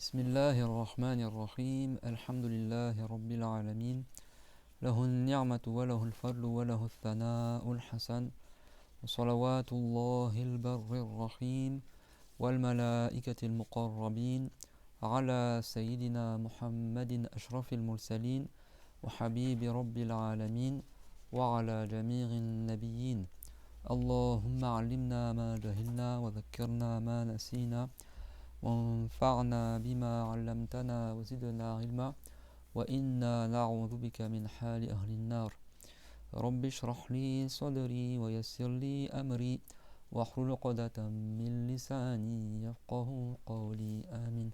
بسم الله الرحمن الرحيم الحمد لله رب العالمين له النعمة وله الفضل وله الثناء الحسن وصلوات الله البر الرحيم والملائكة المقربين على سيدنا محمد أشرف المرسلين وحبيب رب العالمين وعلى جميع النبيين اللهم علمنا ما جهلنا وذكرنا ما نسينا وانفعنا بما علمتنا وزدنا علما وإنا نعوذ بك من حال أهل النار رب اشرح لي صدري ويسر لي أمري واحلل عقدة من لساني يفقه قولي آمين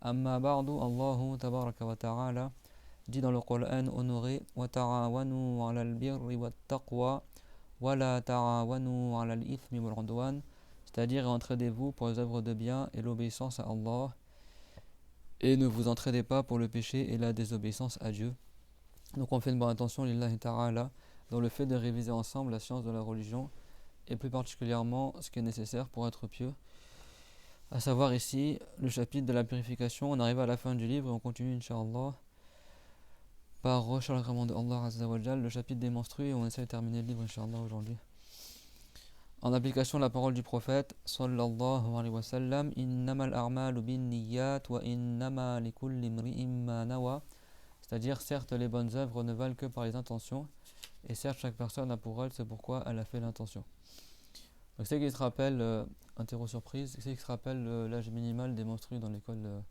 أما بعد الله تبارك وتعالى dit dans le Coran honoré وتعاونوا على البر والتقوى ولا تعاونوا على الإثم والعدوان, c'est-à-dire entraidez-vous pour les œuvres de bien et l'obéissance à Allah, et ne vous entraidez pas pour le péché et la désobéissance à Dieu. Donc on fait une bonne intention, lillahi ta'ala, dans le fait de réviser ensemble la science de la religion, et plus particulièrement ce qui est nécessaire pour être pieux. À savoir ici, le chapitre de la purification. On arrive à la fin du livre et on continue, Inch'Allah, par l'agrément de Allah Azza wa Jal, le chapitre des menstrues, et on essaie de terminer le livre, Inch'Allah, aujourd'hui. En application de la parole du prophète sallallahu alayhi wa sallam, innamal a'malu bin niyyat wa innama likulli imri'in ma nawa, c'est-à-dire certes les bonnes œuvres ne valent que par les intentions, et certes chaque personne a pour elle c'est pourquoi elle a fait l'intention. Donc c'est qui se rappelle, interro surprise, c'est qui se rappelle l'âge minimal des menstrues dans l'école de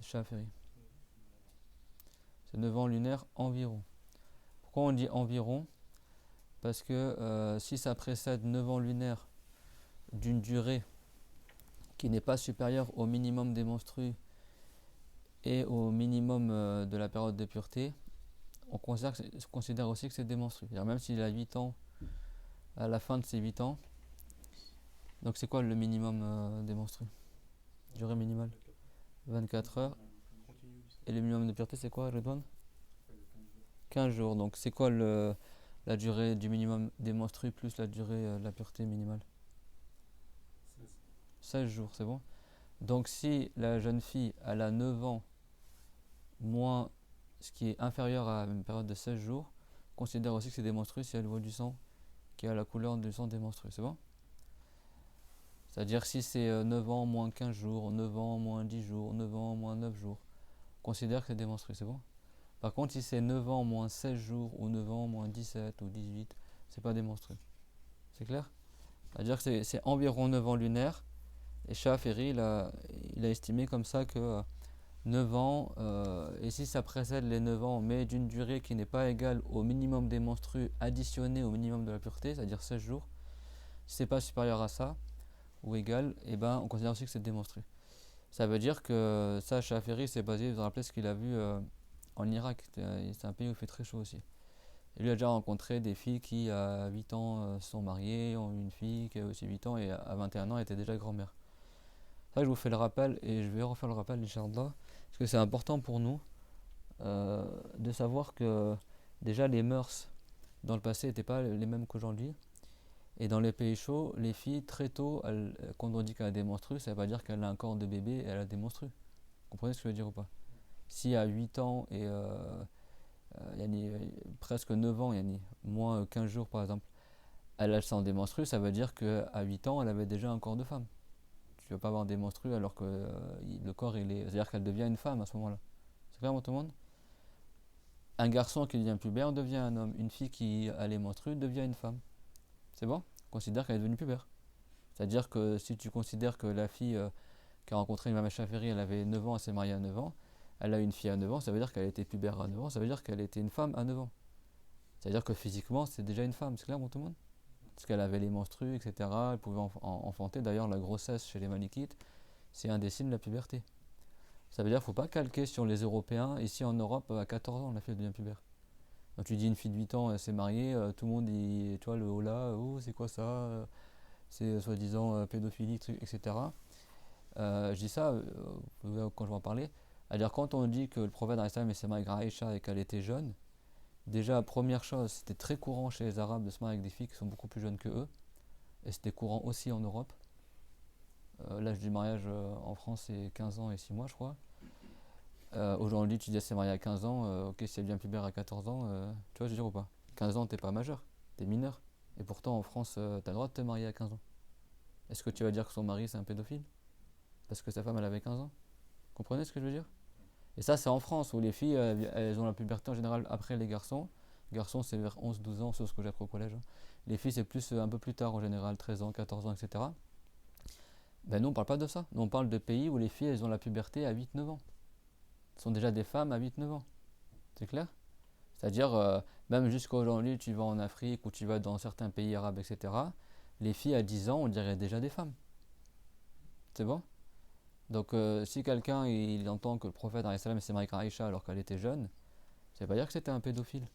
Shafi'i. C'est 9 ans lunaire environ. Pourquoi on dit environ? Parce que si ça précède 9 ans lunaires d'une durée qui n'est pas supérieure au minimum des menstrues et au minimum de la période de pureté, on considère aussi que c'est des menstrues. Même s'il a 8 ans, à la fin de ses 8 ans, donc c'est quoi le minimum des menstrues? Durée minimale 24 heures. Et le minimum de pureté c'est quoi, Redouane? 15 jours. Donc c'est quoi la durée du minimum des menstrues plus la durée de la pureté minimale? 16 jours, c'est bon. Donc si la jeune fille elle a 9 ans moins ce qui est inférieur à une période de 16 jours, on considère aussi que c'est des menstrues si elle voit du sang qui a la couleur du sang des menstrues, c'est bon? C'est-à-dire si c'est 9 ans moins 15 jours, 9 ans moins 10 jours, 9 ans moins 9 jours, on considère que c'est des menstrues, c'est bon? Par contre, si c'est 9 ans moins 16 jours ou 9 ans moins 17 ou 18, c'est pas des menstrues. C'est clair? C'est-à-dire que c'est environ 9 ans lunaires. Et Shafi'i, il a estimé comme ça que 9 ans, et si ça précède les 9 ans, mais d'une durée qui n'est pas égale au minimum des menstrues additionné au minimum de la pureté, c'est-à-dire 16 jours, si c'est pas supérieur à ça, ou égal, et ben on considère aussi que c'est des menstrues. Ça veut dire que ça, Shafi'i, c'est basé, vous vous rappelez ce qu'il a vu en Irak, c'est un pays où il fait très chaud aussi. Et lui a déjà rencontré des filles qui, à 8 ans, se sont mariées, ont eu une fille qui a aussi 8 ans, et à 21 ans, était déjà grand-mère. Ça, je vous fais le rappel, et je vais refaire le rappel, Inch'Allah, parce que c'est important pour nous de savoir que déjà les mœurs dans le passé n'étaient pas les mêmes qu'aujourd'hui. Et dans les pays chauds, les filles, très tôt, quand on dit qu'elle a des menstrues, ça ne veut pas dire qu'elle a un corps de bébé et elle a des menstrues. Vous comprenez ce que je veux dire ou pas? Si à 8 ans et presque 9 ans, moins 15 jours par exemple, elle a le sang des menstrues, ça veut dire qu'à 8 ans, elle avait déjà un corps de femme. Tu ne vas pas avoir des menstrues alors que le corps, c'est-à-dire qu'elle devient une femme à ce moment-là. C'est clair pour tout le monde? Un garçon qui devient pubère devient un homme. Une fille qui a les menstrues devient une femme. C'est bon? Considère qu'elle est devenue pubère. C'est-à-dire que si tu considères que la fille qui a rencontré Imam Shafi'i, elle avait 9 ans, elle s'est mariée à 9 ans, elle a une fille à 9 ans, ça veut dire qu'elle était pubère à 9 ans, ça veut dire qu'elle était une femme à 9 ans. C'est-à-dire que physiquement, c'est déjà une femme, c'est clair pour tout le monde? Parce qu'elle avait les menstrues, etc. Elle pouvait enfanter. D'ailleurs, la grossesse chez les Malikites, c'est un des signes de la puberté. Ça veut dire qu'il ne faut pas calquer sur les Européens. Ici en Europe, à 14 ans, la fille devient pubère. Quand tu dis une fille de 8 ans, elle s'est mariée, tout le monde dit, tu vois, le hola, oh, c'est quoi ça c'est soi-disant pédophilie, etc. Je dis ça quand je vais en parler. C'est-à-dire quand on dit que le prophète s'est marié avec Aïcha et qu'elle était jeune, déjà première chose, c'était très courant chez les Arabes de se marier avec des filles qui sont beaucoup plus jeunes que eux, et c'était courant aussi en Europe. l'âge du mariage en France c'est 15 ans et 6 mois je crois. Aujourd'hui tu dis c'est marié à 15 ans, ok si elle devient pubère à 14 ans, tu vois je veux dire ou pas? 15 ans t'es pas majeur, t'es mineur. Et pourtant en France t'as le droit de te marier à 15 ans. Est-ce que tu vas dire que son mari c'est un pédophile? Parce que sa femme elle avait 15 ans? Comprenez ce que je veux dire? Et ça c'est en France où les filles elles ont la puberté en général après les garçons. Les garçons c'est vers 11-12 ans, c'est ce que j'ai appris au collège, hein. Les filles c'est plus un peu plus tard en général, 13 ans, 14 ans, etc. Ben nous on parle pas de ça. Nous on parle de pays où les filles elles ont la puberté à 8-9 ans. Elles sont déjà des femmes à 8-9 ans. C'est clair? C'est-à-dire, même jusqu'à aujourd'hui, tu vas en Afrique ou tu vas dans certains pays arabes, etc. Les filles à 10 ans, on dirait déjà des femmes. C'est bon? Donc, si quelqu'un il entend que le prophète s'est marié avec Aïcha alors qu'elle était jeune, ça veut pas dire que c'était un pédophile.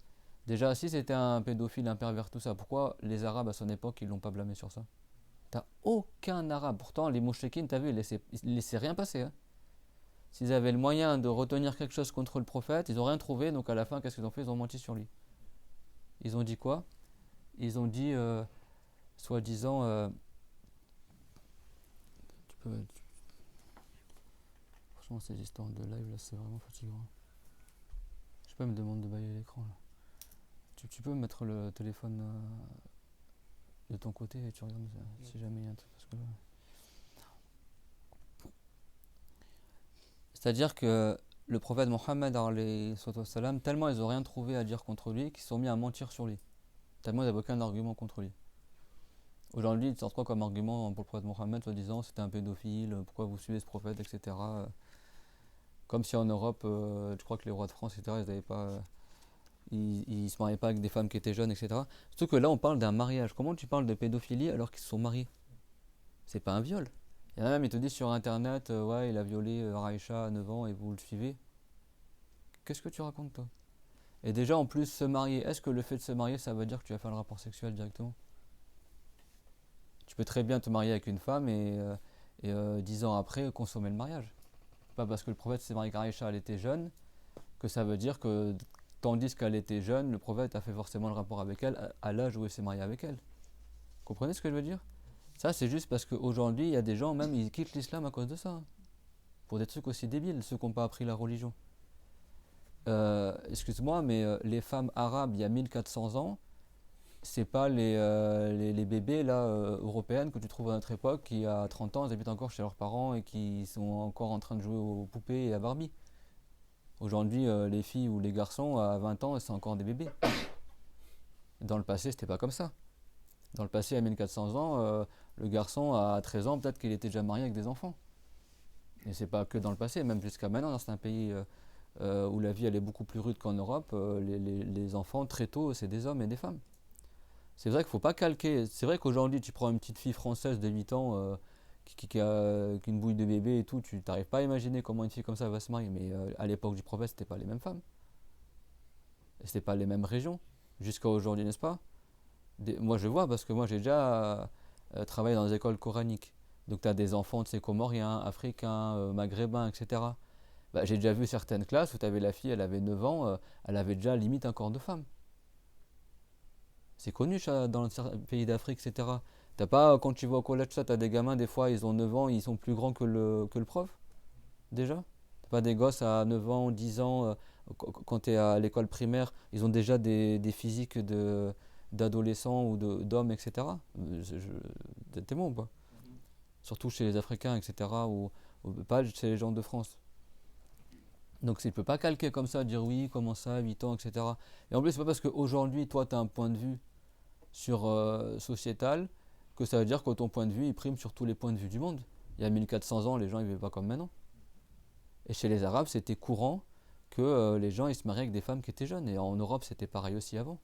Déjà, si c'était un pédophile, un pervers, tout ça, pourquoi les Arabes à son époque ils l'ont pas blâmé sur ça? T'as aucun Arabe. Pourtant, les mouchekines, t'as vu, ils laissaient rien passer, hein. S'ils avaient le moyen de retenir quelque chose contre le prophète, ils n'ont rien trouvé, donc à la fin, qu'est-ce qu'ils ont fait? Ils ont menti sur lui. Ils ont dit quoi? Ils ont dit, soi-disant, tu peux, franchement, ces histoires de live là, c'est vraiment fatigant. Je sais pas, me demande de bailler l'écran là. Tu peux mettre le téléphone de ton côté et tu regardes si jamais il y a un truc. Parce que là... C'est-à-dire que le prophète Mohammed, tellement ils n'ont rien trouvé à dire contre lui qu'ils se sont mis à mentir sur lui. Tellement ils n'avaient aucun argument contre lui. Aujourd'hui, ils sortent quoi comme argument pour le prophète Mohammed, soi-disant c'était un pédophile, pourquoi vous suivez ce prophète, etc. Comme si en Europe, je crois que les rois de France, etc., ils n'avaient pas. Ils se mariaient pas avec des femmes qui étaient jeunes, etc. Surtout que là, on parle d'un mariage. Comment tu parles de pédophilie alors qu'ils se sont mariés? C'est pas un viol. Il y en a même, ils te disent sur internet, ouais, il a violé Raïcha à 9 ans et vous le suivez. Qu'est-ce que tu racontes, toi? Et déjà, en plus, se marier, est-ce que le fait de se marier, ça veut dire que tu vas faire le rapport sexuel directement? Tu peux très bien te marier avec une femme et 10 ans après consommer le mariage. Pas parce que le prophète s'est marié avec Aïcha, elle était jeune, que ça veut dire que tandis qu'elle était jeune, le prophète a fait forcément le rapport avec elle à l'âge où il s'est marié avec elle. Vous comprenez ce que je veux dire? Ça, c'est juste parce qu'aujourd'hui, il y a des gens, même, ils quittent l'islam à cause de ça, hein. Pour des trucs aussi débiles, ceux qui n'ont pas appris la religion. Excuse-moi, mais les femmes arabes, il y a 1400 ans, c'est pas les bébés là européennes que tu trouves à notre époque qui à 30 ans elles habitent encore chez leurs parents et qui sont encore en train de jouer aux poupées et à Barbie. Aujourd'hui les filles ou les garçons à 20 ans c'est encore des bébés. Dans le passé c'était pas comme ça. Dans le passé à 1400 ans le garçon à 13 ans peut-être qu'il était déjà marié avec des enfants. Et c'est pas que dans le passé, même jusqu'à maintenant dans certains pays où la vie elle est beaucoup plus rude qu'en Europe, les enfants très tôt c'est des hommes et des femmes. C'est vrai qu'il ne faut pas calquer. C'est vrai qu'aujourd'hui, tu prends une petite fille française de 8 ans qui a une bouille de bébé et tout, tu n'arrives pas à imaginer comment une fille comme ça va se marier. Mais à l'époque du prophète, c'était pas les mêmes femmes. Et c'était pas les mêmes régions. Jusqu'à aujourd'hui, n'est-ce pas? Moi, je vois parce que moi, j'ai déjà travaillé dans des écoles coraniques. Donc, tu as des enfants, tu sais, comoriens, africains, maghrébins, etc. Bah, j'ai déjà vu certaines classes où tu avais la fille, elle avait 9 ans, elle avait déjà limite un corps de femme. C'est connu ça, dans certains pays d'Afrique, etc. T'as pas, quand tu vas au collège, ça, t'as des gamins, des fois, ils ont 9 ans, ils sont plus grands que le prof, déjà. T'as pas des gosses à 9 ans, 10 ans, quand t'es à l'école primaire, ils ont déjà des physiques d'adolescents ou d'hommes, etc. T'es bon ou pas? Surtout chez les Africains, etc. Ou pas chez les gens de France. Donc tu ne peux pas calquer comme ça, dire oui, comment ça, 8 ans, etc. Et en plus, c'est pas parce qu'aujourd'hui, toi, tu as un point de vue sur sociétal que ça veut dire que ton point de vue il prime sur tous les points de vue du monde. Il y a 1400 ans, les gens ne vivaient pas comme maintenant. Et chez les Arabes, c'était courant que les gens ils se mariaient avec des femmes qui étaient jeunes. Et en Europe, c'était pareil aussi avant.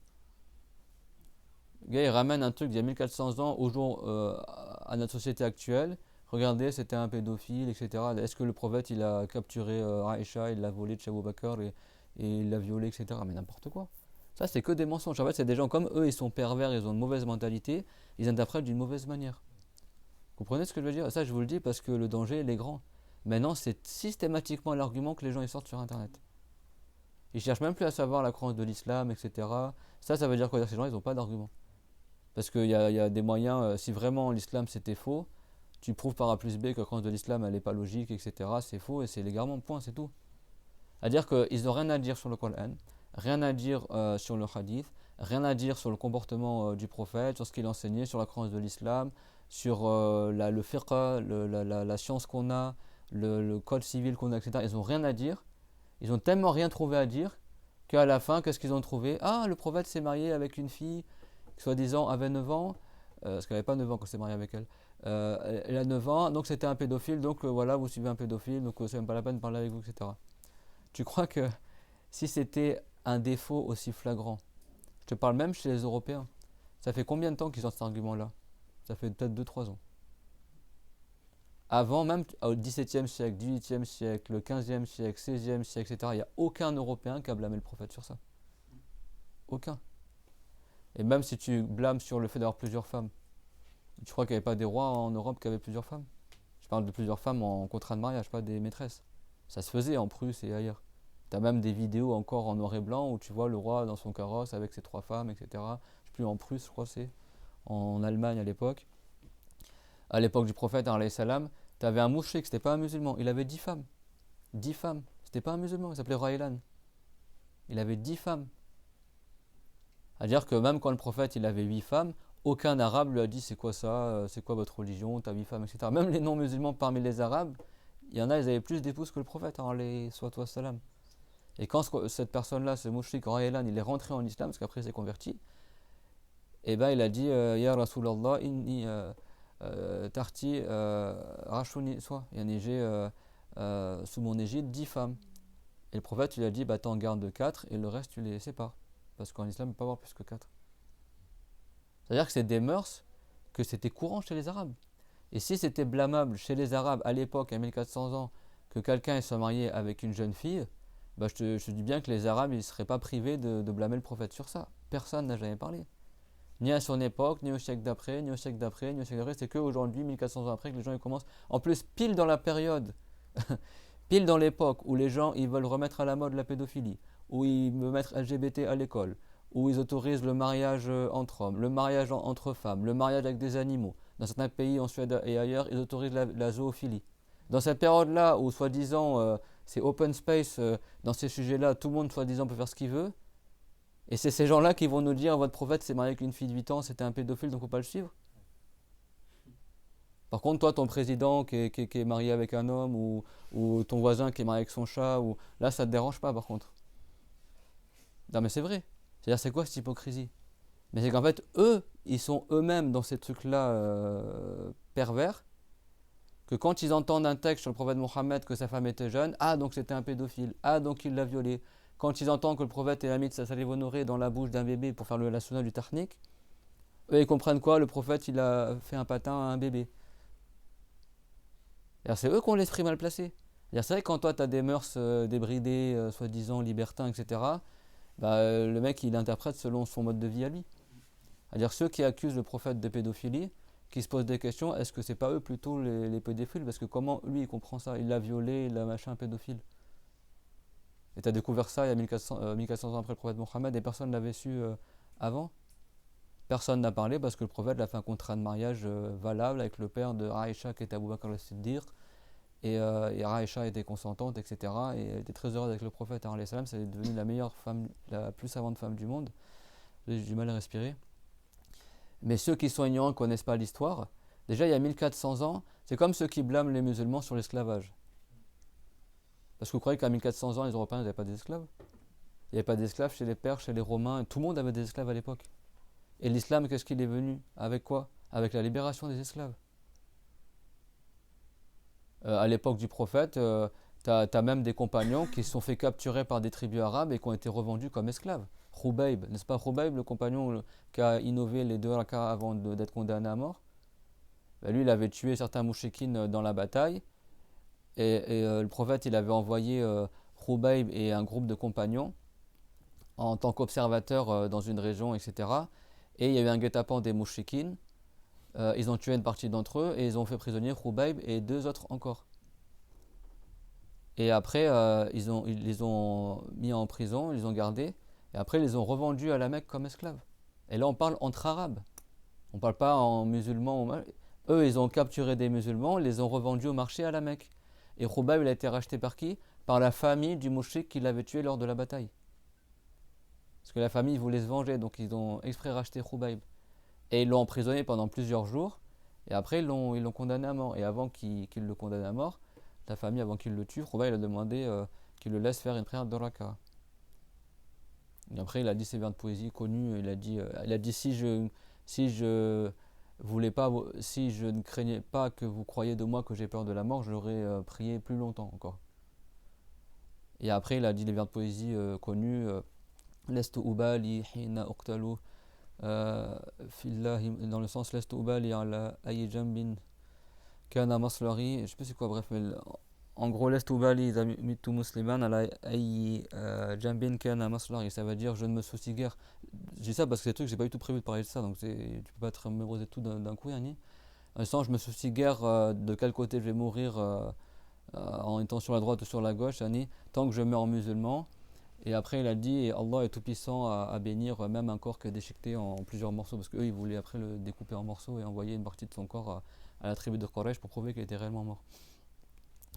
Le gars, il ramène un truc d'il y a 1400 ans au jour, à notre société actuelle. Regardez, c'était un pédophile, etc. Est-ce que le prophète, il a capturé Aïcha, il l'a volé de chez Abu Bakr et il l'a violé, etc. Mais n'importe quoi. Ça, c'est que des mensonges. En fait, c'est des gens comme eux, ils sont pervers, ils ont une mauvaise mentalité, ils interprètent d'une mauvaise manière. Vous comprenez ce que je veux dire? Ça, je vous le dis parce que le danger, il est grand. Maintenant, c'est systématiquement l'argument que les gens ils sortent sur Internet. Ils cherchent même plus à savoir la croyance de l'islam, etc. Ça veut dire quoi? Ces gens, ils n'ont pas d'argument. Parce qu'il y a des moyens, si vraiment l'islam c'était faux, tu prouves par A plus B que la croyance de l'islam elle n'est pas logique, etc. C'est faux et c'est légalement, point, c'est tout. C'est-à-dire qu'ils n'ont rien à dire sur le Coran, rien à dire sur le hadith, rien à dire sur le comportement du prophète, sur ce qu'il enseignait, sur la croyance de l'islam, sur le fiqh, la science qu'on a, le code civil qu'on a, etc. Ils n'ont rien à dire. Ils ont tellement rien trouvé à dire qu'à la fin, qu'est-ce qu'ils ont trouvé? Ah, le prophète s'est marié avec une fille qui, soi-disant, avait 9 ans, parce qu'elle n'avait pas 9 ans quand il s'est marié avec elle. Elle a 9 ans, donc c'était un pédophile, donc voilà, vous suivez un pédophile, donc c'est même pas la peine de parler avec vous, etc. Tu crois que si c'était un défaut aussi flagrant, je te parle même chez les Européens, ça fait combien de temps qu'ils ont cet argument-là? Ça fait peut-être 2-3 ans. Avant, même au XVIIe siècle, XVIIIe siècle, le XVe siècle, XVIe siècle, etc., il n'y a aucun Européen qui a blâmé le prophète sur ça. Aucun. Et même si tu blâmes sur le fait d'avoir plusieurs femmes, tu crois qu'il n'y avait pas des rois en Europe qui avaient plusieurs femmes? Je parle de plusieurs femmes en contrat de mariage, pas des maîtresses. Ça se faisait en Prusse et ailleurs. Tu as même des vidéos encore en noir et blanc où tu vois le roi dans son carrosse avec ses 3 femmes, etc. Je ne sais plus, en Prusse, je crois c'est en Allemagne à l'époque. À l'époque du prophète, alayhi salam, tu avais un mouchrik, c'était pas un musulman, il avait 10 femmes. 10 femmes, c'était pas un musulman, il s'appelait Raylan. Il avait 10 femmes. C'est-à-dire que même quand le prophète il avait 8 femmes, aucun arabe lui a dit c'est quoi ça, c'est quoi votre religion, t'as 8 femmes, etc. Même les non-musulmans parmi les arabes, il y en a, ils avaient plus d'épouses que le prophète, alayhi salam. Et quand cette personne-là, ce mouchrik Raylan, il est rentré en islam, parce qu'après il s'est converti, et ben il a dit Ya Rasulallah, inni tarti rashuni soit, j'ai sous mon égide 10 femmes. Et le prophète lui a dit bah t'en gardes 4 et le reste tu les sépares. Parce qu'en islam, il ne peut pas avoir plus que 4. C'est-à-dire que c'est des mœurs que c'était courant chez les Arabes. Et si c'était blâmable chez les Arabes à l'époque, à 1400 ans, que quelqu'un soit marié avec une jeune fille, bah je te dis bien que les Arabes ne seraient pas privés de blâmer le prophète sur ça. Personne n'a jamais parlé. Ni à son époque, ni au siècle d'après, ni au siècle d'après, ni au siècle d'après. C'est qu'aujourd'hui, 1400 ans après, que les gens ils commencent. En plus, pile dans la période, pile dans l'époque où les gens ils veulent remettre à la mode la pédophilie, où ils veulent mettre LGBT à l'école, où ils autorisent le mariage entre hommes, le mariage entre femmes, le mariage avec des animaux. Dans certains pays, en Suède et ailleurs, ils autorisent la zoophilie. Dans cette période-là où, soi-disant, c'est open space, dans ces sujets-là, tout le monde, soi-disant, peut faire ce qu'il veut, et c'est ces gens-là qui vont nous dire votre prophète s'est marié avec une fille de 8 ans, c'était un pédophile, donc il ne faut pas le suivre. Par contre, toi, ton président qui est marié avec un homme, ou ton voisin qui est marié avec son chat, là, ça ne te dérange pas, par contre. Non, mais c'est vrai. C'est-à-dire, c'est quoi cette hypocrisie? Mais c'est qu'en fait, eux, ils sont eux-mêmes dans ces trucs-là pervers, que quand ils entendent un texte sur le prophète Mohammed que sa femme était jeune, ah, donc c'était un pédophile, ah, donc il l'a violée. Quand ils entendent que le prophète a mis sa salive honorée dans la bouche d'un bébé pour faire la sunna du tarnik, eux, ils comprennent quoi? Le prophète, il a fait un patin à un bébé. C'est eux qui ont l'esprit mal placé. C'est vrai que quand toi, tu as des mœurs débridées, soi-disant libertins, etc., le mec, il interprète selon son mode de vie à lui. C'est-à-dire ceux qui accusent le prophète de pédophilie, qui se posent des questions, est-ce que c'est pas eux plutôt les pédophiles? Parce que comment lui, il comprend ça? Il l'a violé, il l'a machin pédophile. Et tu as découvert ça il y a 1400 ans après le prophète Mohammed et personne ne l'avait su avant. Personne n'a parlé parce que le prophète a fait un contrat de mariage valable avec le père de Aïcha qui était Abu Bakr al-Siddiq. Et Aïcha était consentante, etc. Et elle était très heureuse avec le prophète. C'est devenu la meilleure femme, la plus savante femme du monde. J'ai du mal à respirer. Mais ceux qui sont ignorants ne connaissent pas l'histoire. Déjà, il y a 1400 ans, c'est comme ceux qui blâment les musulmans sur l'esclavage. Parce que vous croyez qu'à 1400 ans, les Européens n'avaient pas d'esclaves? Il n'y avait pas d'esclaves chez les Perses, chez les Romains. Tout le monde avait des esclaves à l'époque. Et l'islam, qu'est-ce qu'il est venu? Avec quoi? Avec la libération des esclaves. À l'époque du prophète, tu as même des compagnons qui se sont fait capturer par des tribus arabes et qui ont été revendus comme esclaves. Khubayb, n'est-ce pas Khubayb, le compagnon qui a innové les 2 rakas avant d'être condamné à mort? Lui, il avait tué certains mouchikines dans la bataille. Et le prophète, il avait envoyé Khubayb et un groupe de compagnons en tant qu'observateurs dans une région, etc. Et il y a eu un guet-apens des mouchikines. Ils ont tué une partie d'entre eux et ils ont fait prisonnier Khubayb et 2 autres encore. Et après, ils les ont mis en prison, ils les ont gardés. Et après, ils les ont revendus à la Mecque comme esclaves. Et là, on parle entre arabes. On ne parle pas en musulmans. Eux, ils ont capturé des musulmans, les ont revendus au marché à la Mecque. Et Khubayb, il a été racheté par qui? Par la famille du mouchrik qui l'avait tué lors de la bataille. Parce que la famille voulait se venger, donc ils ont exprès racheté Khubayb. Et ils l'ont emprisonné pendant plusieurs jours. Et après, ils l'ont condamné à mort. Et avant qu'il le condamne à mort, la famille, avant qu'il le tue, Khubayb a demandé qu'il le laisse faire une prière de raka. Et après, il a dit ses vers de poésie connus. Il a dit si je voulais pas, si je ne craignais pas que vous croyiez de moi que j'ai peur de la mort, j'aurais prié plus longtemps encore. Et après, il a dit les vers de poésie connus. Lestu ubali hina uqtalu fillahi, dans le sens lestu ubali ala ayi jambin kana maslari. Je sais pas c'est quoi, bref, mais en gros, lestu ubali idha mitu musliman ala ayi jambin kana maslari. Ça veut dire je ne me soucie guère. J'ai ça parce que c'est des trucs, j'ai pas du tout prévu de parler de ça, donc tu peux pas te mémoriser tout d'un coup, Yanni. Dans le sens, je me soucie guère de quel côté je vais mourir en étant sur la droite ou sur la gauche, Yanni, tant que je meurs en musulman. Et après, il a dit, et Allah est tout puissant à bénir même un corps qui est déchiqueté en plusieurs morceaux, parce qu'eux, ils voulaient après le découper en morceaux et envoyer une partie de son corps à la tribu de Quraysh pour prouver qu'il était réellement mort.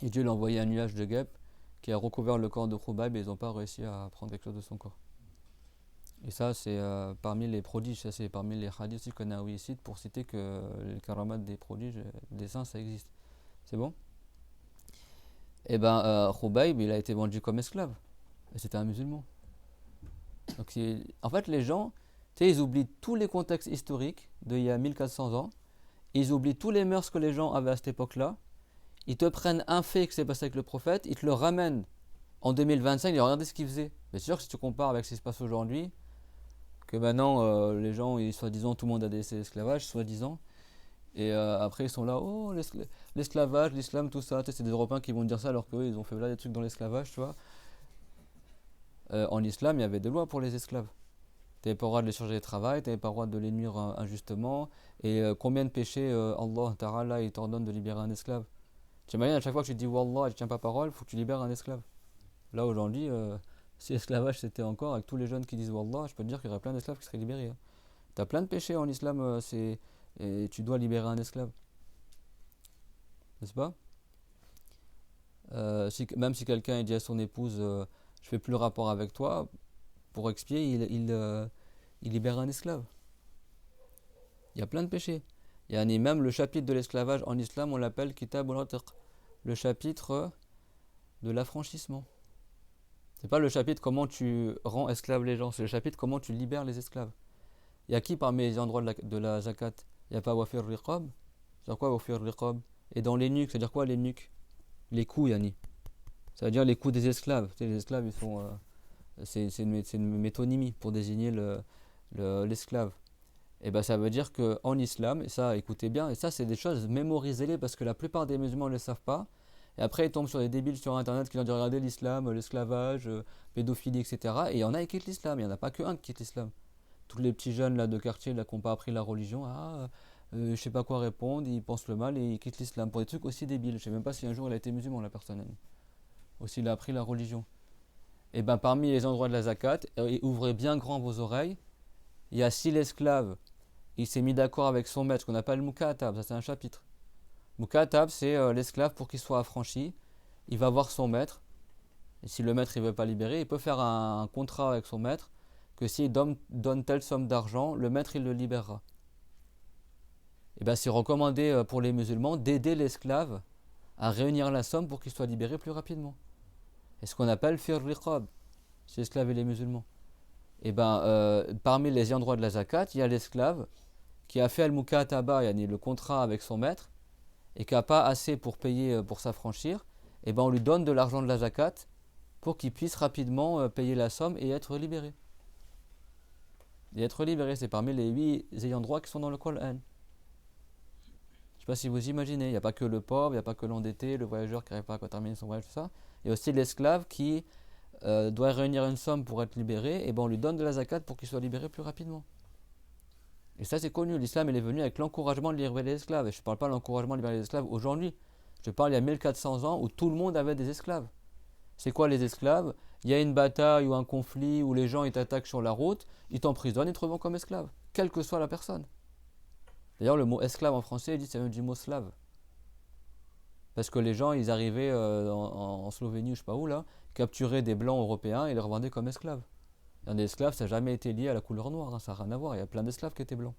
Et Dieu lui a envoyé un nuage de guêpes qui a recouvert le corps de Khubayb et ils n'ont pas réussi à prendre quelque chose de son corps. Et ça, c'est parmi les prodiges, ça c'est parmi les hadiths que Nawawi cite pour citer que les karamat des prodiges, des saints, ça existe. C'est bon? Et ben, Khubayb, il a été vendu comme esclave. Et c'était un musulman. Donc, en fait, les gens, tu sais, ils oublient tous les contextes historiques d'il y a 1400 ans. Ils oublient tous les mœurs que les gens avaient à cette époque-là. Ils te prennent un fait que c'est passé avec le prophète, ils te le ramènent en 2025, ils regardent ce qu'ils faisaient. Mais c'est sûr que si tu compares avec ce qui se passe aujourd'hui, que maintenant, les gens, soi-disant, tout le monde a des esclavages, soi-disant. Et après, ils sont là, oh, l'esclavage, l'islam, tout ça. Tu sais, c'est des Européens qui vont dire ça alors qu'eux, ils ont fait là des trucs dans l'esclavage, tu vois. En islam, il y avait des lois pour les esclaves. Tu n'avais pas le droit de les charger de travail, tu n'avais pas le droit de les nuire injustement. Et combien de péchés Allah Ta'ala il t'ordonne de libérer un esclave? Tu imagines, à chaque fois que tu dis Wallah et tu tiens pas parole, il faut que tu libères un esclave. Là aujourd'hui, si l'esclavage c'était encore, avec tous les jeunes qui disent Wallah, je peux te dire qu'il y aurait plein d'esclaves qui seraient libérés. Hein. Tu as plein de péchés en islam, et tu dois libérer un esclave. N'est-ce pas? Même si quelqu'un dit à son épouse je fais plus le rapport avec toi, pour expier, il libère un esclave. Il y a plein de péchés. Il y a même le chapitre de l'esclavage en islam, on l'appelle Kitab al-Atiq, le chapitre de l'affranchissement. C'est pas le chapitre comment tu rends esclaves les gens, c'est le chapitre comment tu libères les esclaves. Il y a qui parmi les endroits de la zakat? Il n'y a pas wafir riqab? C'est-à-dire quoi wafir riqab? Et dans les nuques, c'est-à-dire quoi les nuques? Les coups, Yani. Ça veut dire les coups des esclaves. Tu sais, les esclaves, ils sont, c'est une métonymie pour désigner l'esclave. Et ben ça veut dire qu'en islam, et ça écoutez bien, et ça c'est des choses, mémorisez-les parce que la plupart des musulmans ne le savent pas. Et après ils tombent sur des débiles sur internet qui leur disent regardez l'islam, l'esclavage, pédophilie, etc. Et il y en a qui quittent l'islam, il n'y en a pas qu'un qui quitte l'islam. Tous les petits jeunes là, de quartier là, qui n'ont pas appris la religion, je sais pas quoi répondre, ils pensent le mal et ils quittent l'islam pour des trucs aussi débiles. Je sais même pas si un jour il a été musulman la personne. Aussi il a appris la religion. Et ben parmi les endroits de la zakat, ouvrez bien grand vos oreilles. Il y a si l'esclave, il s'est mis d'accord avec son maître, qu'on appelle Mukatab, ça c'est un chapitre. Mukatab, c'est l'esclave pour qu'il soit affranchi. Il va voir son maître, et si le maître ne veut pas libérer, il peut faire un contrat avec son maître, que s'il donne telle somme d'argent, le maître il le libérera. Et bien c'est recommandé pour les musulmans d'aider l'esclave à réunir la somme pour qu'il soit libéré plus rapidement. C'est ce qu'on appelle fir riqab, c'est l'esclave et les musulmans. Et parmi les endroits de la zakat, il y a l'esclave qui a fait al-mukataba, yani le contrat avec son maître, et qui n'a pas assez pour payer pour s'affranchir, et on lui donne de l'argent de la zakat pour qu'il puisse rapidement payer la somme et être libéré. Et être libéré, c'est parmi les 8 ayants droit qui sont dans le Coran. Je ne sais pas si vous imaginez, il n'y a pas que le pauvre, il n'y a pas que l'endetté, le voyageur qui n'arrive pas à terminer son voyage, tout ça. Il y a aussi l'esclave qui doit réunir une somme pour être libéré, et on lui donne de la zakat pour qu'il soit libéré plus rapidement. Et ça c'est connu, l'islam il est venu avec l'encouragement de libérer les esclaves. Et je ne parle pas de l'encouragement de libérer les esclaves aujourd'hui. Je parle il y a 1400 ans où tout le monde avait des esclaves. C'est quoi les esclaves? Il y a une bataille ou un conflit où les gens ils t'attaquent sur la route, ils t'emprisonnent, ils te revendent comme esclave, quelle que soit la personne. D'ailleurs, le mot esclave en français, il dit ça vient du mot slave. Parce que les gens, ils arrivaient en Slovénie, je sais pas où là, capturaient des blancs européens et les revendaient comme esclaves. Et un esclave, ça n'a jamais été lié à la couleur noire, hein, ça n'a rien à voir. Il y a plein d'esclaves qui étaient blancs.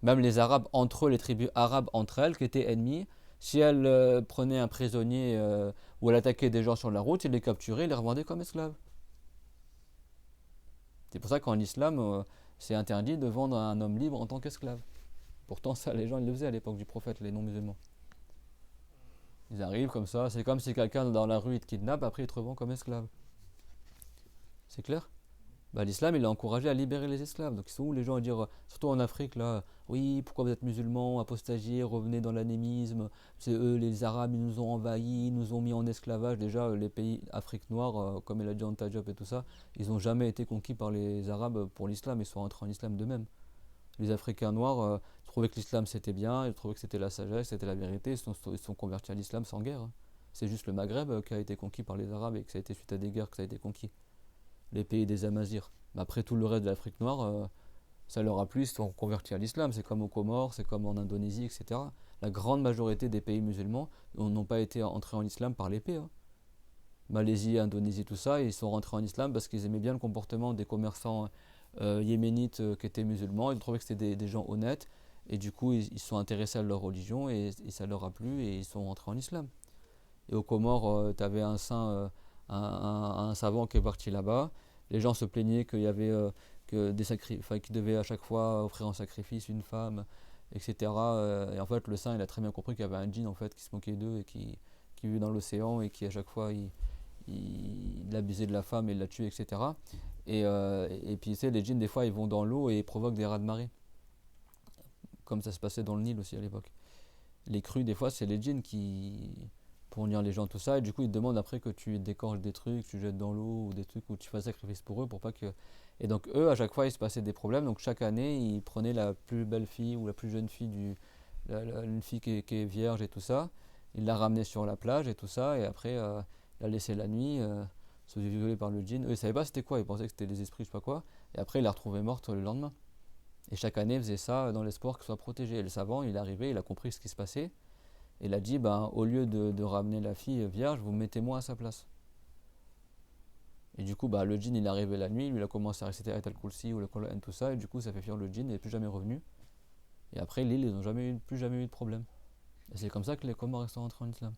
Même les Arabes entre eux, les tribus arabes entre elles, qui étaient ennemies, si elles prenaient un prisonnier ou elles attaquaient des gens sur la route, ils les capturaient et les revendaient comme esclaves. C'est pour ça qu'en islam, c'est interdit de vendre un homme libre en tant qu'esclave. Pourtant, ça, les gens ils le faisaient à l'époque du prophète, les non-musulmans. Ils arrivent comme ça, c'est comme si quelqu'un dans la rue il te kidnappe, après il te revend comme esclave. C'est clair? Bah, l'islam, il a encouragé à libérer les esclaves. Donc, ils sont où les gens à dire, surtout en Afrique, là, oui, pourquoi vous êtes musulmans, apostasiés, revenez dans l'anémisme, c'est eux, les Arabes, ils nous ont envahis, ils nous ont mis en esclavage. Déjà, les pays Afrique noire, comme il a dit en Tajab et tout ça, ils n'ont jamais été conquis par les Arabes pour l'islam, ils sont rentrés en islam d'eux-mêmes. Les Africains noirs trouvaient que l'islam c'était bien, ils trouvaient que c'était la sagesse, c'était la vérité, ils sont convertis à l'islam sans guerre, hein. C'est juste le Maghreb qui a été conquis par les Arabes et que ça a été suite à des guerres que ça a été conquis. Les pays des Amazirs. Mais après tout le reste de l'Afrique noire, ça leur a plu, ils se sont convertis à l'islam. C'est comme aux Comores, c'est comme en Indonésie, etc. La grande majorité des pays musulmans n'ont pas été entrés en islam par l'épée, hein. Malaisie, Indonésie, tout ça, ils sont rentrés en islam parce qu'ils aimaient bien le comportement des commerçants yéménites qui étaient musulmans. Ils trouvaient que c'était des gens honnêtes et du coup ils se sont intéressés à leur religion et ça leur a plu et ils sont rentrés en islam. Et aux Comores, tu avais un saint, un savant qui est parti là-bas. Les gens se plaignaient qu'il y avait que des enfin, qu'ils devaient à chaque fois offrir en sacrifice une femme, etc. Et en fait, le saint, il a très bien compris qu'il y avait un djinn en fait qui se moquait d'eux et qui vivait dans l'océan et qui à chaque fois il abusait de la femme et il la tuait, etc. Et puis tu sais, les djinns des fois ils vont dans l'eau et ils provoquent des raz de marée, comme ça se passait dans le Nil aussi à l'époque. Les crues, des fois, c'est les djinns qui pour unir les gens, tout ça, et du coup, ils te demandent après que tu décorches des trucs, tu jettes dans l'eau, ou des trucs où tu fasses sacrifice pour eux, pour pas que. Et donc, eux, à chaque fois, il se passait des problèmes, donc chaque année, ils prenaient la plus belle fille ou la plus jeune fille une fille qui est vierge et tout ça, ils la ramenaient sur la plage et tout ça, et après, la laissaient la nuit, se faisait violer par le djinn. Eux, ils savaient pas c'était quoi, ils pensaient que c'était des esprits, je sais pas quoi, et après, ils la retrouvaient morte le lendemain. Et chaque année, ils faisaient ça dans l'espoir qu'elle soit protégée. Et le savant, il est arrivé, il a compris ce qui se passait. Et il a dit, ben, au lieu de ramener la fille vierge, vous mettez moi à sa place. Et du coup, bah, le djinn, il est arrivé la nuit, lui, il a commencé à réciter Ayat al-Kursi ou le Qur'an, tout ça, et du coup, ça fait fuir le djinn, il n'est plus jamais revenu. Et après, l'île, ils n'ont plus jamais eu de problème. Et c'est comme ça que les Comores sont rentrés en islam.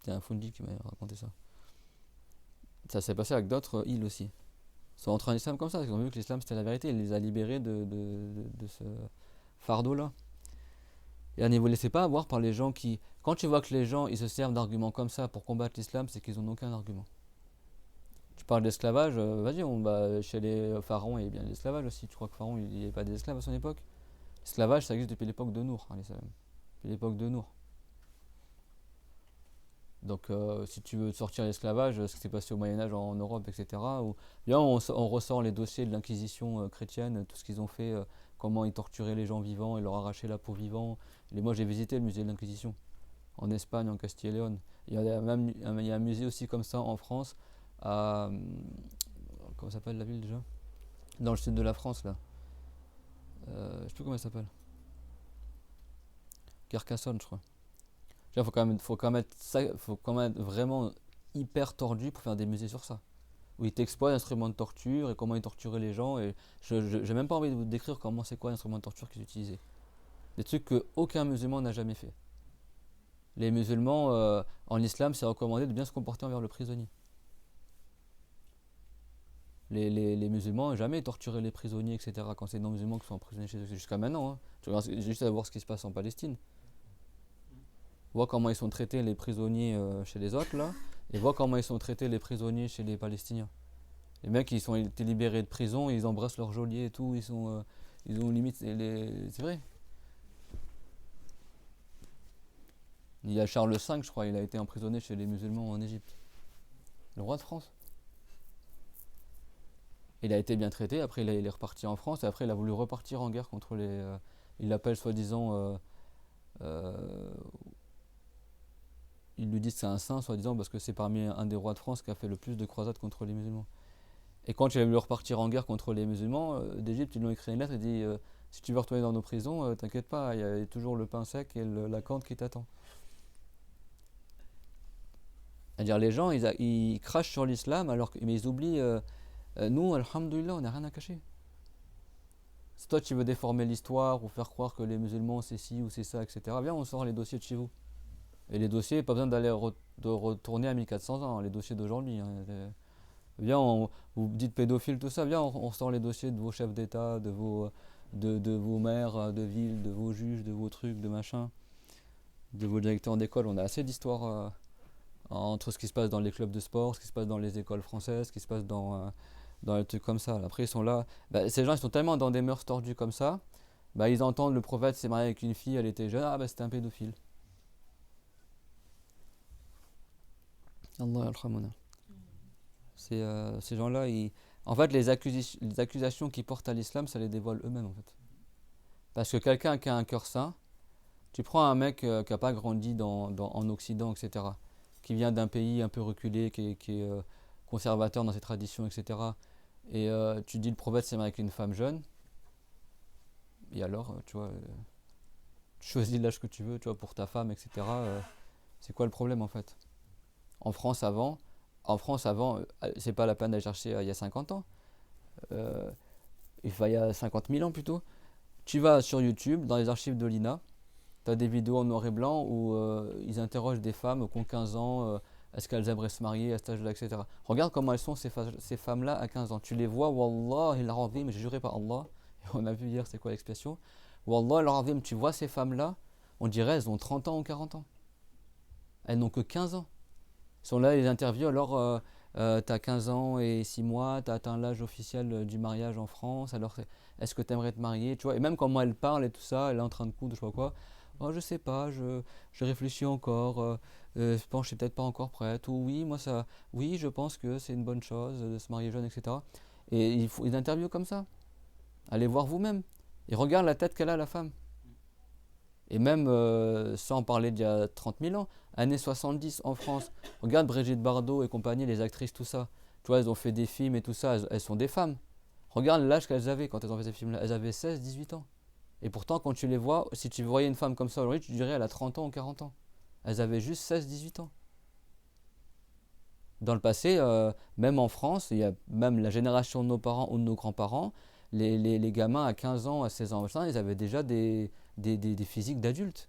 C'est un Fundi qui m'a raconté ça. Ça s'est passé avec d'autres îles aussi. Ils sont rentrés en islam comme ça, parce qu'ils ont vu que l'islam c'était la vérité, il les a libérés de ce fardeau-là. Et ne vous laissez pas avoir par les gens qui. Quand tu vois que les gens ils se servent d'arguments comme ça pour combattre l'islam, c'est qu'ils n'ont aucun argument. Tu parles d'esclavage, vas-y, chez les pharaons, il y a bien l'esclavage aussi. Tu crois que Pharaon, il n'y avait pas d'esclaves à son époque? L'esclavage, ça existe depuis l'époque de Nour, depuis l'époque de Nour. Donc, si tu veux sortir l'esclavage, ce qui s'est passé au Moyen-Âge en Europe, etc., où bien on ressort les dossiers de l'Inquisition chrétienne, tout ce qu'ils ont fait, comment ils torturaient les gens vivants et leur arrachaient la peau vivant. Moi, j'ai visité le musée de l'Inquisition en Espagne, en Castille et Léon. Il y a un musée aussi comme ça en France, à. Comment s'appelle la ville déjà? Dans le sud de la France, là. Je sais plus comment elle s'appelle. Carcassonne, je crois. Il faut quand même être vraiment hyper tordu pour faire des musées sur ça. Où ils t'exploitent l'instrument de torture et comment ils torturaient les gens. Et j'ai même pas envie de vous décrire comment c'est quoi l'instrument de torture qu'ils utilisaient. Des trucs que aucun musulman n'a jamais fait. Les musulmans, en islam, c'est recommandé de bien se comporter envers le prisonnier. Les musulmans n'ont jamais torturé les prisonniers, etc. Quand c'est des non-musulmans qui sont emprisonnés chez eux, jusqu'à maintenant, hein. Tu regardes juste à voir ce qui se passe en Palestine. Vois comment ils sont traités les prisonniers chez les autres, là, et vois comment ils sont traités les prisonniers chez les Palestiniens. Les mecs, ils sont été libérés de prison, ils embrassent leur geôlier et tout, ils ont limite. C'est vrai. Il y a Charles V, je crois, il a été emprisonné chez les musulmans en Égypte. Le roi de France. Il a été bien traité, après il est reparti en France, et après il a voulu repartir en guerre contre les. Il l'appelle soi-disant. Euh, il lui dit que c'est un saint, soi-disant, parce que c'est parmi un des rois de France qui a fait le plus de croisades contre les musulmans. Et quand il a voulu repartir en guerre contre les musulmans d'Égypte, ils lui ont écrit une lettre et dit si tu veux retourner dans nos prisons, t'inquiète pas, il y a toujours le pain sec et la cante qui t'attend. C'est-à-dire les gens, ils crachent sur l'islam, mais ils oublient, nous, alhamdoulilah, on n'a rien à cacher. Si toi tu veux déformer l'histoire ou faire croire que les musulmans c'est ci ou c'est ça, etc., viens, on sort les dossiers de chez vous. Et les dossiers, pas besoin de retourner à 1400 ans, hein, les dossiers d'aujourd'hui. Hein. Viens, vous dites pédophile, tout ça, viens, on sort les dossiers de vos chefs d'État, de vos maires de ville, de vos juges, de vos trucs, de machin, de vos directeurs d'école. On a assez d'histoires entre ce qui se passe dans les clubs de sport, ce qui se passe dans les écoles françaises, ce qui se passe dans les trucs comme ça. Après, ils sont là. Bah, ces gens, ils sont tellement dans des mœurs tordues comme ça, bah, ils entendent le prophète s'est marié avec une fille, elle était jeune, ah bah c'était un pédophile. Allah yarhamuna. Ces gens-là, en fait, les accusations qu'ils portent à l'islam, ça les dévoile eux-mêmes en fait. Parce que quelqu'un qui a un cœur saint, tu prends un mec qui n'a pas grandi en Occident, etc., qui vient d'un pays un peu reculé, qui est conservateur dans ses traditions, etc., et tu dis le prophète s'est marié avec une femme jeune, et alors, tu vois, tu choisis l'âge que tu veux, tu vois, pour ta femme, etc., c'est quoi le problème en fait? En France avant, c'est pas la peine d'aller chercher il y a 50 ans, euh, il y a 50 000 ans plutôt. Tu vas sur YouTube, dans les archives de l'INA, tu as des vidéos en noir et blanc où ils interrogent des femmes qui ont 15 ans, est-ce qu'elles aimeraient se marier à cet âge-là, etc. Regarde comment elles sont ces femmes-là à 15 ans. Tu les vois, Wallah, il azim, mais j'ai juré par Allah, et on a vu hier c'est quoi l'expression. Wallah, il azim, tu vois ces femmes-là, on dirait elles ont 30 ans ou 40 ans. Elles n'ont que 15 ans. Ils sont là, les interviews, alors t'as 15 ans et 6 mois, t'as atteint l'âge officiel du mariage en France, alors est-ce que t'aimerais te marier, tu vois, et même comment elle parle et tout ça, elle est en train de coudre, je sais pas quoi, oh je sais pas, je réfléchis encore, je pense que je suis peut-être pas encore prête, ou oui, oui, je pense que c'est une bonne chose de se marier jeune, etc. Et il faut des interviews comme ça, allez voir vous-même, et regarde la tête qu'elle a la femme. Et même sans parler d'il y a 30 000 ans, années 70 en France, regarde Brigitte Bardot et compagnie, les actrices, tout ça. Tu vois, elles ont fait des films et tout ça, elles sont des femmes. Regarde l'âge qu'elles avaient quand elles ont fait ces films-là. Elles avaient 16, 18 ans. Et pourtant, quand tu les vois, si tu voyais une femme comme ça aujourd'hui, tu dirais elle a 30 ans ou 40 ans. Elles avaient juste 16, 18 ans. Dans le passé, même en France, il y a même la génération de nos parents ou de nos grands-parents, les gamins à 15 ans, à 16 ans, ils avaient déjà des physiques d'adultes.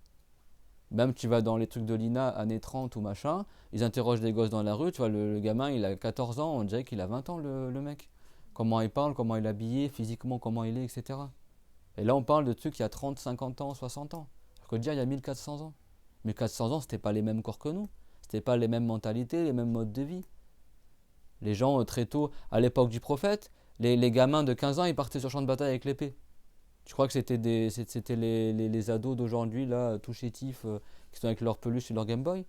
Même tu vas dans les trucs de l'INA, années 30 ou machin, ils interrogent des gosses dans la rue, tu vois, le gamin il a 14 ans, on dirait qu'il a 20 ans le mec. Comment il parle, comment il est habillé, physiquement comment il est, etc. Et là on parle de trucs il y a 30, 50 ans, 60 ans. Alors que dire il y a 1400 ans. 1400 ans, c'était pas les mêmes corps que nous, c'était pas les mêmes mentalités, les mêmes modes de vie. Les gens très tôt, à l'époque du prophète, les gamins de 15 ans ils partaient sur le champ de bataille avec l'épée. Tu crois que c'était les ados d'aujourd'hui, là, tout chétifs, qui sont avec leur peluche et leur Game Boy?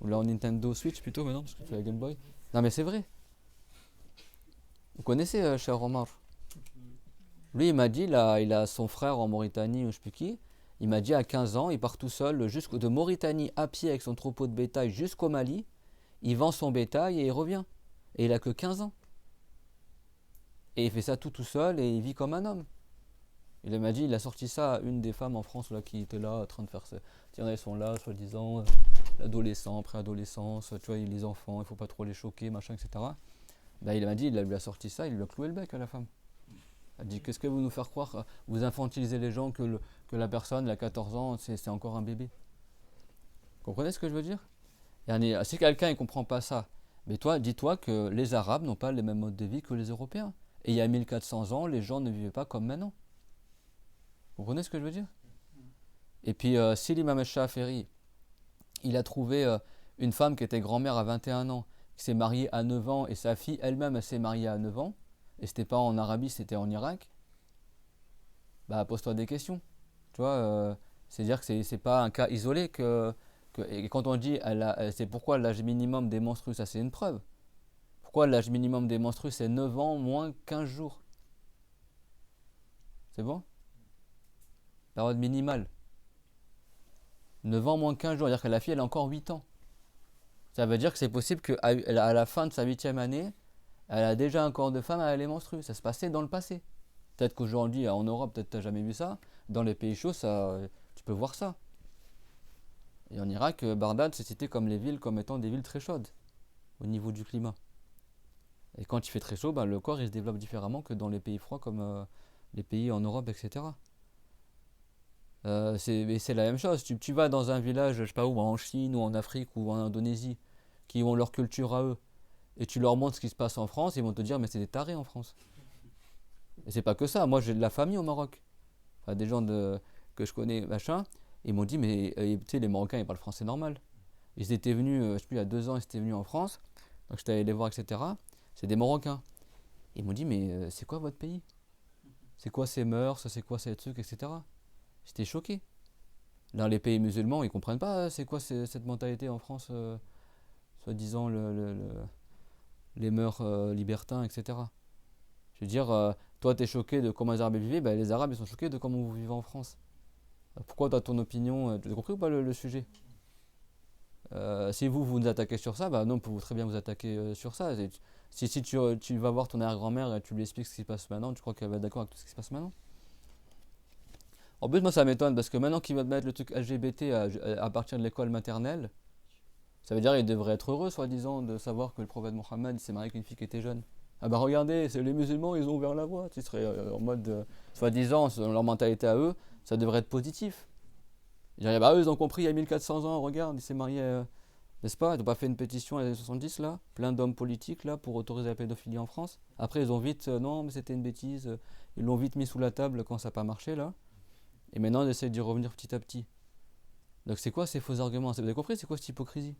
Ou leur Nintendo Switch plutôt maintenant, parce que c'est la Game Boy. Non mais c'est vrai. Vous connaissez cher Omar? Lui il m'a dit, là, il a son frère en Mauritanie ou je sais plus qui. Il m'a dit à 15 ans, il part tout seul de Mauritanie à pied avec son troupeau de bétail jusqu'au Mali. Il vend son bétail et il revient. Et il a que 15 ans. Et il fait ça tout seul et il vit comme un homme. Il m'a dit, il a sorti ça à une des femmes en France là, qui était là en train de faire ça. Tiens, ils sont là, soi-disant, l'adolescent, préadolescence, tu vois, les enfants, il faut pas trop les choquer, machin, etc. Ben, il m'a dit, il lui a sorti ça, il lui a cloué le bec à la femme. Elle dit, qu'est-ce que vous nous faire croire? Vous infantilisez les gens que la personne, elle a 14 ans, c'est encore un bébé. Vous comprenez ce que je veux dire? Si quelqu'un ne comprend pas ça, mais toi, dis-toi que les Arabes n'ont pas les mêmes modes de vie que les Européens. Et il y a 1400 ans, les gens ne vivaient pas comme maintenant. Vous comprenez ce que je veux dire? Et puis, si l'imam Shafi'i, il a trouvé une femme qui était grand-mère à 21 ans, qui s'est mariée à 9 ans, et sa fille elle-même, elle s'est mariée à 9 ans, et c'était pas en Arabie, c'était en Irak, bah pose-toi des questions. Tu vois, c'est-à-dire que c'est pas un cas isolé et quand on dit, c'est pourquoi l'âge minimum des menstrues, ça c'est une preuve. Pourquoi l'âge minimum des menstrues, c'est 9 ans moins 15 jours? C'est bon? Période minimale. 9 ans moins 15 jours, c'est-à-dire que la fille, elle a encore 8 ans. Ça veut dire que c'est possible qu'à la fin de sa 8e année, Elle a déjà un corps de femme, elle est menstruée. Ça se passait dans le passé. Peut-être qu'aujourd'hui, en Europe, peut-être tu n'as jamais vu ça. Dans les pays chauds, tu peux voir ça. Et en Irak, Bagdad, c'est cité comme les villes comme étant des villes très chaudes au niveau du climat. Et quand il fait très chaud, le corps il se développe différemment que dans les pays froids comme les pays en Europe, etc. C'est la même chose. Tu vas dans un village, je sais pas où, en Chine ou en Afrique ou en Indonésie, qui ont leur culture à eux, et tu leur montres ce qui se passe en France, ils vont te dire mais c'est des tarés en France. Et c'est pas que ça. Moi j'ai de la famille au Maroc, enfin, des gens que je connais, machin. Ils m'ont dit mais tu sais les Marocains ils parlent français normal. Ils étaient venus, je sais plus il y a 2 ans, ils étaient venus en France, donc j'étais allé les voir, etc. C'est des Marocains. Ils m'ont dit mais c'est quoi votre pays? C'est quoi ces mœurs? C'est quoi ces trucs, etc. J'étais choqué. Dans les pays musulmans, ils comprennent pas c'est quoi cette mentalité en France, soi-disant les mœurs libertins, etc. Je veux dire, toi tu es choqué de comment les Arabes vivaient, les Arabes ils sont choqués de comment vous vivez en France. Pourquoi tu as ton opinion? Tu as compris ou pas le sujet? Si vous nous attaquez sur ça, non, on peut très bien vous attaquer sur ça. Si tu vas voir ton arrière-grand-mère et tu lui expliques ce qui se passe maintenant, tu crois qu'elle va être d'accord avec tout ce qui se passe maintenant? En plus, moi ça m'étonne parce que maintenant qu'ils vont mettre le truc LGBT à partir de l'école maternelle, ça veut dire qu'ils devraient être heureux, soi-disant, de savoir que le prophète Mohammed s'est marié avec une fille qui était jeune. Ah regardez, c'est les musulmans, ils ont ouvert la voie. Tu serais en mode, soi-disant, selon leur mentalité à eux, ça devrait être positif. Ils diraient, eux, ils ont compris il y a 1400 ans, regarde, il s'est marié, n'est-ce pas? Ils n'ont pas fait une pétition dans les années 70, là, plein d'hommes politiques, là, pour autoriser la pédophilie en France. Après, ils ont vite, non, mais c'était une bêtise, ils l'ont vite mis sous la table quand ça n'a pas marché, là. Et maintenant, ils essaient d'y revenir petit à petit. Donc, c'est quoi ces faux arguments? Vous avez compris, c'est quoi cette hypocrisie?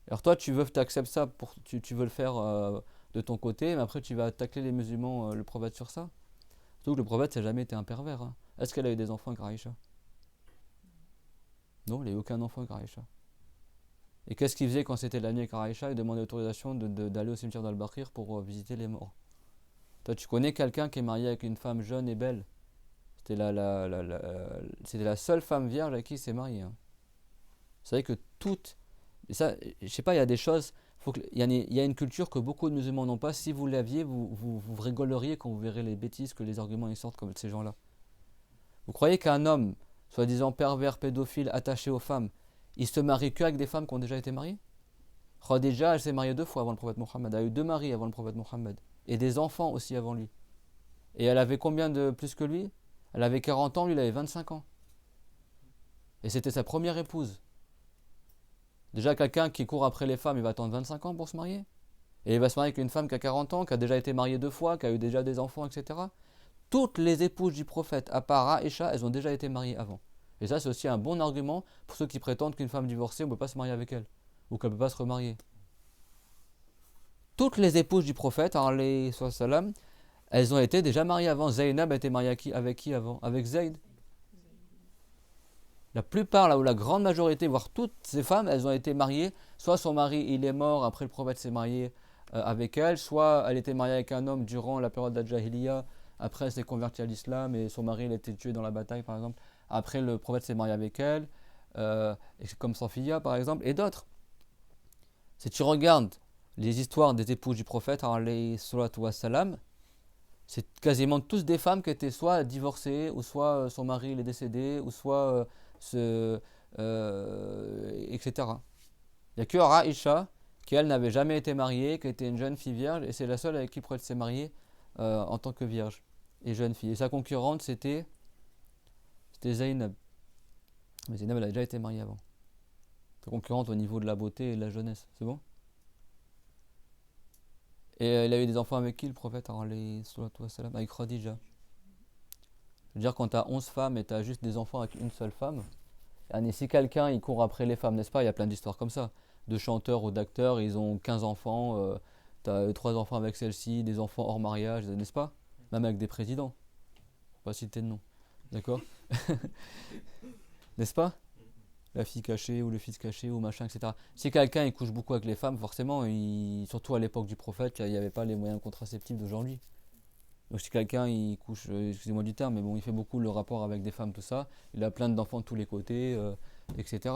Alors, toi, tu acceptes ça, tu veux le faire de ton côté, mais après, tu vas attaquer les musulmans, le prophète sur ça. Surtout que le prophète, ça n'a jamais été un pervers. Hein. Est-ce qu'elle a eu des enfants avec Aïcha? Non, il n'a eu aucun enfant avec Aïcha. Et qu'est-ce qu'il faisait quand c'était la nuit avec Aïcha? Il demandait l'autorisation d'aller au cimetière d'Al-Baqir pour visiter les morts. Toi, tu connais quelqu'un qui est marié avec une femme jeune et belle? C'était la seule femme vierge avec qui il s'est marié. Hein. Vous savez que toutes. Ça, je sais pas, il y a des choses. Il y a une culture que beaucoup de musulmans n'ont pas. Si vous l'aviez, vous rigoleriez quand vous verrez les bêtises que les arguments ils sortent comme de ces gens-là. Vous croyez qu'un homme, soi-disant pervers, pédophile, attaché aux femmes, il se marie qu'avec des femmes qui ont déjà été mariées? Khadija, elle s'est mariée 2 fois avant le prophète Mohammed. Elle a eu 2 maris avant le prophète Mohammed. Et des enfants aussi avant lui. Et elle avait combien de plus que lui? Elle avait 40 ans, lui il avait 25 ans. Et c'était sa première épouse. Déjà, quelqu'un qui court après les femmes, il va attendre 25 ans pour se marier. Et il va se marier avec une femme qui a 40 ans, qui a déjà été mariée 2 fois, qui a eu déjà des enfants, etc. Toutes les épouses du prophète, à part Aïcha, elles ont déjà été mariées avant. Et ça, c'est aussi un bon argument pour ceux qui prétendent qu'une femme divorcée, on ne peut pas se marier avec elle. Ou qu'elle ne peut pas se remarier. Toutes les épouses du prophète, elles ont été déjà mariées avant. Zaynab a été mariée avec qui avant? Avec Zayd. La plupart, là où la grande majorité, voire toutes ces femmes, elles ont été mariées. Soit son mari, il est mort, après le prophète s'est marié avec elle. Soit elle était mariée avec un homme durant la période d'Al-Jahiliya. Après, elle s'est convertie à l'islam et son mari, il a été tué dans la bataille, par exemple. Après, le prophète s'est marié avec elle. Et comme Safiya, par exemple, et d'autres. Si tu regardes les histoires des épouses du prophète, alayhi salatu wassalam, c'est quasiment tous des femmes qui étaient soit divorcées, ou soit son mari il est décédé, ou soit etc. Il n'y a que Aïcha qui elle n'avait jamais été mariée, qui était une jeune fille vierge, et c'est la seule avec qui elle s'est mariée en tant que vierge et jeune fille. Et sa concurrente c'était Zaynab. Mais Zaynab elle a déjà été mariée avant. Sa concurrente au niveau de la beauté et de la jeunesse, c'est bon? Et elle a eu des enfants avec qui le prophète? Avec Khadija. Je veux dire, quand tu as 11 femmes et tu as juste des enfants avec une seule femme, et si quelqu'un il court après les femmes, n'est-ce pas? Il y a plein d'histoires comme ça. De chanteurs ou d'acteurs, ils ont 15 enfants, tu as 3 enfants avec celle-ci, des enfants hors mariage, n'est-ce pas? Même avec des présidents. Faut pas citer de nom. D'accord? N'est-ce pas? La fille cachée ou le fils caché ou machin, etc. Si quelqu'un il couche beaucoup avec les femmes, forcément, surtout à l'époque du prophète, il n'y avait pas les moyens contraceptifs d'aujourd'hui. Donc si quelqu'un il couche, excusez-moi du terme, mais bon, il fait beaucoup le rapport avec des femmes, tout ça, il a plein d'enfants de tous les côtés, etc.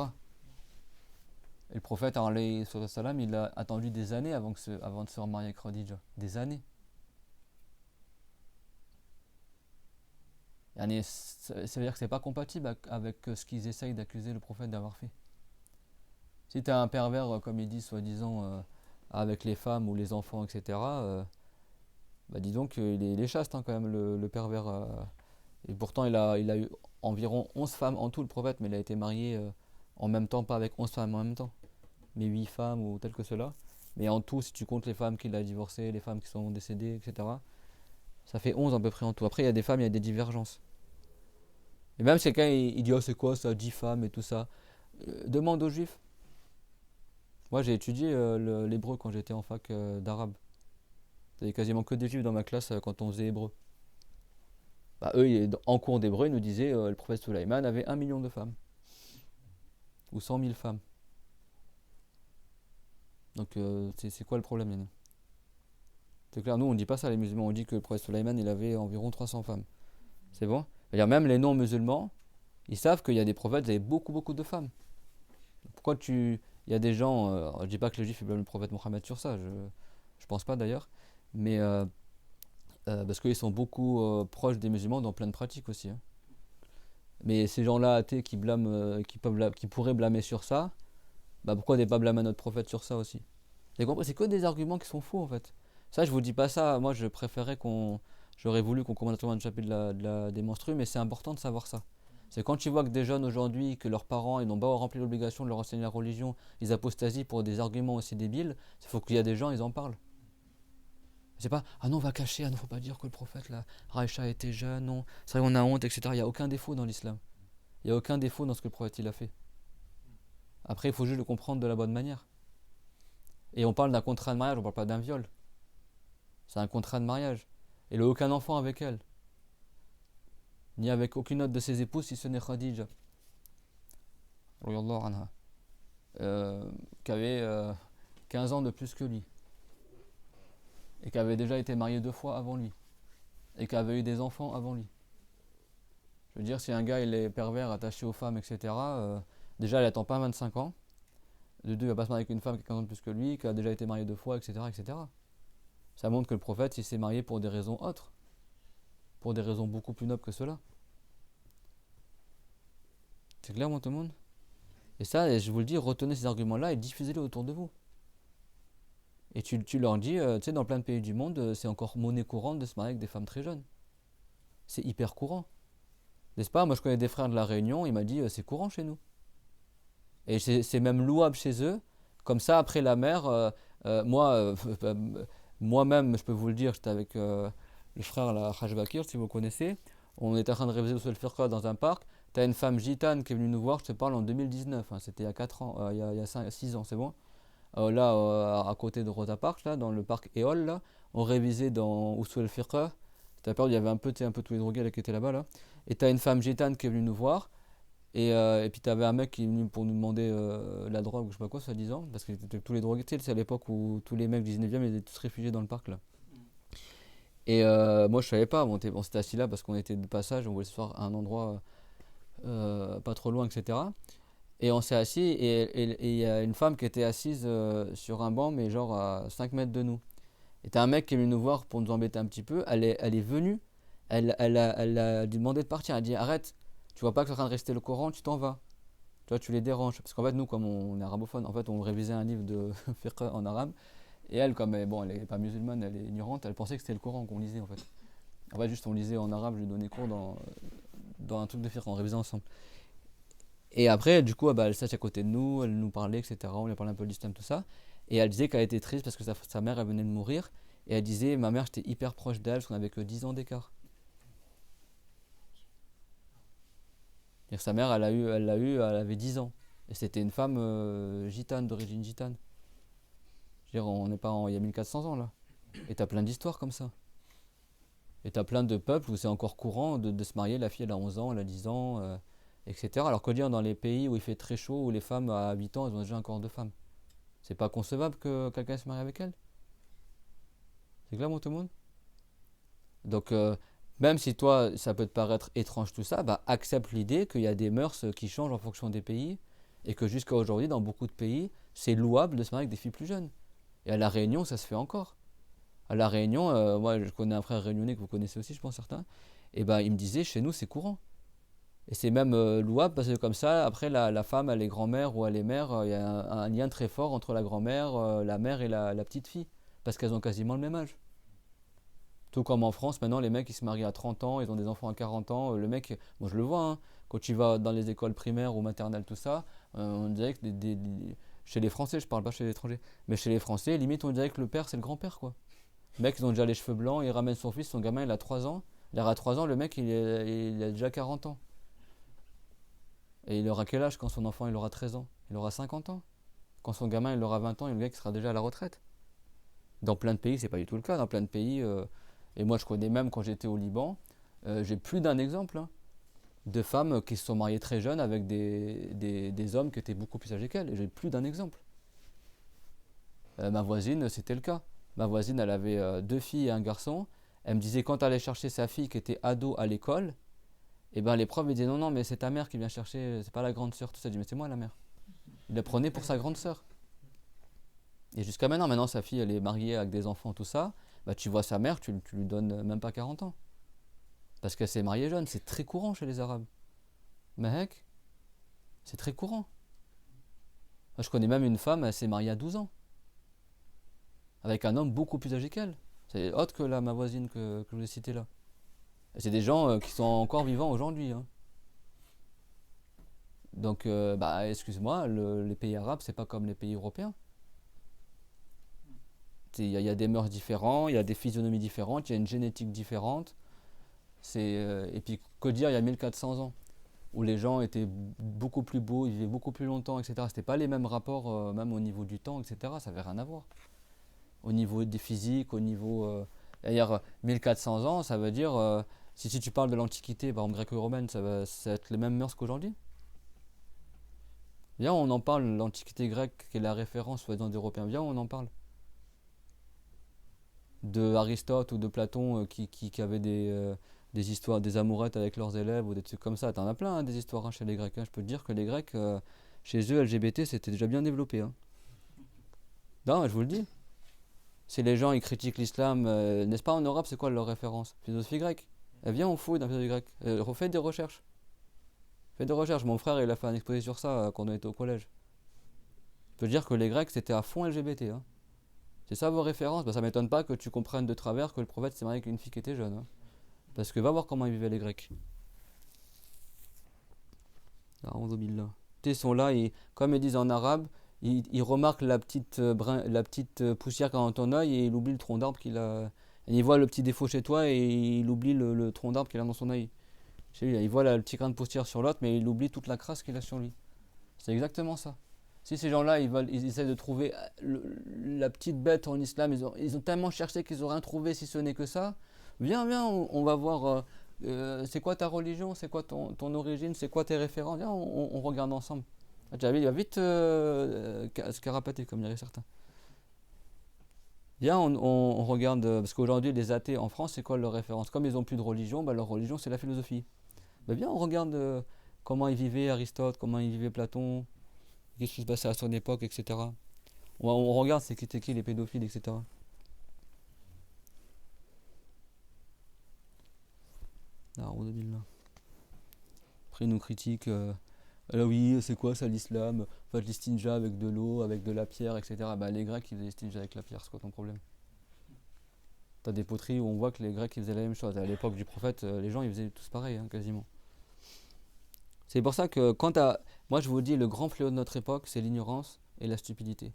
Et le prophète, alayhi salam, il a attendu des années avant de se remarier avec Khadija. Des années. Yani, ça veut dire que c'est pas compatible avec ce qu'ils essayent d'accuser le prophète d'avoir fait. Si tu as un pervers, comme ils disent, soi-disant, avec les femmes ou les enfants, etc., bah dis donc, il est chaste hein, quand même, le pervers. Et pourtant, il a eu environ 11 femmes en tout, le prophète, mais il a été marié en même temps, pas avec 11 femmes en même temps, mais 8 femmes ou tel que cela. Mais en tout, si tu comptes les femmes qu'il a divorcées, les femmes qui sont décédées, etc., ça fait 11 à peu près en tout. Après, il y a des femmes, il y a des divergences. Et même si quelqu'un il dit, oh, c'est quoi ça, 10 femmes et tout ça, demande aux juifs. Moi, j'ai étudié l'hébreu quand j'étais en fac d'arabe. Il y avait quasiment que des juifs dans ma classe quand on faisait hébreu. Bah, eux, en cours d'hébreu, ils nous disaient le prophète Sulaiman avait 1 million de femmes. Ou 100 000 femmes. Donc, c'est quoi le problème, Yann? C'est clair, nous, on dit pas ça, les musulmans. On dit que le prophète Sulaiman, il avait environ 300 femmes. C'est bon? C'est-à-dire, même les non-musulmans, ils savent qu'il y a des prophètes qui avaient beaucoup, beaucoup de femmes. Pourquoi tu. Il y a des gens. Je dis pas que les juifs blâment le prophète Mohammed sur ça, je pense pas d'ailleurs. Mais. Parce qu'ils sont beaucoup proches des musulmans dans plein de pratiques aussi, hein. Mais ces gens-là athées qui blâment, qui pourraient blâmer sur ça, bah pourquoi ne pas blâmer notre prophète sur ça aussi? Vous avez compris? C'est que des arguments qui sont faux en fait. Ça, je vous dis pas ça. Moi, j'aurais voulu qu'on commence un chapitre des menstrues, mais c'est important de savoir ça. C'est quand tu vois que des jeunes aujourd'hui, que leurs parents, ils n'ont pas rempli l'obligation de leur enseigner la religion, ils apostasient pour des arguments aussi débiles, il faut qu'il y a des gens, ils en parlent. C'est pas, ah non, on va cacher, ah non, faut pas dire que le prophète, là, Raïcha était jeune, non, c'est vrai, on a honte, etc. Il n'y a aucun défaut dans l'islam. Il n'y a aucun défaut dans ce que le prophète il a fait. Après, il faut juste le comprendre de la bonne manière. Et on parle d'un contrat de mariage, on parle pas d'un viol. C'est un contrat de mariage. Et il n'a aucun enfant avec elle. Ni avec aucune autre de ses épouses, si ce n'est Khadija. Anha. Qui avait 15 ans de plus que lui. Et qui avait déjà été marié 2 fois avant lui. Et qui avait eu des enfants avant lui. Je veux dire, si un gars il est pervers, attaché aux femmes, etc., déjà il attend pas 25 ans. De deux, il va pas se marier avec une femme qui a 15 ans de plus que lui, qui a déjà été marié 2 fois, etc., etc. Ça montre que le prophète il s'est marié pour des raisons autres. Pour des raisons beaucoup plus nobles que cela. C'est clair, moi, tout le monde? Et ça, je vous le dis, retenez ces arguments-là et diffusez-les autour de vous. Et tu leur dis, tu sais, dans plein de pays du monde, c'est encore monnaie courante de se marier avec des femmes très jeunes. C'est hyper courant. N'est-ce pas? Moi, je connais des frères de la Réunion, il m'a dit, c'est courant chez nous. Et c'est même louable chez eux. Comme ça, après la mère, moi-même, je peux vous le dire, j'étais avec le frère, la Haj Bakir, si vous connaissez. On était en train de réviser le Firqa dans un parc. T'as une femme gitane qui est venue nous voir, je te parle en 2019, hein, c'était il y a 4 ans, il y a 6 ans, c'est bon. Là, à côté de Rosa Parks, là, dans le parc Eol, là, on révisait dans Usul al-Fiqh. T'as peur, il y avait un peu tous les drogués là, qui étaient là-bas. Là. Et t'as une femme gitane qui est venue nous voir. Et puis t'avais un mec qui est venu pour nous demander la drogue ou je sais pas quoi, soi-disant. Parce que tous les drogués, tu sais, c'est à l'époque où tous les mecs du 19e ils étaient tous réfugiés dans le parc là. Et moi je savais pas, on s'était assis là parce qu'on était de passage, on voulait se faire à un endroit pas trop loin, etc. Et on s'est assis et il y a une femme qui était assise sur un banc, mais genre à 5 mètres de nous. Et t'as un mec qui est venu nous voir pour nous embêter un petit peu. Elle est venue, elle a demandé de partir. Elle a dit arrête, tu vois pas que tu es en train de rester le Coran, tu t'en vas. Tu vois, tu les déranges. Parce qu'en fait, nous, comme on est arabophone, en fait, on révisait un livre de fiqh en arabe. Et elle, comme bon, elle est pas musulmane, elle est ignorante, elle pensait que c'était le Coran qu'on lisait en fait. En fait, juste on lisait en arabe, je lui donnais cours dans un truc de fiqh, on révisait ensemble. Et après, du coup, elle s'assied à côté de nous, elle nous parlait, etc. On lui parlait un peu de l'islam, tout ça. Et elle disait qu'elle était triste parce que sa mère, elle venait de mourir. Et elle disait, ma mère, j'étais hyper proche d'elle parce qu'on avait que 10 ans d'écart. C'est-à-dire que sa mère, elle avait 10 ans. Et c'était une femme gitane, d'origine gitane. Je veux dire, on n'est pas il y a 1400 ans là. Et t'as plein d'histoires comme ça. Et t'as plein de peuples où c'est encore courant de se marier, la fille elle a 11 ans, elle a 10 ans, etc. Alors que dire dans les pays où il fait très chaud, où les femmes à 8 ans, elles ont déjà un corps de femme. C'est pas concevable que quelqu'un se marie avec elle. C'est clair, mon tout le monde? Donc, même si toi, ça peut te paraître étrange tout ça, accepte l'idée qu'il y a des mœurs qui changent en fonction des pays Et que jusqu'à aujourd'hui, dans beaucoup de pays, c'est louable de se marier avec des filles plus jeunes. Et à La Réunion, ça se fait encore. À La Réunion, moi je connais un frère réunionnais que vous connaissez aussi, je pense certains, et ben il me disait chez nous c'est courant. Et c'est même louable parce que comme ça, après la femme, elle est grand-mère ou elle est mère, il y a un lien très fort entre la grand-mère, la mère et la petite fille, parce qu'elles ont quasiment le même âge. Tout comme en France, maintenant les mecs ils se marient à 30 ans, ils ont des enfants à 40 ans, le mec, moi je le vois, hein, quand tu vas dans les écoles primaires ou maternelles, tout ça, on dirait que chez les Français, je parle pas chez les étrangers, mais chez les Français, limite on dirait que le père c'est le grand-père quoi. Les mecs, ils ont déjà les cheveux blancs, il ramène son fils, son gamin, il a 3 ans. Il aura 3 ans, le mec, il a déjà 40 ans. Et il aura quel âge quand son enfant, il aura 13 ans? Il aura 50 ans. Quand son gamin, il aura 20 ans, et le gars, il sera déjà à la retraite. Dans plein de pays, c'est pas du tout le cas. Dans plein de pays, et moi, je connais même quand j'étais au Liban, j'ai plus d'un exemple hein, de femmes qui se sont mariées très jeunes avec des hommes qui étaient beaucoup plus âgés qu'elles. Et j'ai plus d'un exemple. Ma voisine, c'était le cas. Ma voisine, elle avait 2 filles et un garçon. Elle me disait quand elle allait chercher sa fille qui était ado à l'école, et ben les profs lui disaient non, non, mais c'est ta mère qui vient chercher, c'est pas la grande sœur, tout ça. Je dis mais c'est moi la mère. Il la prenait pour sa grande sœur. Et jusqu'à maintenant, sa fille, elle est mariée avec des enfants, tout ça. Bah, tu vois sa mère, tu lui donnes même pas 40 ans. Parce qu'elle s'est mariée jeune, c'est très courant chez les Arabes. Mec, c'est très courant. Moi, je connais même une femme, elle s'est mariée à 12 ans. Avec un homme beaucoup plus âgé qu'elle. C'est autre que ma voisine que je vous ai citée là. Et c'est des gens qui sont encore vivants aujourd'hui. Hein. Donc, excuse-moi, les pays arabes, c'est pas comme les pays européens. Il y a des mœurs différentes, il y a des physionomies différentes, il y a une génétique différente. Et puis, que dire, il y a 1400 ans, où les gens étaient beaucoup plus beaux, ils vivaient beaucoup plus longtemps, etc. C'était pas les mêmes rapports, même au niveau du temps, etc. Ça avait rien à voir. Au niveau des physiques, au niveau. D'ailleurs, 1400 ans, ça veut dire. Si tu parles de l'Antiquité, par exemple gréco-romaine, ça va être les mêmes mœurs qu'aujourd'hui. Viens, on en parle, l'Antiquité grecque, qui est la référence soi-disant d'Européens. Viens, on en parle. De Aristote ou de Platon qui avaient des histoires, des amourettes avec leurs élèves ou des trucs comme ça. T'en as plein, hein, des histoires hein, chez les Grecs. Hein. Je peux te dire que les Grecs, chez eux, LGBT, c'était déjà bien développé. Hein. Non, je vous le dis. Si les gens ils critiquent l'islam, n'est-ce pas en Europe, c'est quoi leur référence? Philosophie grecque. Eh bien, on fouille dans la philosophie grecque. Refais des recherches. Fais des recherches. Mon frère, il a fait un exposé sur ça quand on était au collège. Je peux dire que les Grecs, c'était à fond LGBT. Hein. C'est ça vos références? Bah, ça m'étonne pas que tu comprennes de travers que le prophète s'est marié avec une fille qui était jeune. Hein. Parce que va voir comment ils vivaient les Grecs. Ils sont là, et, comme ils disent en arabe, ils remarquent la petite poussière qu'il a dans ton œil et il oublie le tronc d'arbre qu'il a. Et il voit le petit défaut chez toi et il oublie le tronc d'arbre qu'il a dans son œil. Chez lui, il voit le petit grain de poussière sur l'autre, mais il oublie toute la crasse qu'il a sur lui. C'est exactement ça. Si ces gens-là, ils essaient de trouver la petite bête en islam, ils ont tellement cherché qu'ils n'ont rien trouvé si ce n'est que ça. Viens, on va voir c'est quoi ta religion, c'est quoi ton origine, c'est quoi tes références. Viens, on regarde ensemble. Jabil, il va vite se carapater, comme diraient certains. Viens, on regarde, parce qu'aujourd'hui, les athées en France, c'est quoi leur référence? Comme ils n'ont plus de religion, bah, leur religion, c'est la philosophie. Bah, viens, on regarde comment ils vivaient Aristote, comment ils vivaient Platon, qu'est-ce qui se passait à son époque, etc. On regarde c'était qui les pédophiles, etc. Ah, après, ils nous critiquent. Ah oui, c'est quoi ça l'islam? Faites l'istinja avec de l'eau, avec de la pierre, etc. Bah, les Grecs, ils faisaient l'istinja avec la pierre, c'est quoi ton problème? T'as des poteries où on voit que les Grecs, ils faisaient la même chose. À l'époque du prophète, les gens, ils faisaient tous pareil, hein, quasiment. C'est pour ça que moi je vous dis, le grand fléau de notre époque, c'est l'ignorance et la stupidité.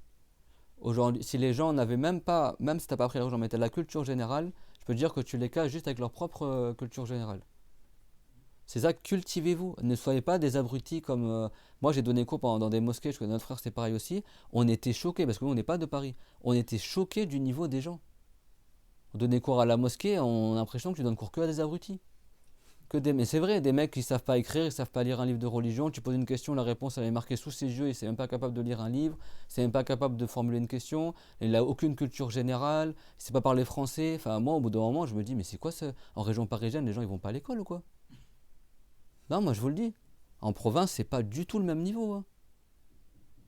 Aujourd'hui, si les gens n'avaient même pas, même si t'as pas appris la religion, mais t'as la culture générale, je peux te dire que tu les casses juste avec leur propre culture générale. C'est ça, cultivez-vous. Ne soyez pas des abrutis comme... moi j'ai donné cours dans des mosquées, je connais notre frère, c'était pareil aussi. On était choqués, parce que nous on n'est pas de Paris, on était choqués du niveau des gens. On donnait cours à la mosquée, on a l'impression que tu donnes cours que à des abrutis. Mais c'est vrai, des mecs qui savent pas écrire, ils savent pas lire un livre de religion, tu poses une question, la réponse elle est marquée sous ses yeux, il n'est même pas capable de lire un livre, il n'est même pas capable de formuler une question, il n'a aucune culture générale, il ne sait pas parler français. Enfin, moi, au bout d'un moment, je me dis, mais c'est quoi ça? En région parisienne, les gens ils vont pas à l'école ou quoi? Non, moi je vous le dis. En province, c'est pas du tout le même niveau. Hein.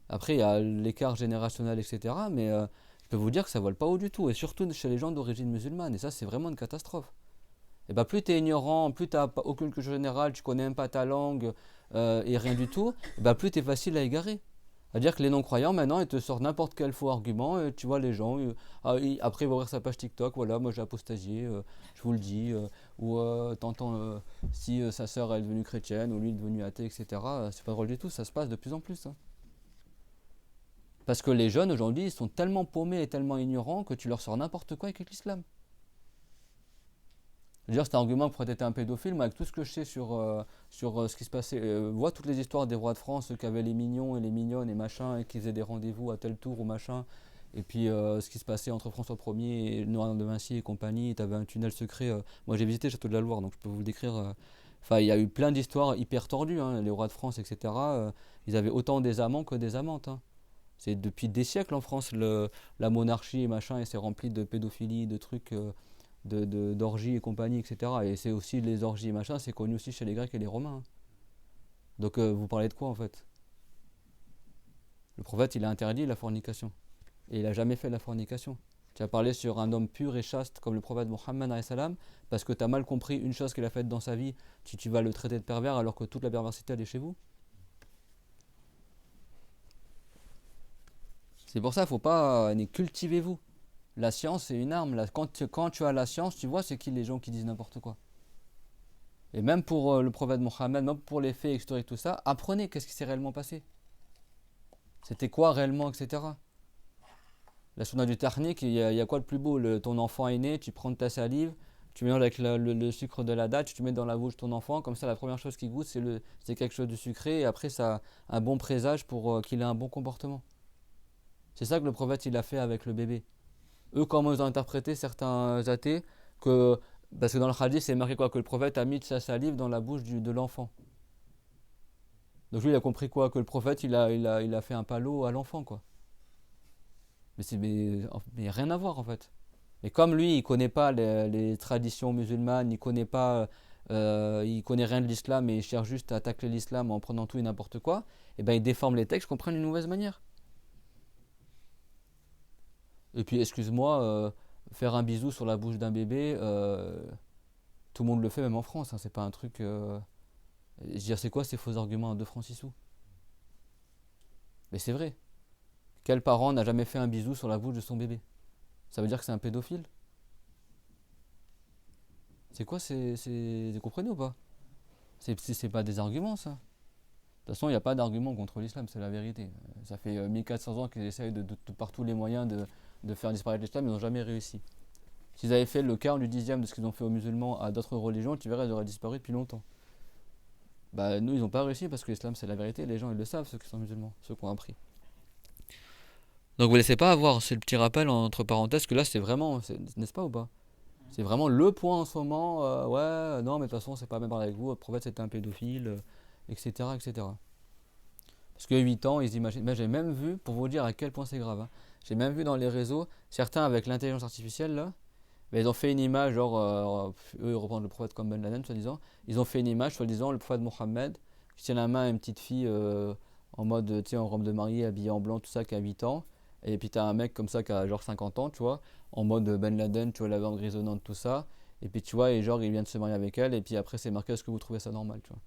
Après, il y a l'écart générationnel, etc. Mais je peux vous dire que ça ne vole pas haut du tout. Et surtout chez les gens d'origine musulmane. Et ça, c'est vraiment une catastrophe. Et bah, plus tu es ignorant, plus tu n'as aucune culture générale, tu connais même pas ta langue et rien du tout, et bah, plus tu es facile à égarer. C'est-à-dire que les non-croyants, maintenant, ils te sortent n'importe quel faux argument. Et tu vois, les gens, après, ils vont ouvrir sa page TikTok. Voilà, moi j'ai apostasié, je vous le dis. Ou t'entends si sa sœur est devenue chrétienne ou lui est devenu athée, etc. C'est pas drôle du tout, ça se passe de plus en plus, hein. Parce que les jeunes aujourd'hui, ils sont tellement paumés et tellement ignorants que tu leur sors n'importe quoi avec l'islam. D'ailleurs, c'est un argument pour être un pédophile, mais avec tout ce que je sais sur ce qui se passait, vois toutes les histoires des rois de France, ceux qui avaient les mignons et les mignonnes et machin, et qui faisaient des rendez-vous à tel tour ou machin, et puis ce qui se passait entre François Ier et Noir de Vinci et compagnie, tu avais un tunnel secret. Moi j'ai visité le Château de la Loire, donc je peux vous le décrire. Enfin, il y a eu plein d'histoires hyper tordues, hein, les rois de France, etc. Ils avaient autant des amants que des amantes, hein. C'est depuis des siècles en France, la monarchie et machin, et c'est rempli de pédophilie, de trucs. D'orgies et compagnie, etc. Et c'est aussi les orgies et machin, c'est connu aussi chez les Grecs et les Romains, hein. Donc vous parlez de quoi en fait? Le prophète il a interdit la fornication. Et il a jamais fait la fornication. Tu as parlé sur un homme pur et chaste comme le prophète Mohammed alayhi salam, parce que tu as mal compris une chose qu'il a faite dans sa vie, tu vas le traiter de pervers alors que toute la perversité elle est chez vous. C'est pour ça, il faut pas cultivez-vous. La science c'est une arme. Là, quand tu as la science, tu vois c'est qui les gens qui disent n'importe quoi. Et même pour le prophète Mohammed, même pour les faits historiques, tout ça, apprenez qu'est-ce qui s'est réellement passé. C'était quoi réellement, etc. La sunna du tahnik, il y a quoi de plus beau? Ton enfant est né, tu prends de ta salive, tu mélanges avec le sucre de la date, tu mets dans la bouche de ton enfant, comme ça la première chose qu'il goûte c'est quelque chose de sucré, et après ça a un bon présage pour qu'il ait un bon comportement. C'est ça que le prophète il a fait avec le bébé. Eux, comment ils ont interprété certains athées, que, parce que dans le hadith c'est marqué quoi? Que le prophète a mis de sa salive dans la bouche de l'enfant. Donc lui, il a compris quoi? Que le prophète, il a fait un palot à l'enfant, quoi. Mais rien à voir, en fait. Et comme lui, il connaît pas les traditions musulmanes, il connaît rien de l'islam et il cherche juste à attaquer l'islam en prenant tout et n'importe quoi, et ben il déforme les textes, comprenne d'une mauvaise manière. Et puis, excuse-moi, faire un bisou sur la bouche d'un bébé, tout le monde le fait, même en France, hein, c'est pas un truc. Je veux dire, c'est quoi ces faux arguments à 2 francs 6 sous? Mais c'est vrai. Quel parent n'a jamais fait un bisou sur la bouche de son bébé? Ça veut dire que c'est un pédophile? C'est quoi vous comprenez ou pas? C'est pas des arguments ça. De toute façon, il n'y a pas d'argument contre l'islam, c'est la vérité. Ça fait 1400 ans qu'ils essayent par tous les moyens de faire disparaître l'islam, ils n'ont jamais réussi. S'ils avaient fait le quart du dixième de ce qu'ils ont fait aux musulmans à d'autres religions, tu verrais, ils auraient disparu depuis longtemps. Bah, nous, ils n'ont pas réussi parce que l'islam, c'est la vérité. Les gens, ils le savent, ceux qui sont musulmans, ceux qui ont appris. Donc, vous laissez pas avoir, c'est le petit rappel entre parenthèses que là, c'est vraiment, n'est-ce pas ou pas? C'est vraiment le point en ce moment. Ouais, non, mais de toute façon, c'est pas même parler avec vous. Le prophète, c'était un pédophile, etc., etc. Parce que 8 ans, ils imaginent. Mais j'ai même vu, pour vous dire à quel point c'est grave, hein, j'ai même vu dans les réseaux, certains avec l'intelligence artificielle, là, mais ils ont fait une image, genre, eux, ils reprennent le prophète comme Ben Laden, soi-disant. Ils ont fait une image, soi-disant, le prophète Mohammed, qui tient la main à une petite fille en mode, tu sais, en robe de mariée, habillée en blanc, tout ça, qui a 8 ans. Et puis t'as un mec comme ça qui a genre 50 ans, tu vois, en mode Ben Laden, tu vois, la viande grisonnante, tout ça. Et puis tu vois, et genre, il vient de se marier avec elle, et puis après, c'est marqué, est-ce que vous trouvez ça normal, tu vois.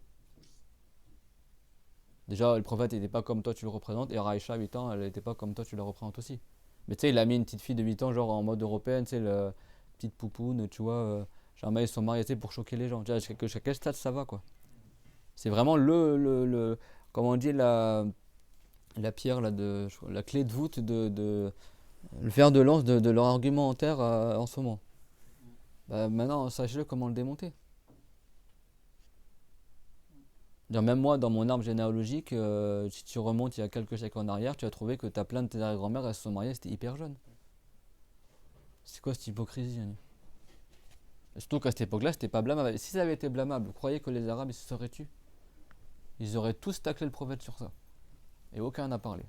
Déjà, le prophète n'était pas comme toi, tu le représentes, et Raïcha, 8 ans, elle n'était pas comme toi, tu la représentes aussi. Mais tu sais, il a mis une petite fille de 8 ans, genre en mode européenne, tu sais, le petite poupoune, tu vois. Jamais ils sont mariés, tu sais, pour choquer les gens. Tu vois, jusqu'à quel stade ça va, quoi. C'est vraiment comment on dit, la pierre, là, la clé de voûte le fer de lance de leur argumentaire en ce moment. Bah, maintenant, sachez-le comment le démonter. Même moi, dans mon arbre généalogique, si tu remontes il y a quelques siècles en arrière, tu vas trouver que tu as plein de tes arrière-grand-mères, elles se sont mariées, c'était hyper jeune. C'est quoi cette hypocrisie, hein? Surtout qu'à cette époque-là, c'était pas blâmable. Si ça avait été blâmable, vous croyez que les Arabes ils se seraient tués? Ils auraient tous taclé le prophète sur ça. Et aucun n'a parlé.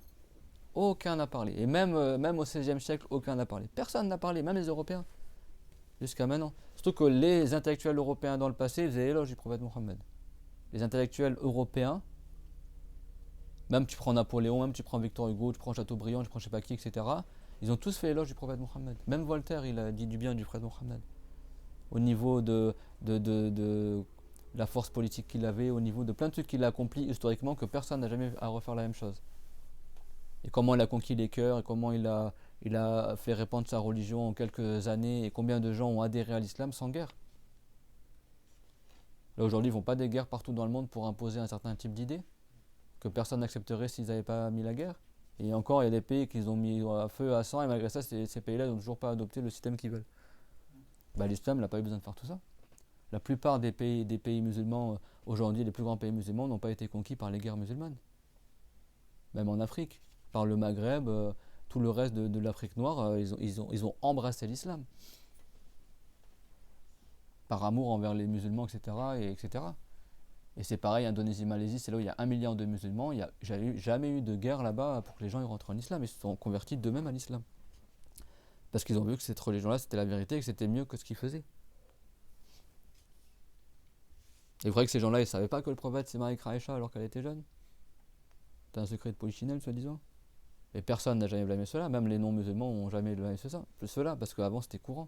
Aucun n'a parlé. Et même au XVIe siècle, aucun n'a parlé. Personne n'a parlé, même les Européens, jusqu'à maintenant. Surtout que les intellectuels européens dans le passé faisaient éloge du prophète Mohammed. Les intellectuels européens, Même tu prends Napoléon, même tu prends Victor Hugo, tu prends Chateaubriand, tu prends je sais pas qui, etc. Ils ont tous fait l'éloge du prophète Mohammed. Même Voltaire, il a dit du bien du prophète Mohammed. Au niveau de la force politique qu'il avait, au niveau de plein de trucs qu'il a accompli historiquement que personne n'a jamais à refaire la même chose. Et comment il a conquis les cœurs, et comment il a fait répandre sa religion en quelques années, et combien de gens ont adhéré à l'islam sans guerre. Là aujourd'hui, ils ne vont pas des guerres partout dans le monde pour imposer un certain type d'idées que personne n'accepterait s'ils n'avaient pas mis la guerre. Et encore, il y a des pays qu'ils ont mis à feu à sang, et malgré ça, ces pays-là n'ont toujours pas adopté le système qu'ils veulent. Bah, l'islam n'a pas eu besoin de faire tout ça. La plupart des pays musulmans, aujourd'hui, les plus grands pays musulmans, n'ont pas été conquis par les guerres musulmanes. Même en Afrique, par le Maghreb, tout le reste de l'Afrique noire, ils ont embrassé l'islam. Par amour envers les musulmans, etc. Et c'est pareil, Indonésie, Malaisie, c'est là où il y a 1 milliard de musulmans. Il n'y a jamais eu de guerre là-bas pour que les gens y rentrent en islam. Ils se sont convertis d'eux-mêmes à l'islam. Parce qu'ils ont vu que cette religion-là, c'était la vérité et que c'était mieux que ce qu'ils faisaient. Et vous croyez que ces gens-là, ils ne savaient pas que le prophète s'est marié avec Aïcha alors qu'elle était jeune? C'est un secret de polichinelle, soi-disant. Et personne n'a jamais blâmé cela. Même les non-musulmans n'ont jamais blâmé cela, parce qu'avant, c'était courant.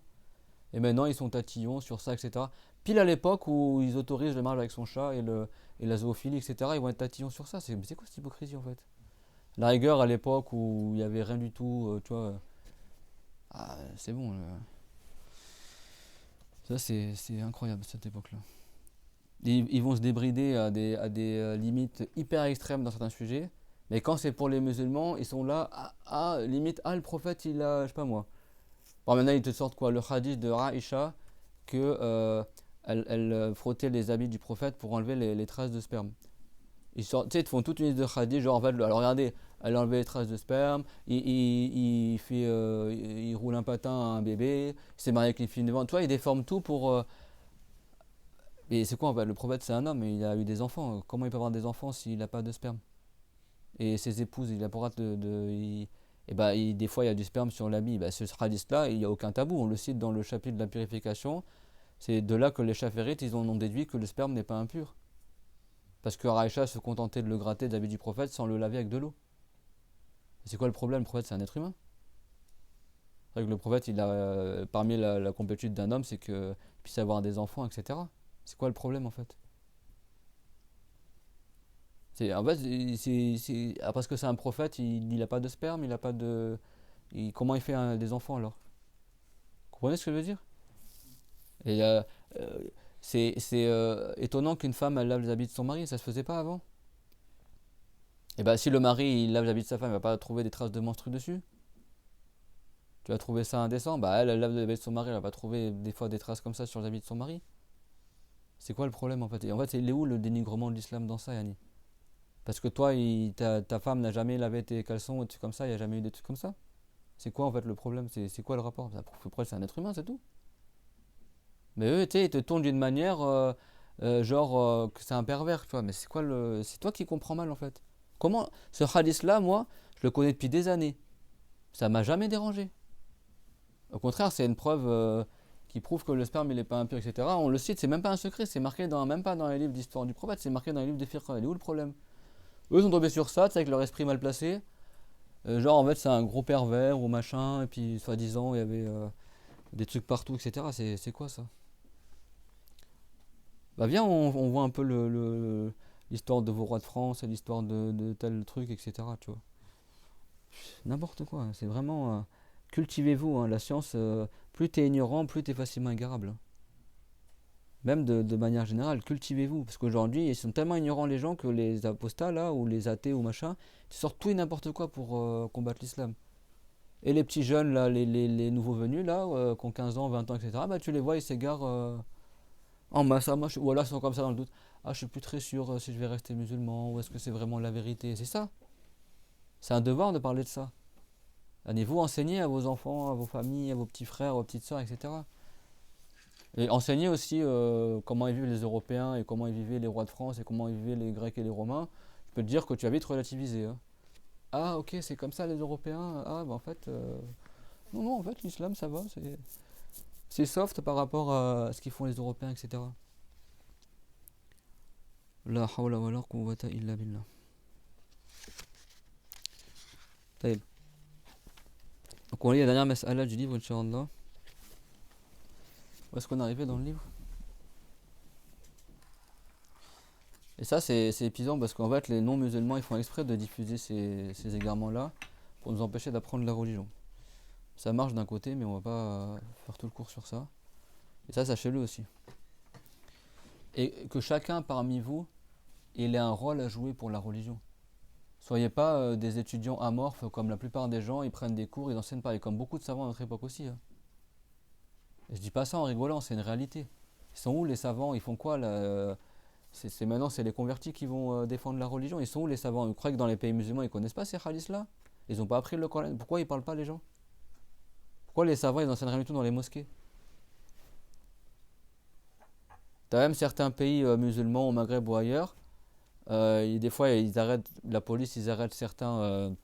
Et maintenant, ils sont tatillons sur ça, etc. Pile à l'époque où ils autorisent le mariage avec son chat et la zoophilie, etc., ils vont être tatillons sur ça. Mais c'est quoi cette hypocrisie, en fait? La rigueur, à l'époque où il n'y avait rien du tout, tu vois... c'est bon. Ça, c'est incroyable, cette époque-là. Ils vont se débrider à des limites hyper extrêmes dans certains sujets. Mais quand c'est pour les musulmans, ils sont là, limite, le prophète, il a, je sais pas moi. Bon, maintenant, ils te sortent quoi? Le hadith de Aïcha, que elle frottait les habits du prophète pour enlever les traces de sperme. Ils font toute une liste de hadiths, genre en fait, alors regardez, elle a enlevé les traces de sperme, il roule un patin à un bébé, il s'est marié avec une fille devant. Tu vois, ils déforment tout pour. Et c'est quoi en fait? Le prophète, c'est un homme, et il a eu des enfants. Comment il peut avoir des enfants s'il n'a pas de sperme? Et ses épouses, il a pas des fois il y a du sperme sur l'habit. Ce hadith-là, il n'y a aucun tabou. On le cite dans le chapitre de la purification. C'est de là que les chaférites, ils en ont déduit que le sperme n'est pas impur. Parce que Aïcha se contentait de le gratter de l'habit du prophète sans le laver avec de l'eau. C'est quoi le problème? Le prophète, c'est un être humain. C'est vrai que le prophète, parmi la complétude d'un homme, c'est qu'il puisse avoir des enfants, etc. C'est quoi le problème en fait? Parce que c'est un prophète, il n'a pas de sperme, il a pas de. Comment il fait des enfants alors? Vous comprenez ce que je veux dire? Et c'est étonnant qu'une femme elle lave les habits de son mari, ça se faisait pas avant. Et si le mari il lave les habits de sa femme, il va pas trouver des traces de menstrues dessus. Tu vas trouver ça indécent? Elle lave les habits de son mari, elle va pas trouver des fois des traces comme ça sur les habits de son mari. C'est quoi le problème en fait? Et en fait, il est où le dénigrement de l'islam dans ça, Yanni? Parce que toi, ta femme n'a jamais lavé tes caleçons ou des trucs comme ça, il n'y a jamais eu des trucs comme ça? C'est quoi en fait le problème? C'est quoi le rapport? Après, c'est un être humain, c'est tout. Mais eux, tu sais, ils te tournent d'une manière que c'est un pervers, tu vois. Mais c'est toi qui comprends mal en fait. Comment ce hadith-là, moi, je le connais depuis des années. Ça m'a jamais dérangé. Au contraire, c'est une preuve qui prouve que le sperme il est pas impur, etc. On le cite, c'est même pas un secret, c'est marqué même pas dans les livres d'histoire du prophète, c'est marqué dans les livres des fiqh. Il est où le problème? Eux sont tombés sur ça, avec leur esprit mal placé. Genre en fait c'est un gros pervers ou machin, et puis soi-disant il y avait des trucs partout, etc. C'est quoi ça? Viens, on voit un peu l'histoire de vos rois de France et l'histoire de tel truc, etc. Tu vois. N'importe quoi, c'est vraiment. Cultivez-vous, hein, la science, plus t'es ignorant, plus t'es facilement égarable. Hein. Même de manière générale, cultivez-vous. Parce qu'aujourd'hui, ils sont tellement ignorants les gens que les apostats là, ou les athées ou machin, ils sortent tout et n'importe quoi pour combattre l'islam. Et les petits jeunes là, les nouveaux venus là, qui ont 15 ans, 20 ans, etc., tu les vois, ils s'égarent en masse, ou alors ils sont comme ça dans le doute. Je suis plus très sûr si je vais rester musulman, ou est-ce que c'est vraiment la vérité? C'est ça. C'est un devoir de parler de ça. Allez-vous enseigner à vos enfants, à vos familles, à vos petits frères, à vos petites soeurs, etc. Et enseigner aussi comment ils vivent les Européens et comment ils vivaient les rois de France et comment ils vivaient les Grecs et les Romains. Je peux te dire que tu as vite relativisé. Hein. Ok, c'est comme ça les Européens. En fait, non, en fait, l'islam ça va. C'est soft par rapport à ce qu'ils font les Européens, etc. La hawla wa la quwwata illa billah. Taïb. Donc on lit la dernière mas'ala du livre, Inch'Allah. Où est-ce qu'on est arrivé dans le livre? Et ça, c'est épuisant parce qu'en fait, les non-musulmans, ils font exprès de diffuser ces égarements-là pour nous empêcher d'apprendre la religion. Ça marche d'un côté, mais on va pas faire tout le cours sur ça. Et ça, sachez-le aussi. Et que chacun parmi vous, il ait un rôle à jouer pour la religion. Soyez pas des étudiants amorphes comme la plupart des gens, ils prennent des cours, ils enseignent pas. Et comme beaucoup de savants à notre époque aussi. Hein. Et je dis pas ça en rigolant, c'est une réalité. Ils sont où les savants? Ils font quoi là maintenant, c'est les convertis qui vont défendre la religion. Ils sont où les savants? Vous croyez que dans les pays musulmans, ils connaissent pas ces hadiths-là? Ils n'ont pas appris le Coran. Pourquoi ils parlent pas les gens? Pourquoi les savants, ils n'enseignent rien du tout dans les mosquées? T'as même certains pays musulmans au Maghreb ou ailleurs, des fois, ils arrêtent, la police, ils arrêtent certains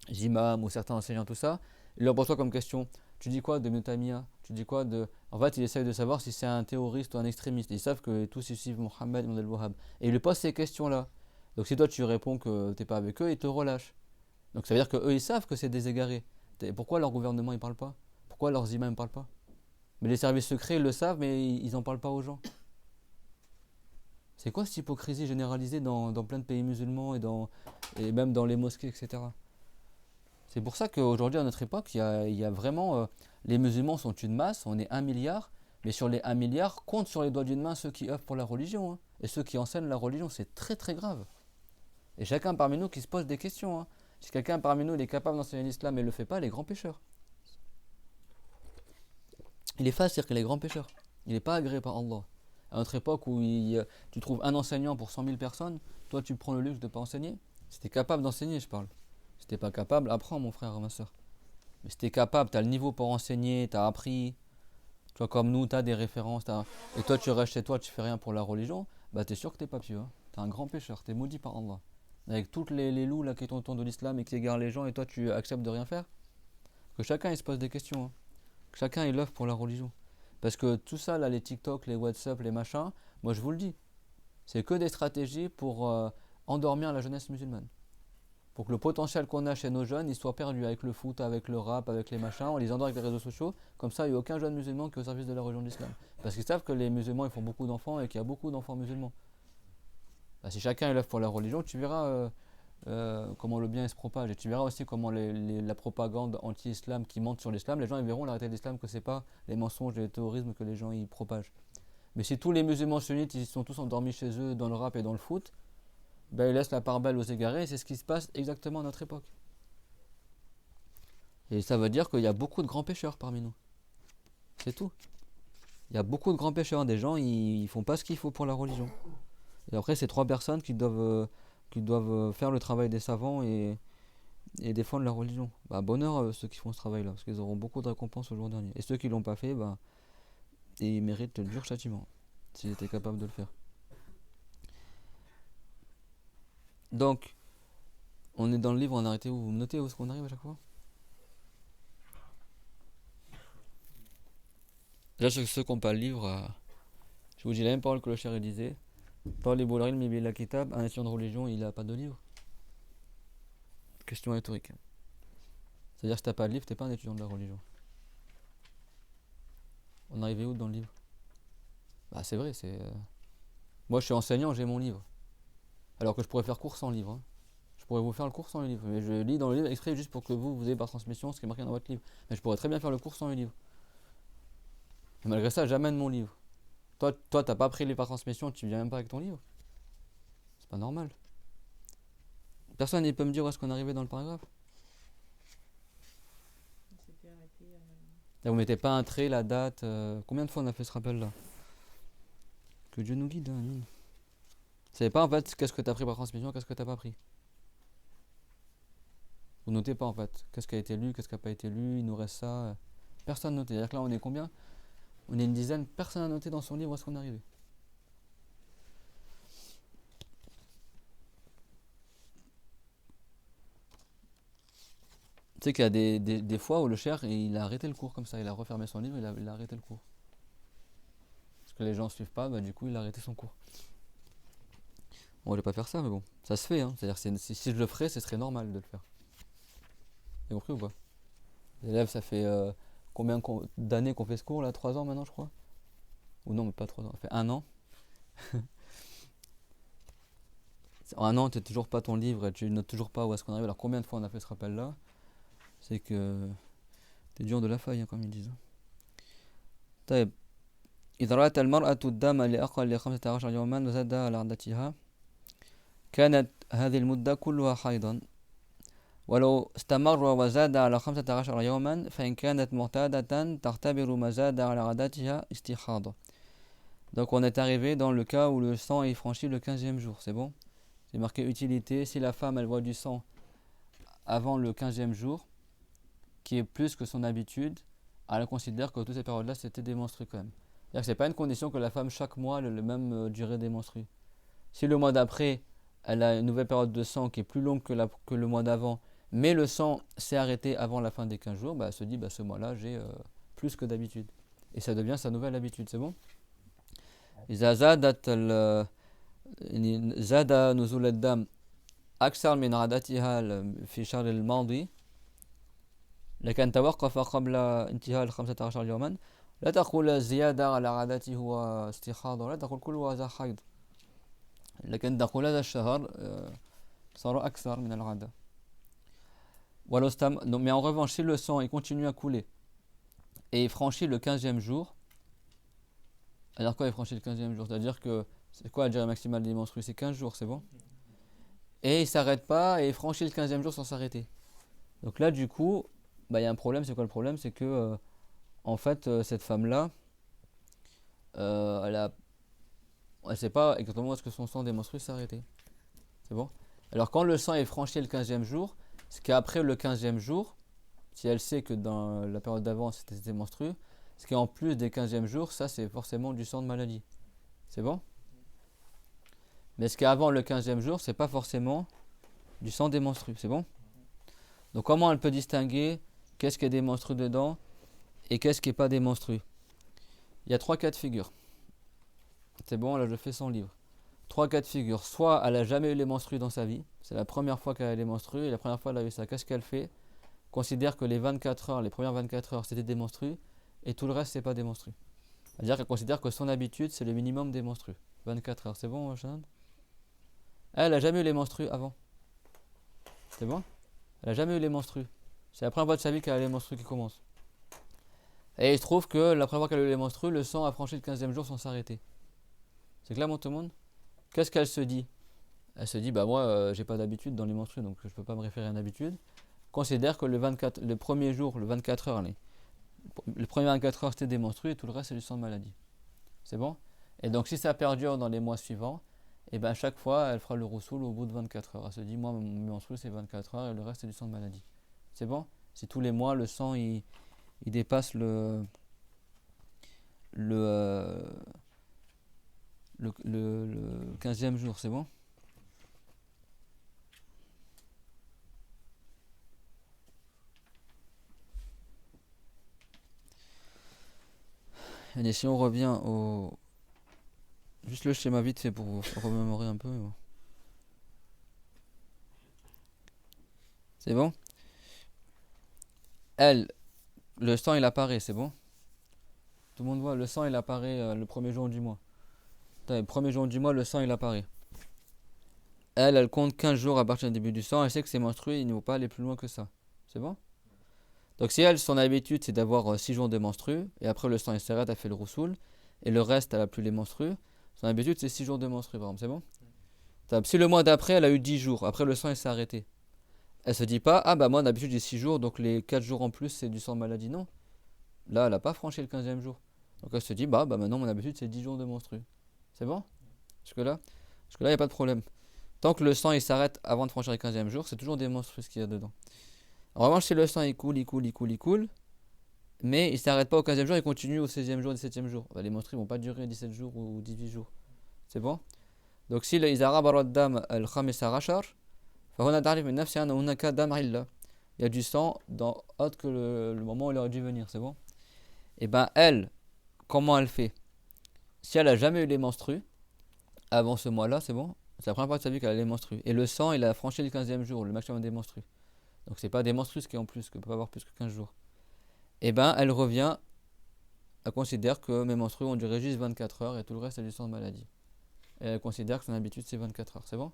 imams ou certains enseignants, tout ça. Ils leur posent quoi comme question? Tu dis quoi de Mutamia? Tu dis quoi de... En fait, ils essayent de savoir si c'est un terroriste ou un extrémiste. Ils savent que tous ils suivent Mohammed ibn al-Wahhab. Et ils lui posent ces questions-là. Donc si toi tu réponds que t'es pas avec eux, ils te relâchent. Donc ça veut dire qu'eux, ils savent que c'est des égarés. Pourquoi leur gouvernement, ils parlent pas? Pourquoi leurs imams, ils parlent pas? Mais les services secrets, ils le savent, mais ils en parlent pas aux gens. C'est quoi cette hypocrisie généralisée dans plein de pays musulmans et même dans les mosquées, etc. C'est pour ça qu'aujourd'hui, à notre époque, il y a vraiment... les musulmans sont une masse, on est 1 milliard, mais sur les 1 milliard, compte sur les doigts d'une main ceux qui œuvrent pour la religion. Hein. Et ceux qui enseignent la religion, c'est très très grave. Et chacun parmi nous qui se pose des questions. Hein. Si quelqu'un parmi nous il est capable d'enseigner l'islam et ne le fait pas, il est grand pécheur. Il est facile qu'il est grand pécheur. Il n'est pas agréé par Allah. À notre époque où tu trouves un enseignant pour 100 000 personnes, toi tu prends le luxe de ne pas enseigner. Si tu es capable d'enseigner, je parle. Si tu n'es pas capable, apprends mon frère ou ma soeur. Mais si tu es capable, tu as le niveau pour enseigner, tu as appris, tu vois, comme nous, tu as des références, et toi tu restes chez toi, tu fais rien pour la religion, bah tu es sûr que tu n'es pas pieux. Hein. Tu es un grand pécheur, tu es maudit par Allah. Avec toutes les loups là, qui sont autour de l'islam et qui égarent les gens, et toi tu acceptes de rien faire. Que chacun il se pose des questions. Hein. Que chacun il œuvre pour la religion. Parce que tout ça, là, les TikTok, les WhatsApp, les machins, moi je vous le dis, c'est que des stratégies pour endormir la jeunesse musulmane. Pour que le potentiel qu'on a chez nos jeunes, il soit perdu avec le foot, avec le rap, avec les machins, on les endort avec les réseaux sociaux, comme ça il n'y a aucun jeune musulman qui est au service de la religion de l'islam. Parce qu'ils savent que les musulmans ils font beaucoup d'enfants et qu'il y a beaucoup d'enfants musulmans. Bah, si chacun il œuvre pour la religion, tu verras comment le bien il se propage. Et tu verras aussi comment la propagande anti-islam qui monte sur l'islam, les gens ils verront l'arrêté de l'islam que c'est pas les mensonges et le terrorisme que les gens y propagent. Mais si tous les musulmans sunnites ils sont tous endormis chez eux dans le rap et dans le foot, ben ils laissent la part belle aux égarés et c'est ce qui se passe exactement à notre époque. Et ça veut dire qu'il y a beaucoup de grands pécheurs parmi nous. C'est tout. Il y a beaucoup de grands pécheurs, des gens ils font pas ce qu'il faut pour la religion. Et après c'est 3 personnes qui doivent faire le travail des savants et défendre la religion. Bah, bonheur à ceux qui font ce travail-là, parce qu'ils auront beaucoup de récompenses au jour dernier. Et ceux qui l'ont pas fait, bah, ils méritent le dur châtiment, s'ils étaient capables de le faire. Donc, on est dans le livre, on a arrêté où? Vous me notez où est-ce qu'on arrive à chaque fois? Déjà, ceux qui n'ont pas le livre, je vous dis la même parole que le cher disait. Talibul ilmi bila kitab, un étudiant de religion, il n'a pas de livre. Question rhétorique. C'est-à-dire que si t'as pas de livre, t'es pas un étudiant de la religion. On arrivait où dans le livre? Bah c'est vrai, c'est... Moi je suis enseignant, j'ai mon livre. Alors que je pourrais faire cours sans livre. Hein. Je pourrais vous faire le cours sans le livre. Mais je lis dans le livre exprès juste pour que vous ayez par transmission ce qui est marqué dans votre livre. Mais je pourrais très bien faire le cours sans le livre. Et malgré ça, j'amène mon livre. Toi, t'as pas pris le livre par transmission, tu viens même pas avec ton livre. C'est pas normal. Personne ne peut me dire où est-ce qu'on est arrivé dans le paragraphe. Là, vous mettez pas un trait, la date. Combien de fois on a fait ce rappel là? Que Dieu nous guide, hein, Amine. Vous savez pas en fait qu'est-ce que tu as pris par transmission, qu'est-ce que tu n'as pas pris. Vous notez pas en fait qu'est-ce qui a été lu, qu'est-ce qui n'a pas été lu, il nous reste ça. Personne noté. C'est-à-dire que là on est combien? On est une dizaine, personne n'a noté dans son livre où est-ce qu'on est arrivé. Tu sais qu'il y a des fois où le cher il a arrêté le cours comme ça, il a refermé son livre, il a arrêté le cours. Parce que les gens ne suivent pas, bah, du coup il a arrêté son cours. Bon, je vais pas faire ça, mais bon, ça se fait. Hein. C'est-à-dire si je le ferais, ce serait normal de le faire. T'as compris ou pas? Les élèves, ça fait combien d'années qu'on fait ce cours là? 3 ans maintenant, je crois? Ou non, mais pas 3 ans, ça fait 1 an. En 1 an, tu toujours pas ton livre et tu notes toujours pas où est-ce qu'on arrive. Alors combien de fois on a fait ce rappel-là? C'est que t'es dur de la feuille, hein, comme ils disent. طيب إذا رأت المرأة الدم لأقل 15 يوما وزاد على عادتها كانت هذه المدة كلها حيضا ولو استمر وزاد على 15 يوما فإن كانت معتادة تعتبر ما زاد على عادتها استحاضة. Donc on est arrivé dans le cas où le sang est franchi le 15e jour, c'est bon? C'est marqué utilité, si la femme elle voit du sang avant le 15e jour, qui est plus que son habitude, elle considère que toutes ces périodes-là c'était des menstrues quand même. C'est-à-dire que c'est pas une condition que la femme chaque mois ait le même durée des menstrues. Si le mois d'après elle a une nouvelle période de sang qui est plus longue que le mois d'avant, mais le sang s'est arrêté avant la fin des 15 jours, bah, elle se dit ce mois-là j'ai plus que d'habitude. Et ça devient sa nouvelle habitude, c'est bon? إذا زاد نزول الدم أكثر من عادتها في الشهر الماضي لكن توقف قبل انتهاء 15 يوما لا تقول الزيادة على عادته هو استحاضة ولا تقول كل هذا حيض لكن تقول هذا الشهر صار أكثر من العادة. Mais en revanche, si le sang il continue à couler et il franchit le 15e jour, alors quoi il franchit le 15e jour? C'est-à-dire que c'est quoi la durée maximale des menstrues? C'est 15 jours, c'est bon? Et il s'arrête pas et il franchit le 15e jour sans s'arrêter. Donc là, du coup, il y a un problème. C'est quoi le problème? C'est que, en fait, cette femme-là, elle sait pas exactement où est-ce que son sang des menstrues s'est arrêté. C'est bon? Alors, quand le sang est franchi le 15e jour, ce qu'après le 15e jour, si elle sait que dans la période d'avant c'était des menstrues, ce qui est en plus des 15e jours, ça c'est forcément du sang de maladie. C'est bon? Mais ce qui est avant le 15e jour, c'est pas forcément du sang des menstrues. C'est bon? Donc comment elle peut distinguer qu'est-ce qui est des menstrues dedans et qu'est-ce qui n'est pas des menstrues? Il y a 3 cas de figure. C'est bon, là je fais son livre. 3 cas de figure. Soit elle n'a jamais eu les menstrues dans sa vie, c'est la première fois qu'elle a les menstrues et la première fois elle a eu ça. Qu'est-ce qu'elle fait? Considère que les 24 heures, les premières 24 heures c'était des menstrues et tout le reste c'est pas des menstrues. C'est-à-dire qu'elle considère que son habitude c'est le minimum des menstrues. 24 heures, c'est bon, Shannon? Elle n'a jamais eu les menstrues avant. C'est bon? Elle n'a jamais eu les menstrues. C'est la première fois de sa vie qu'elle a les menstrues qui commencent. Et il se trouve que la première fois qu'elle a eu les menstrues, le sang a franchi le 15e jour sans s'arrêter. C'est clair, mon tout le monde? Qu'est-ce qu'elle se dit? Elle se dit, moi, j'ai pas d'habitude dans les menstrues, donc je peux pas me référer à une habitude. Considère que le premier jour, le 24 heures, le premier 24 heures, c'était des menstrues et tout le reste, c'est du sang de maladie. C'est bon? Et donc, si ça perdure dans les mois suivants, et à chaque fois, elle fera le roussoul au bout de 24 heures. Elle se dit, moi, mon menstru, c'est 24 heures et le reste, c'est du sang de maladie. C'est bon? Si tous les mois, le sang, il dépasse le 15e jour, c'est bon? Et si on revient au... Juste le schéma vite fait pour vous remémorer un peu. Bon. C'est bon? Elle, le sang il apparaît, c'est bon? Tout le monde voit, le sang il apparaît le premier jour du mois. Le premier jour du mois, le sang il apparaît. Elle compte 15 jours à partir du début du sang. Elle sait que ses menstrues, il ne faut pas aller plus loin que ça. C'est bon? Donc si elle, son habitude c'est d'avoir 6 jours de menstrues, et après le sang il s'arrête, elle fait le roussoul, et le reste elle a plus les menstrues, son habitude c'est 6 jours de menstrues par exemple, c'est bon? Si le mois d'après elle a eu 10 jours, après le sang il s'est arrêté, elle se dit pas, moi d'habitude j'ai 6 jours, donc les 4 jours en plus c'est du sang de maladie, non. Là elle n'a pas franchi le 15e jour. Donc elle se dit, maintenant mon habitude c'est 10 jours de menstrues. C'est bon? Jusque-là il n'y a pas de problème. Tant que le sang il s'arrête avant de franchir le 15e jour, c'est toujours des menstrues ce qu'il y a dedans. En revanche, si le sang il coule, mais il ne s'arrête pas au 15e jour, il continue au 16e jour, 17e jour. Les menstrues ne vont pas durer 17 jours ou 18 jours. C'est bon? Donc si إذا غبر الدم الخامس عشر فهنا تعرف من نفسها أن هناك دم علة. Il y a du sang dans autre que le moment où il aurait dû venir, c'est bon? Et elle, comment elle fait? Si elle a jamais eu les menstrues avant ce mois-là, c'est bon? C'est la première fois de sa vie qu'elle a les menstrues. Et le sang, il a franchi le 15e jour, le maximum des menstrues. donc c'est pas des menstrues qui est en plus, que peut pas avoir plus que 15 jours, et ben elle revient, elle considère que mes menstrues ont duré juste 24 heures et tout le reste c'est du sang de maladie. Et elle considère que son habitude c'est 24 heures. C'est bon?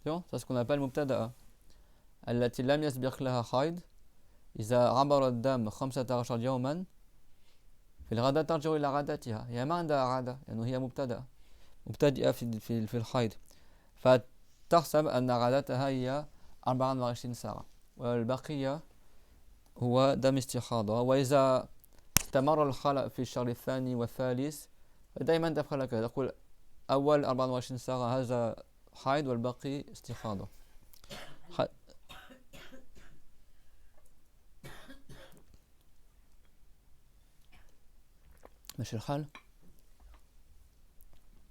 C'est bon? C'est ce qu'on appelle mubtada'a. التي لم يسبق لها حيض إذا عبر الدم 15 يوما في الغداء ترجع إلى عادتها. هي ما عندها عادة لأنه هي مبتدئة في الحيض، فتحسب أن عادتها هي 24 ساعة والبقية هو دم استحاضة. وإذا استمر الخلق في الشهر الثاني والثالث فدائما تفعل كذا، تقول أول 24 ساعة هذا حيض والباقي استحاضة. ماشي الحال.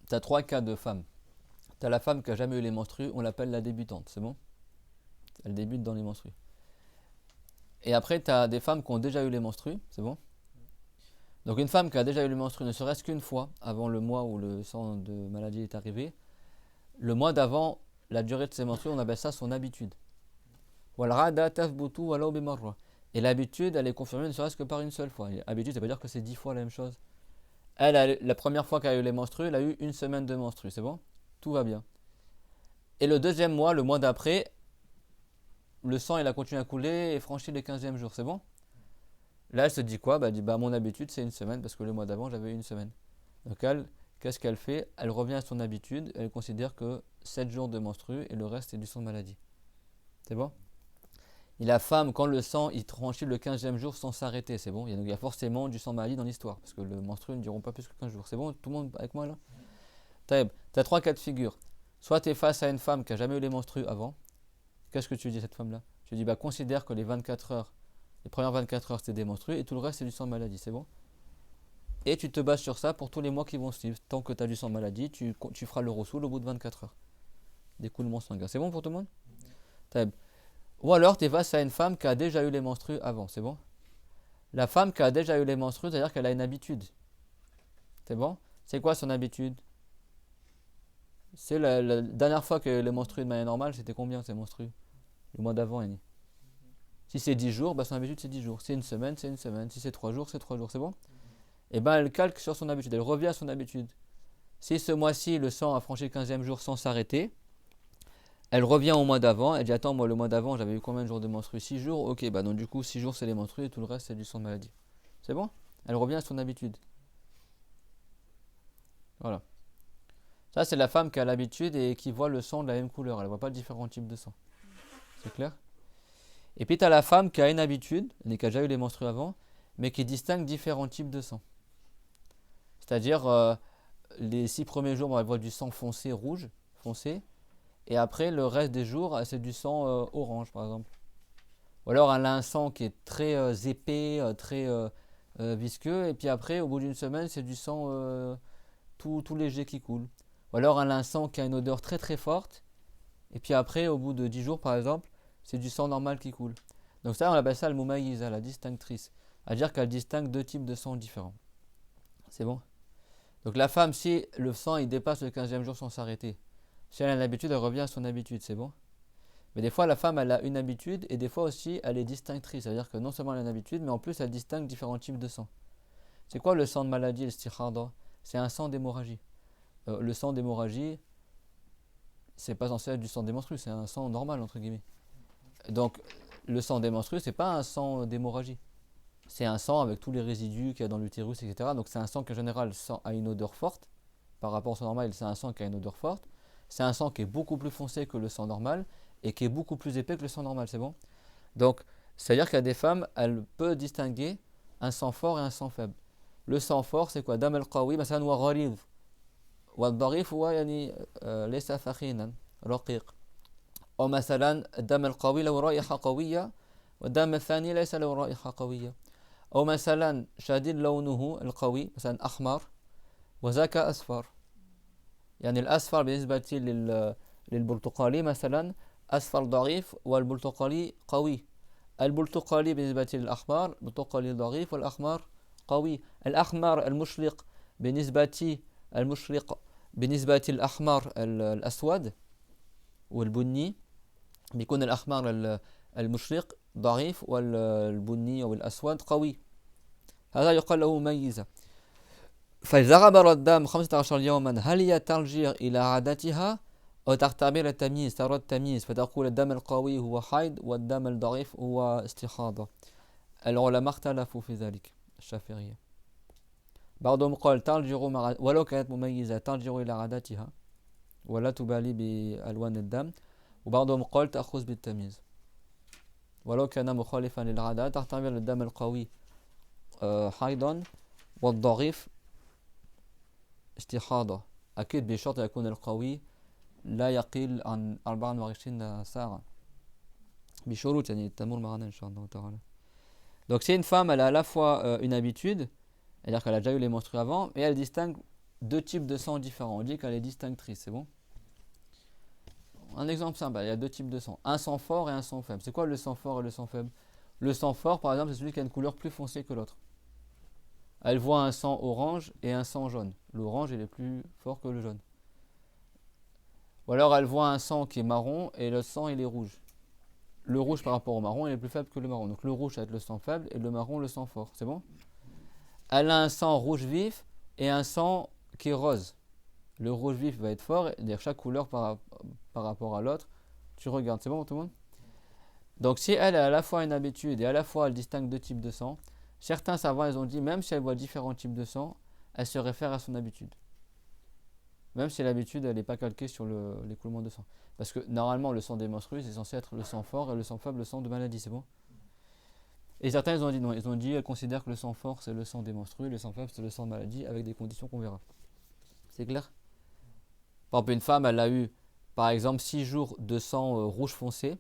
Tu as 3 cas de femmes. Tu as la femme qui a jamais eu les menstrues, on l'appelle la débutante, c'est bon? Elle débute dans les menstrues. Et après, tu as des femmes qui ont déjà eu les menstrues, c'est bon? Donc une femme qui a déjà eu les menstrues, ne serait-ce qu'une fois avant le mois où le sang de maladie est arrivé, le mois d'avant, la durée de ses menstrues, on appelle ça son habitude. Et l'habitude, elle est confirmée ne serait-ce que par une seule fois. Habitude, ça veut dire que c'est 10 fois la même chose. Elle, la première fois qu'elle a eu les menstrues, elle a eu une semaine de menstrues, c'est bon? Tout va bien. Et le deuxième mois, le mois d'après, le sang il a continué à couler et franchi les 15e jours, c'est bon? Là, elle se dit quoi? Elle dit mon habitude c'est une semaine parce que le mois d'avant j'avais eu une semaine. Donc elle, qu'est-ce qu'elle fait? Elle revient à son habitude, elle considère que 7 jours de menstrues et le reste est du sang de maladie. C'est bon? Et la femme, quand le sang il franchit le 15e jour sans s'arrêter, c'est bon? Il y a forcément du sang de maladie dans l'histoire parce que le menstrues ne dureront pas plus que 15 jours. C'est bon? Tout le monde avec moi là? Tu as 3 cas de figure. Soit tu es face à une femme qui n'a jamais eu les menstrues avant. Qu'est-ce que tu dis à cette femme-là? Tu dis considère que les premières 24 heures c'était des menstrues et tout le reste c'est du sang de maladie, c'est bon? Et tu te bases sur ça pour tous les mois qui vont suivre. Tant que tu as du sang de maladie, tu feras le rossoul au bout de 24 heures. D'écoulement sanguin. C'est bon pour tout le monde? Ou alors tu es face à une femme qui a déjà eu les menstrues avant, c'est bon? La femme qui a déjà eu les menstrues, c'est-à-dire qu'elle a une habitude. C'est bon? C'est quoi son habitude? C'est la dernière fois que les menstrues de manière normale, c'était combien ces menstrues? Le mois d'avant, Yanni. Si c'est 10 jours, son habitude c'est 10 jours. Si c'est une semaine, c'est une semaine. Si c'est 3 jours, c'est 3 jours. C'est bon? Et elle calque sur son habitude. Elle revient à son habitude. Si ce mois-ci, le sang a franchi le 15e jour sans s'arrêter, elle revient au mois d'avant. Elle dit attends, moi le mois d'avant, j'avais eu combien de jours de menstrues? 6 jours. Ok, donc du coup, 6 jours c'est les menstrues et tout le reste c'est du sang de maladie. C'est bon? Elle revient à son habitude. Voilà. Ça, c'est la femme qui a l'habitude et qui voit le sang de la même couleur. Elle ne voit pas différents types de sang. C'est clair? Et puis tu as la femme qui a une habitude, qui a déjà eu les menstrues avant, mais qui distingue différents types de sang. C'est-à-dire, les 6 premiers jours, elle voit du sang foncé, rouge, foncé. Et après, le reste des jours, c'est du sang orange, par exemple. Ou alors, elle a un sang qui est très épais, très visqueux. Et puis après, au bout d'une semaine, c'est du sang tout léger qui coule. Ou alors, elle a un sang qui a une odeur très très forte. Et puis après, au bout de 10 jours, par exemple, c'est du sang normal qui coule. Donc ça, on appelle ça le mumayyiza, la distinctrice. C'est-à-dire qu'elle distingue 2 types de sang différents. C'est bon? Donc la femme, si le sang il dépasse le 15e jour sans s'arrêter, si elle a l'habitude, elle revient à son habitude, c'est bon? Mais des fois, la femme, elle a une habitude et des fois aussi, elle est distinctrice. C'est-à-dire que non seulement elle a une habitude, mais en plus, elle distingue différents types de sang. C'est quoi le sang de maladie, le stikhada? C'est un sang d'hémorragie. Le sang d'hémorragie, c'est pas censé être du sang des menstrues, c'est un sang normal, entre guillemets. Donc, le sang des menstrues, c'est pas un sang d'hémorragie. C'est un sang avec tous les résidus qu'il y a dans l'utérus, etc. Donc, c'est un sang qui, en général, a une odeur forte. Par rapport au sang normal, c'est un sang qui a une odeur forte. C'est un sang qui est beaucoup plus foncé que le sang normal et qui est beaucoup plus épais que le sang normal, c'est bon? Donc, c'est-à-dire qu'il y a des femmes, elles peuvent distinguer un sang fort et un sang faible. Le sang fort, c'est quoi? Dam al-qawi, مثلا وغليظ. والضعيف هو يعني ليس ثخينا رقيق. أو مثلا الدم القوي له رائحة قوية والدم الثاني ليس له رائحة قوية. أو مثلا شديد لونه القوي مثلا أحمر وذاك أصفر. يعني الأصفر بالنسبة للبرتقالي مثلا أصفر ضعيف والبرتقالي قوي. البرتقالي بالنسبة للأحمر البرتقالي ضعيف والأحمر قوي. الأحمر المشرق بالنسبة للأحمر الأسود والبني بيكون الأحمر المشرق ضعيف والبني أو الأسود قوي. هذا يقال له مميزة. فإذا غبر الدم 15 يوما هل هي ترجع إلى عادتها أو تعتبر التمييز، ترى التمييز فتقول الدم القوي هو حيض والدم الضعيف هو استحاضة. العلماء اختلفوا في ذلك الشافعية. بعضهم قال ترجع ولو كانت مميزة ترجع إلى عادتها ولا تبالي بألوان الدم، وبعضهم قال تأخذ بالتمييز ولو كان مخالفا للعادة، تعتبر الدم القوي حيضا والضعيف استحاضة. أكيد بشرط يكون القوي لا يقل عن 24 ساعة بشروط يعني تمر معنا إن شاء الله تعالى. Donc c'est une femme, elle a à la fois une habitude, c'est-à-dire qu'elle a déjà eu les menstrues avant, et elle distingue deux types de sang différents. On dit qu'elle est distinctrice, c'est bon? Un exemple simple, il y a deux types de sang, un sang fort et un sang faible. C'est quoi le sang fort et le sang faible? Le sang fort, par exemple, c'est celui qui a une couleur plus foncée que l'autre. Elle voit un sang orange et un sang jaune. L'orange, il est plus fort que le jaune. Ou alors elle voit un sang qui est marron et le sang, il est rouge. Le rouge par rapport au marron, il est plus faible que le marron. Donc le rouge, ça va être le sang faible et le marron, le sang fort. C'est bon? Elle a un sang rouge vif et un sang qui est rose. Le rouge vif va être fort, c'est-à-dire chaque couleur par rapport à l'autre. Tu regardes, c'est bon tout le monde? Donc si elle a à la fois une habitude et à la fois elle distingue deux types de sang, certains savants ils ont dit même si elle voit différents types de sang, elle se réfère à son habitude. Même si l'habitude elle n'est pas calquée sur l'écoulement de sang. Parce que normalement le sang des menstrues c'est censé être le sang fort et le sang faible le sang de maladie, c'est bon? Et certains ils ont dit non, ils ont dit elle considère que le sang fort c'est le sang des menstrues, le sang faible c'est le sang de maladie avec des conditions qu'on verra. C'est clair? Par exemple une femme elle a eu par exemple 6 jours de sang rouge foncé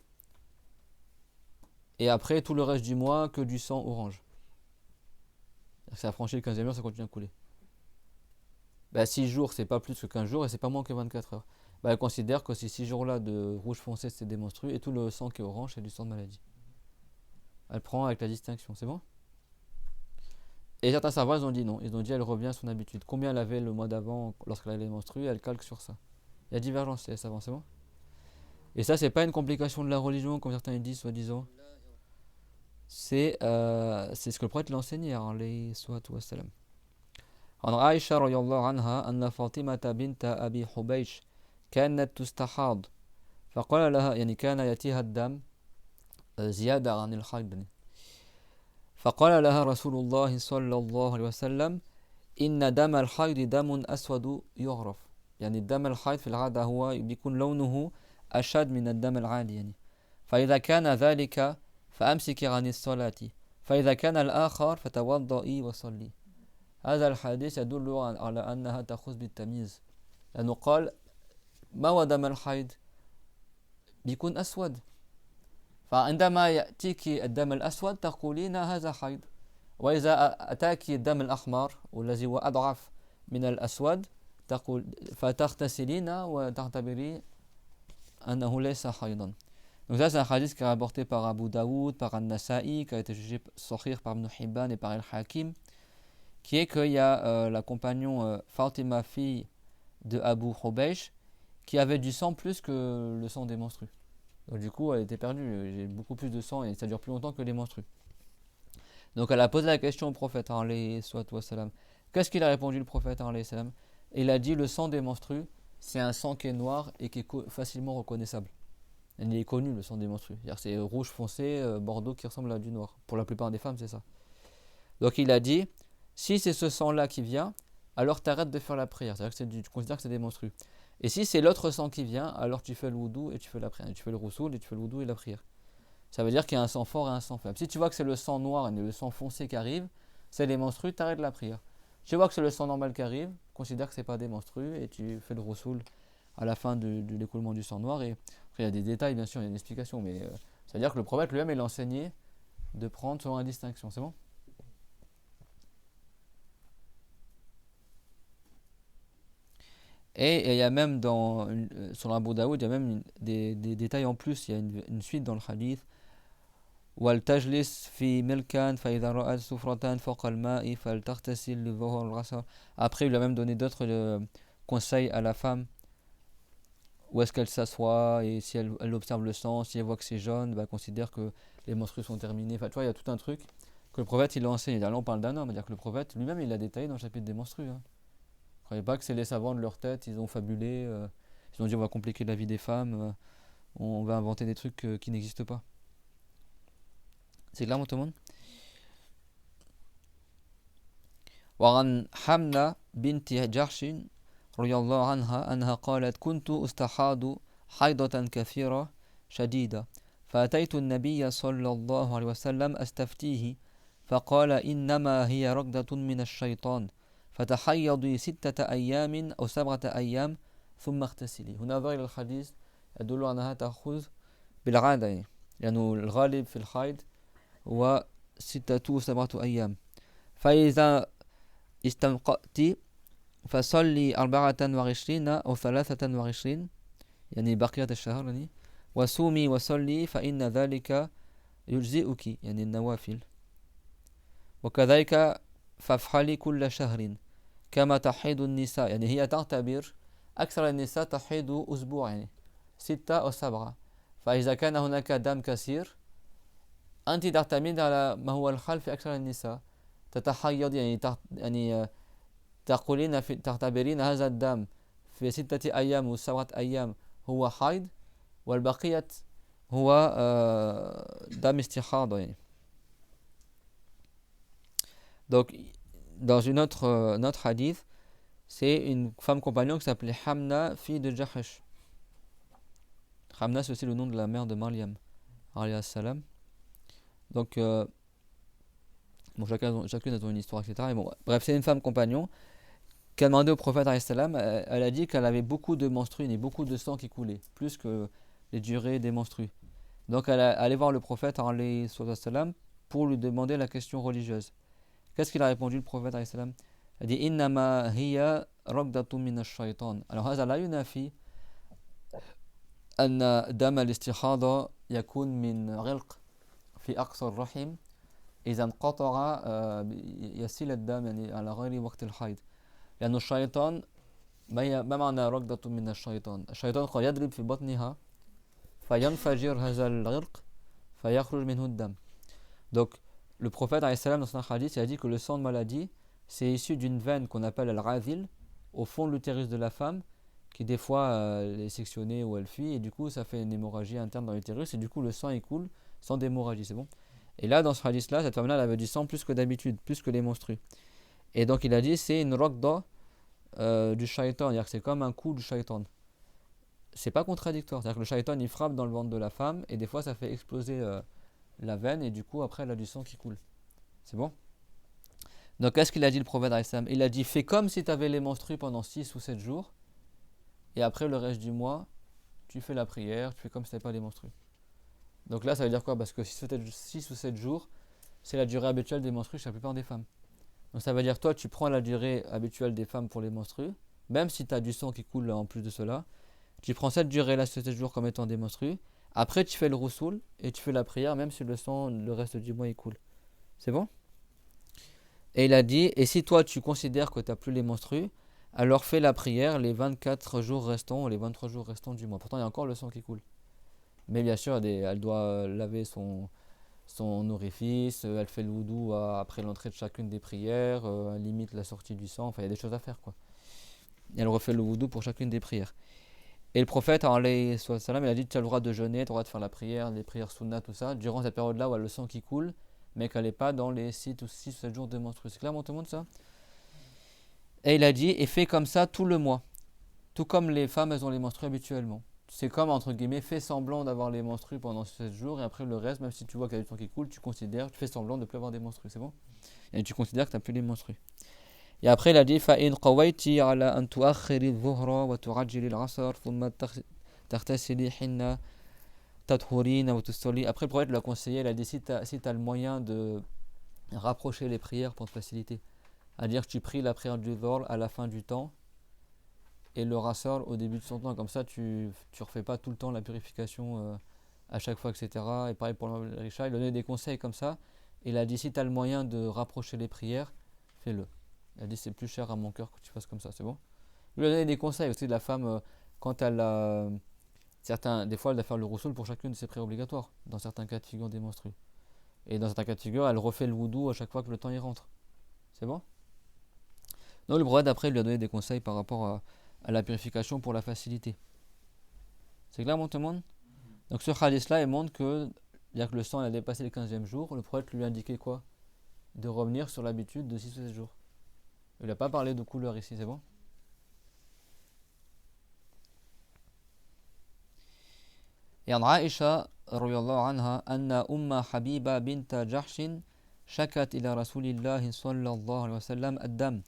et après tout le reste du mois que du sang orange. Ça a franchi le 15e jour, ça continue à couler. 6 jours, c'est pas plus que 15 jours et c'est pas moins que 24 heures. Elle considère que ces 6 jours-là de rouge foncé, c'est des menstrues et tout le sang qui est orange, c'est du sang de maladie. Elle prend avec la distinction, c'est bon? Et certains savants, ils ont dit non. Ils ont dit elle revient à son habitude. Combien elle avait le mois d'avant lorsqu'elle avait les menstrues, elle calque sur ça. Il y a divergence, les savants, c'est bon? Et ça, c'est pas une complication de la religion, comme certains disent, soi-disant. C'est ce que le prophète l'a enseigné, alayhi salatu wassalam. عن عائشة رضي الله عنها أن فاطمة بنت أبي حبيش كانت تستحاض فقال لها يعني كان يأتيها الدم زيادة عن الحيض فقال لها رسول الله صلى الله عليه وسلم إن دم الحيض دم أسود يعرف يعني الدم الحيض في العادة هو بيكون لونه أشد من الدم العادي يعني فإذا كان ذلك فأمسكي عن الصلاة فإذا كان الآخر فتوضئي وصلي. هذا الحديث يدل على أنها تأخذ بالتمييز لأنه قال ما هو دم الحيض بيكون أسود فعندما يأتيك الدم الأسود تقولين هذا حيض وإذا أتاك الدم الأحمر والذي هو أضعف من الأسود تقول فتغتسلين وتعتبري أنه ليس حيضا. Donc ça c'est un hadith qui est rapporté par Abu Daoud, par An-Nasa'i, qui a été jugé sahih par Ibn Hibban et par Al-Hakim, qui est qu'il y a la compagnon Fatima, fille de Abu Hubaysh, qui avait du sang plus que le sang des menstrues. Donc du coup elle était perdue, j'ai beaucoup plus de sang et ça dure plus longtemps que les menstrues. Donc elle a posé la question au prophète alayhi salam. Qu'est-ce qu'il a répondu le prophète alayhi salam? Il a dit le sang des menstrues c'est un sang qui est noir et qui est facilement reconnaissable. Il est connu le sang des menstrues, c'est rouge foncé, bordeaux qui ressemble à du noir. Pour la plupart des femmes c'est ça. Donc il a dit si c'est ce sang là qui vient, alors t'arrêtes de faire la prière, c'est-à-dire que tu considères que c'est des menstrues. Et si c'est l'autre sang qui vient, alors tu fais le wudu et tu fais la prière. Tu fais le roussoul et tu fais le wudu et la prière. Ça veut dire qu'il y a un sang fort et un sang faible. Si tu vois que c'est le sang noir et le sang foncé qui arrive, c'est les menstrues, tu arrêtes la prière. Si tu vois que c'est le sang normal qui arrive, considère que c'est pas des menstrues et tu fais le roussoul à la fin de l'écoulement du sang noir. Et après, il y a des détails, bien sûr, il y a une explication, mais c'est-à-dire que le prophète lui-même, il a enseigné de prendre selon la distinction. C'est bon? Et il y a même sur Abu Daoud, il y a même des détails en plus, il y a une suite dans le hadith. وَلْتَجْلِسْ فِي مِلْكًا فَإِذَا رَأَتْ سُفْرَةً فَوْقَ الْمَاءِ فَلْتَغْتَسِلْ لِلظُّهْرِ وَالْعَصْرِ. Après, il a même donné d'autres conseils à la femme où est-ce qu'elle s'assoit, et si elle observe le sang, si elle voit que c'est jaune, bah, elle considère que les menstrues sont terminées. Enfin, tu vois, il y a tout un truc que le prophète il a enseigné. Là, on parle d'un homme, c'est-à-dire que le prophète lui-même il a détaillé dans le chapitre des menstrues. Hein. Ne croyez pas que c'est les savants de leur tête, ils ont fabulé, ils ont dit on va compliquer la vie des femmes, on va inventer des trucs qui n'existent pas. C'est clair, tout le monde. وعن حمنة بنت جحش رضي الله عنها أنها قالت كنت أستحاض حيضة كثيرة شديدة فأتيت النبي صلى الله عليه وسلم أستفتيه فقال إنما هي ركضة من الشيطان فتحيضي 6 أيام أو 7 أيام ثم اغتسلي. هنا ظاهر الحديث يدل أنها تأخذ بالعادة يعني لأنه الغالب في الحيض هو 6 و7 أيام فإذا استنقأت فصلي 24 أو 23 يعني بقية الشهر يعني وصومي وصلي فإن ذلك يجزئك يعني النوافل وكذلك فافعلي كل شهر كما تحيض النساء يعني هي تعتبر أكثر النساء تحيض أسبوع يعني 6 أو 7 فإذا كان هناك دم كثير أنت تعتمد على ما هو الحال في أكثر النساء تتحيض يعني تقولين تعتبرين هذا الدم في 6 أيام و7 أيام هو حيض والبقية هو دم استحاضة يعني. Donc dans une autre hadith c'est une femme compagnon qui s'appelait Hamna, fille de Jahash. Hamna c'est aussi le nom de la mère de Maryam alayhi salam. Donc bon, chacune a une histoire etc. Et bon, bref c'est une femme compagnon qui a demandé au prophète alayhi salam, elle a dit qu'elle avait beaucoup de menstrues et beaucoup de sang qui coulait, plus que les durées des menstrues. Donc elle est allée voir le prophète alayhi salam pour lui demander la question religieuse. Qu'est-ce qu'il a répondu le prophète alayhi salam? Il a dit innama hiya raqdatun min ash-shaytan. Alors هذا لا ينافي أن دم الاستحاضة يكون من غلق في أقصى الرحم إذا انقطع يسيل الدم يعني على غير وقت الحيض. لأن الشيطان ما معنى ركضة من الشيطان؟ الشيطان قد يضرب في بطنها فينفجر هذا العرق فيخرج منه الدم. Donc le prophète dans son hadith il a dit que le sang de maladie c'est issu d'une veine qu'on appelle al-ghazil au fond de l'utérus de la femme qui des fois est sectionnée ou elle fuit et du coup ça fait une hémorragie interne dans l'utérus et du coup le sang il coule sans d'hémorragie, c'est bon. Et là dans ce hadith là cette femme là elle avait du sang plus que d'habitude, plus que les menstrues. Et donc il a dit c'est une raqda du shaitan, c'est-à-dire que c'est comme un coup du shaitan. C'est pas contradictoire, c'est-à-dire que le shaitan il frappe dans le ventre de la femme et des fois ça fait exploser la veine et du coup après elle a du sang qui coule. C'est bon. Donc qu'est-ce qu'il a dit le prophète alayhi? Il a dit fais comme si tu avais les menstrues pendant 6 ou 7 jours et après le reste du mois tu fais la prière, tu fais comme si tu n'avais pas les menstrues. Donc là ça veut dire quoi? Parce que 6 ou 7 jours c'est la durée habituelle des menstrues chez la plupart des femmes. Donc ça veut dire toi tu prends la durée habituelle des femmes pour les menstrues, même si tu as du sang qui coule en plus de cela, tu prends cette durée là, 7 jours comme étant des menstrues, après tu fais le roussoul et tu fais la prière même si le sang le reste du mois il coule. C'est bon? Et il a dit, et si toi tu considères que tu n'as plus les menstrues, alors fais la prière les 24 jours restants ou les 23 jours restants du mois. Pourtant il y a encore le sang qui coule. Mais bien sûr elle doit laver son orifice, elle fait le wudu après l'entrée de chacune des prières, elle limite la sortie du sang, enfin il y a des choses à faire quoi. Et elle refait le wudu pour chacune des prières. Et le prophète alayhi salam, il a dit tu as le droit de jeûner, tu as le droit de faire la prière, les prières sunnah, tout ça, durant cette période-là où elle a le sang qui coule, mais qu'elle n'est pas dans les 6 ou 7 jours de menstrues. C'est clair, tout le monde ça? Et il a dit et fais comme ça tout le mois, tout comme les femmes elles ont les menstrues habituellement. C'est comme entre guillemets fais semblant d'avoir les menstrues pendant 7 jours et après le reste, même si tu vois qu'il y a du sang qui coule, tu fais semblant de ne plus avoir des menstrues, c'est bon? Et tu considères que tu n'as plus les menstrues. Et après il a dit فَإِنْ قَوَيْتِ عَلَى أَنْ تُؤَخِّرِ الظُّهْرَ وَتُعَجِّلِ الْعَصْرَ ثُمَّ تَغْتَسِلِ حِنَّ تَطْهُرِينَ وَتُصَلِّي. Après le prophète l'a conseillé, il a dit si tu as le moyen de rapprocher les prières pour te faciliter, c'est-à-dire que tu pries la prière du Dhuhr à la fin du temps et le Rasr au début de son temps, comme ça tu refais pas tout le temps la purification à chaque fois, etc. Et pareil pour le Risha, il donnait des conseils comme ça. Il a dit si tu as le moyen de rapprocher les prières, fais-le. Il a dit c'est plus cher à mon cœur que tu fasses comme ça, c'est bon. Il a donné des conseils aussi de la femme, quand elle des fois elle doit faire le roussoul pour chacune de ses prières obligatoires, dans certains cas de figure des menstrues. Et dans certains cas de figure, elle refait le wudu à chaque fois que le temps y rentre. C'est bon? Donc le prophète après lui a donné des conseils par rapport à la purification pour la facilité. C'est clair, mon tout le monde? Donc ce hadith-là, il montre que, bien que le sang a dépassé le 15e jour, le prophète lui a indiqué quoi? De revenir sur l'habitude de 6 ou 7 jours. Il n'a pas parlé de couleur ici, c'est bon? Et en Aïcha, radiyallahu anha, anna umma Habiba binta Jahshin shakat ila rasulillahi sallallahu alayhi wa sallam ad-dam.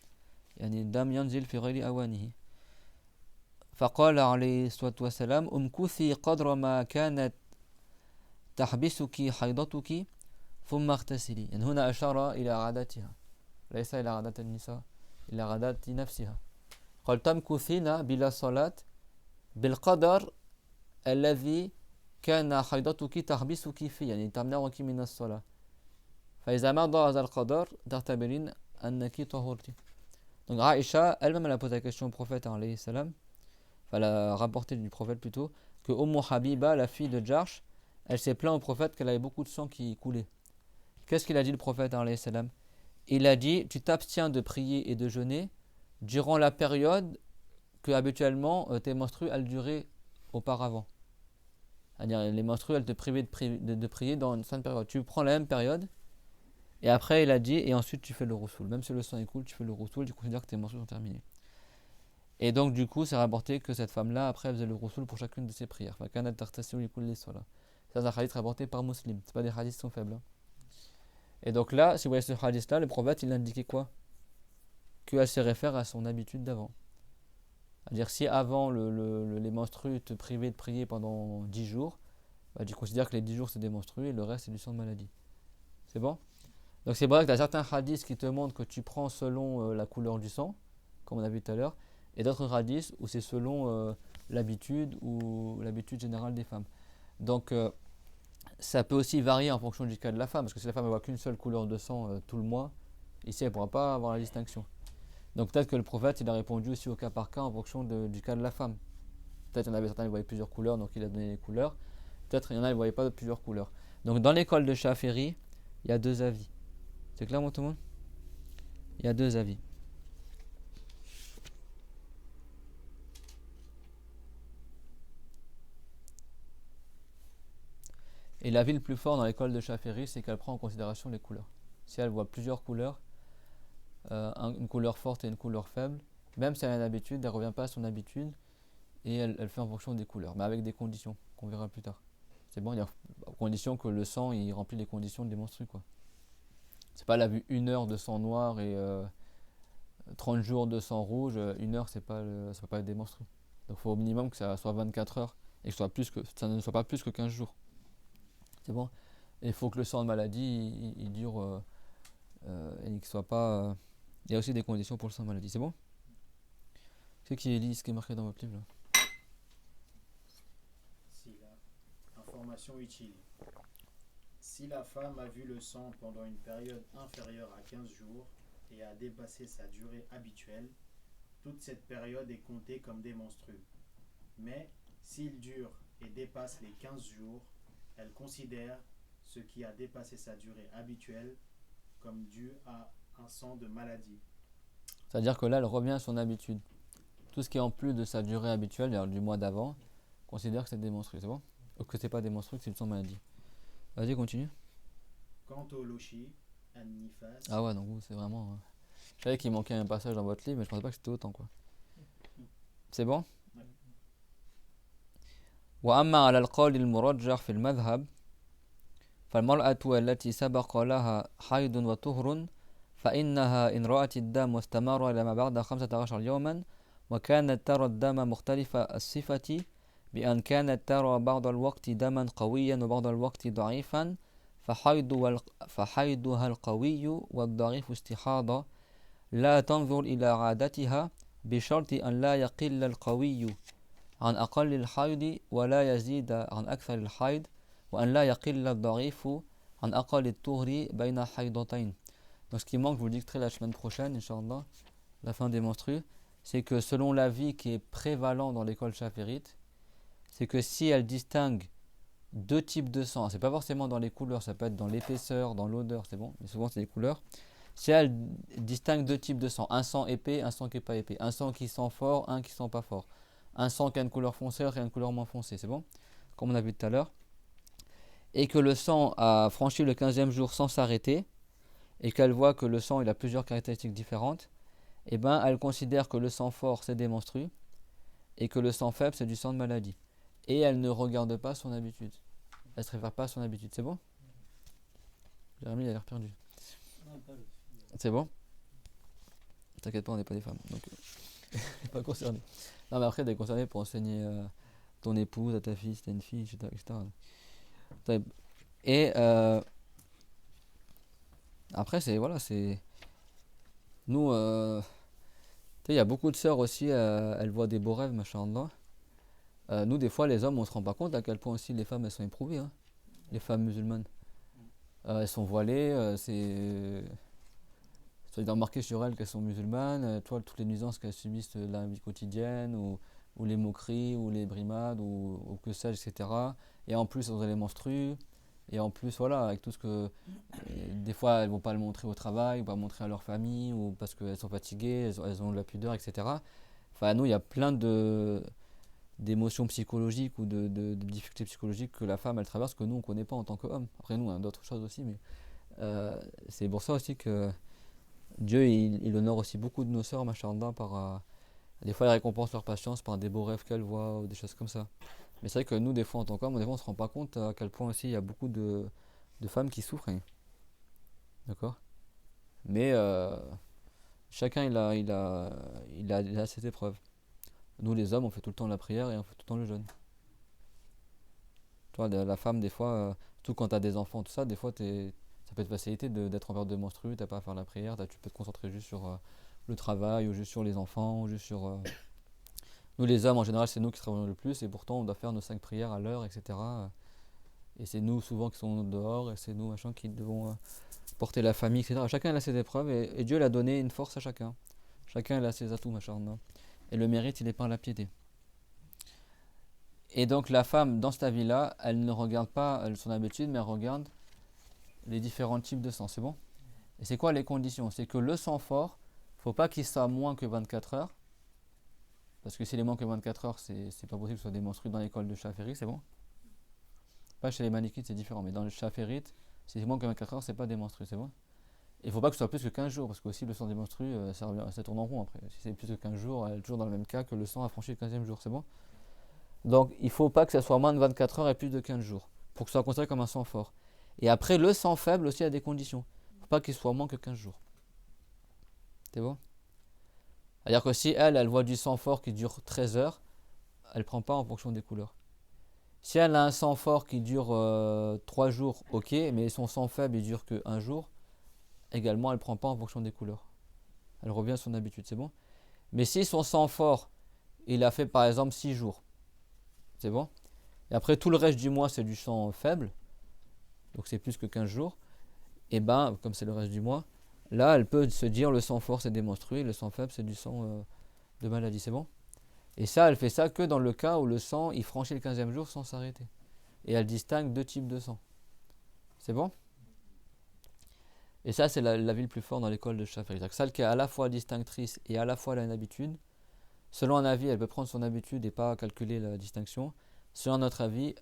يعني الدم ينزل في غير أوانه فقال عليه الصلاة والسلام امكثي قدر ما كانت تحبسك حيضتك ثم اغتسلي. يعني هنا أشار إلى عادتها ليس إلى عادة النساء، إلى عادة نفسها. قال تمكثين بلا صلاة بالقدر الذي كان حيضتك تحبسك فيه، يعني تمنعك من الصلاة. فإذا مضى هذا القدر تعتبرين أنك طهرتِ. Donc Aïcha, elle-même, elle a posé la question au prophète, alayhi salam, enfin, elle a rapporté du prophète plutôt, que Habiba, la fille de Jarsh, elle s'est plaint au prophète qu'elle avait beaucoup de sang qui coulait. Qu'est-ce qu'il a dit le prophète, alayhi salam? Il a dit, tu t'abstiens de prier et de jeûner durant la période que habituellement tes menstrues, elles duraient auparavant. C'est-à-dire, les menstrues, elles te privaient de prier dans une certaine période. Tu prends la même période, et après il a dit, et ensuite tu fais le roussoul. Même si le sang est cool, tu fais le roussoul, tu considères que tes menstrues sont terminées. Et donc du coup, c'est rapporté que cette femme-là, après, elle faisait le roussoul pour chacune de ses prières. Ça, c'est un hadith rapporté par Muslim. C'est pas des hadiths qui sont faibles. Et donc là, si vous voyez ce hadith-là, le prophète, il indiquait quoi? Qu'elle se réfère à son habitude d'avant. C'est-à-dire, si avant les menstrues te privaient de prier pendant 10 jours, bah, tu considères que les 10 jours c'est des menstrues et le reste c'est du sang de maladie. C'est bon? Donc c'est vrai que tu as certains hadiths qui te montrent que tu prends selon la couleur du sang, comme on a vu tout à l'heure, et d'autres hadiths où c'est selon l'habitude ou l'habitude générale des femmes. Donc ça peut aussi varier en fonction du cas de la femme, parce que si la femme ne voit qu'une seule couleur de sang tout le mois, ici elle ne pourra pas avoir la distinction. Donc peut-être que le prophète il a répondu aussi au cas par cas en fonction du cas de la femme. Peut-être qu'il y en avait certains qui voyaient plusieurs couleurs, donc il a donné les couleurs. Peut-être qu'il y en a qui ne voyaient pas plusieurs couleurs. Donc dans l'école de Shafiri, il y a deux avis. C'est clair, tout le monde? Il y a deux avis. Et l'avis le plus fort dans l'école de Shafiri, c'est qu'elle prend en considération les couleurs. Si elle voit plusieurs couleurs, une couleur forte et une couleur faible, même si elle a une habitude, elle ne revient pas à son habitude et elle fait en fonction des couleurs, mais avec des conditions qu'on verra plus tard. C'est bon, il y a condition que le sang il remplit les conditions des menstrues, quoi. C'est pas la vue 1 heure de sang noir et 30 jours de sang rouge, 1 heure ça peut pas être des menstrues. Donc il faut au minimum que ça soit 24 heures et que ça ne soit pas plus que 15 jours. C'est bon. Et il faut que le sang de maladie il dure et qu'il soit pas. Il y a aussi des conditions pour le sang de maladie. C'est bon? C'est qui lit ce qui est marqué dans votre livre là? Si information utile. Si la femme a vu le sang pendant une période inférieure à 15 jours et a dépassé sa durée habituelle, toute cette période est comptée comme des menstrues. Mais s'il dure et dépasse les 15 jours, elle considère ce qui a dépassé sa durée habituelle comme dû à un sang de maladie. C'est-à-dire que là, elle revient à son habitude. Tout ce qui est en plus de sa durée habituelle, c'est-à-dire du mois d'avant, considère que c'est des menstrues, c'est bon? Ou que c'est pas des menstrues, que c'est du sang de maladie. Vas-y, continue. Quant au lochi, an-nifas. Ah ouais, donc vous, c'est vraiment. Je savais qu'il manquait un passage dans votre livre, mais je pensais pas que c'était autant, quoi. C'est bon? وأما على القول المرجح في المذهب فالمرأة التي سبق لها حيض وطهر فإنها إن رأت الدم واستمر لما بعد 15 يوما وكانت ترى الدم مختلف الصفة بأن كانت ترى بعض الوقت دما قويا وبعض الوقت ضعيفا فحيضها القوي والضعيف استحاضة لا تنظر إلى عادتها بشرط أن لا يقل القوي عن أقل الحيض ولا يزيد عن أكثر الحيض وأن لا يقل الضعيف عن أقل الطهر بين حيضتين. Donc ce qui manque, je vous le dicterai la semaine prochaine, Inch'Allah, la fin des menstrues. c'est que selon l'avis qui est prévalent dans l'école chaférite, c'est que si elle distingue deux types de sang, c'est pas forcément dans les couleurs, ça peut être dans l'épaisseur, dans l'odeur, c'est bon, mais souvent c'est les couleurs. Si elle distingue deux types de sang, un sang épais, un sang qui n'est pas épais, un sang qui sent fort, un qui sent pas fort, un sang qui a une couleur foncée et une couleur moins foncée, c'est bon, comme on a vu tout à l'heure, et que le sang a franchi le 15e jour sans s'arrêter, et qu'elle voit que le sang il a plusieurs caractéristiques différentes, et ben elle considère que le sang fort c'est des menstrues, et que le sang faible c'est du sang de maladie. Et elle ne regarde pas son habitude. Elle ne se réfère pas à son habitude, c'est bon? Jérémy il a l'air perdu. C'est bon? T'inquiète pas, on n'est pas des femmes, donc n'est pas concerné. Non mais après t'es concerné pour enseigner ton épouse, à ta fille, si t'as une fille, etc. Et après c'est voilà, c'est nous tu sais il y a beaucoup de sœurs aussi, elles voient des beaux rêves, machallah. Nous des fois les hommes on se rend pas compte à quel point aussi les femmes elles sont éprouvées, hein, les femmes musulmanes. Elles sont voilées, ça doit remarquer sur elles qu'elles sont musulmanes, toi toutes les nuisances qu'elles subissent de la vie quotidienne ou les moqueries ou les brimades ou que sais-je, etc. Et en plus elles ont les menstrues. Et en plus, voilà, avec tout ce que. Des fois, elles vont pas le montrer au travail, ou pas le montrer à leur famille, ou parce qu'elles sont fatiguées, elles ont de la pudeur, etc. Enfin, nous, il y a plein d'émotions psychologiques ou de difficultés psychologiques que la femme, elle traverse, que nous, on ne connaît pas en tant qu'homme. Après, nous, on a d'autres choses aussi, mais c'est pour ça aussi que Dieu, il honore aussi beaucoup de nos sœurs, machallah, par. Des fois, il récompense leur patience par des beaux rêves qu'elles voient, ou des choses comme ça. Mais c'est vrai que nous, des fois, en tant qu'hommes, des fois, on se rend pas compte à quel point aussi il y a beaucoup de femmes qui souffrent, hein. D'accord? Mais chacun, il a ses épreuves. Nous, les hommes, on fait tout le temps la prière et on fait tout le temps le jeûne. Tu vois, la femme, des fois, surtout quand tu as des enfants, tout ça, des fois, ça peut te faciliter d'être en période de menstru, t'as pas à faire la prière, tu peux te concentrer juste sur le travail, ou juste sur les enfants, ou juste sur. Nous, les hommes, en général, c'est nous qui travaillons le plus, et pourtant, on doit faire nos 5 prières à l'heure, etc. Et c'est nous souvent qui sommes dehors, et c'est nous machin qui devons porter la famille, etc. Chacun a ses épreuves, et Dieu l'a donné une force à chacun. Chacun a ses atouts, machin. Et le mérite, il est par la piété. Et donc la femme, dans cette avis-là, elle ne regarde pas son habitude, mais elle regarde les différents types de sang. C'est bon? Et c'est quoi les conditions? C'est que le sang fort, faut pas qu'il soit moins que 24 heures. Parce que s'il est moins que 24 heures, c'est pas possible que ce soit des menstrues dans l'école de Chaféry, c'est bon? Pas chez les manikites, c'est différent, mais dans le Chaférite, si c'est moins que 24 heures, c'est pas des menstrues, c'est bon? Et il faut pas que ce soit plus que 15 jours, parce que aussi le sang des menstrues, ça tourne en rond après. Si c'est plus que 15 jours, elle est toujours dans le même cas que le sang a franchi le 15e jour, c'est bon? Donc il faut pas que ça soit moins de 24 heures et plus de 15 jours, pour que ce soit considéré comme un sang fort. Et après, le sang faible aussi a des conditions. Il ne faut pas qu'il soit moins que 15 jours. C'est bon? C'est-à-dire que si elle voit du sang fort qui dure 13 heures, elle ne prend pas en fonction des couleurs. Si elle a un sang fort qui dure 3 jours, ok, mais son sang faible il dure que 1 jour, également elle ne prend pas en fonction des couleurs. Elle revient à son habitude, c'est bon? Mais si son sang fort, il a fait par exemple 6 jours, c'est bon? Et après tout le reste du mois c'est du sang faible, donc c'est plus que 15 jours, et ben comme c'est le reste du mois, là elle peut se dire le sang fort c'est des menstrues, le sang faible c'est du sang de maladie, c'est bon? Et ça, elle fait ça que dans le cas où le sang il franchit le 15e jour sans s'arrêter. Et elle distingue deux types de sang. C'est bon? Et ça, c'est l'avis le plus fort dans l'école de Shafi'i. Celle qui est à la fois distinctrice et à la fois elle a une habitude. Selon un avis, elle peut prendre son habitude et pas calculer la distinction. Selon un autre avis,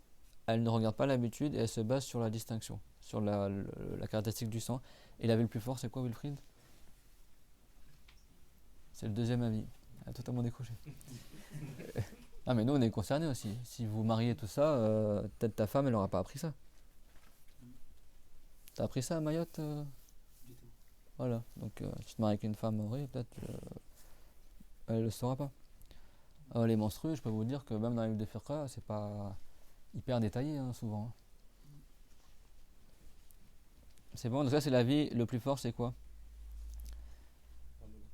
elle ne regarde pas l'habitude et elle se base sur la distinction, sur la caractéristique du sang. Et l'avis le plus fort, c'est quoi, Wilfried? C'est le deuxième avis. Elle a totalement décroché. Ah mais nous on est concernés aussi. Si vous mariez tout ça, peut-être ta femme elle n'aura pas appris ça. T'as appris ça à Mayotte Voilà. Donc si tu te maries avec une femme, oui, peut-être elle le saura pas. Les menstrues, je peux vous dire que même dans les livres de fiqh, c'est pas hyper détaillé hein, souvent. Hein. C'est bon, donc ça c'est l'avis le plus fort, c'est quoi?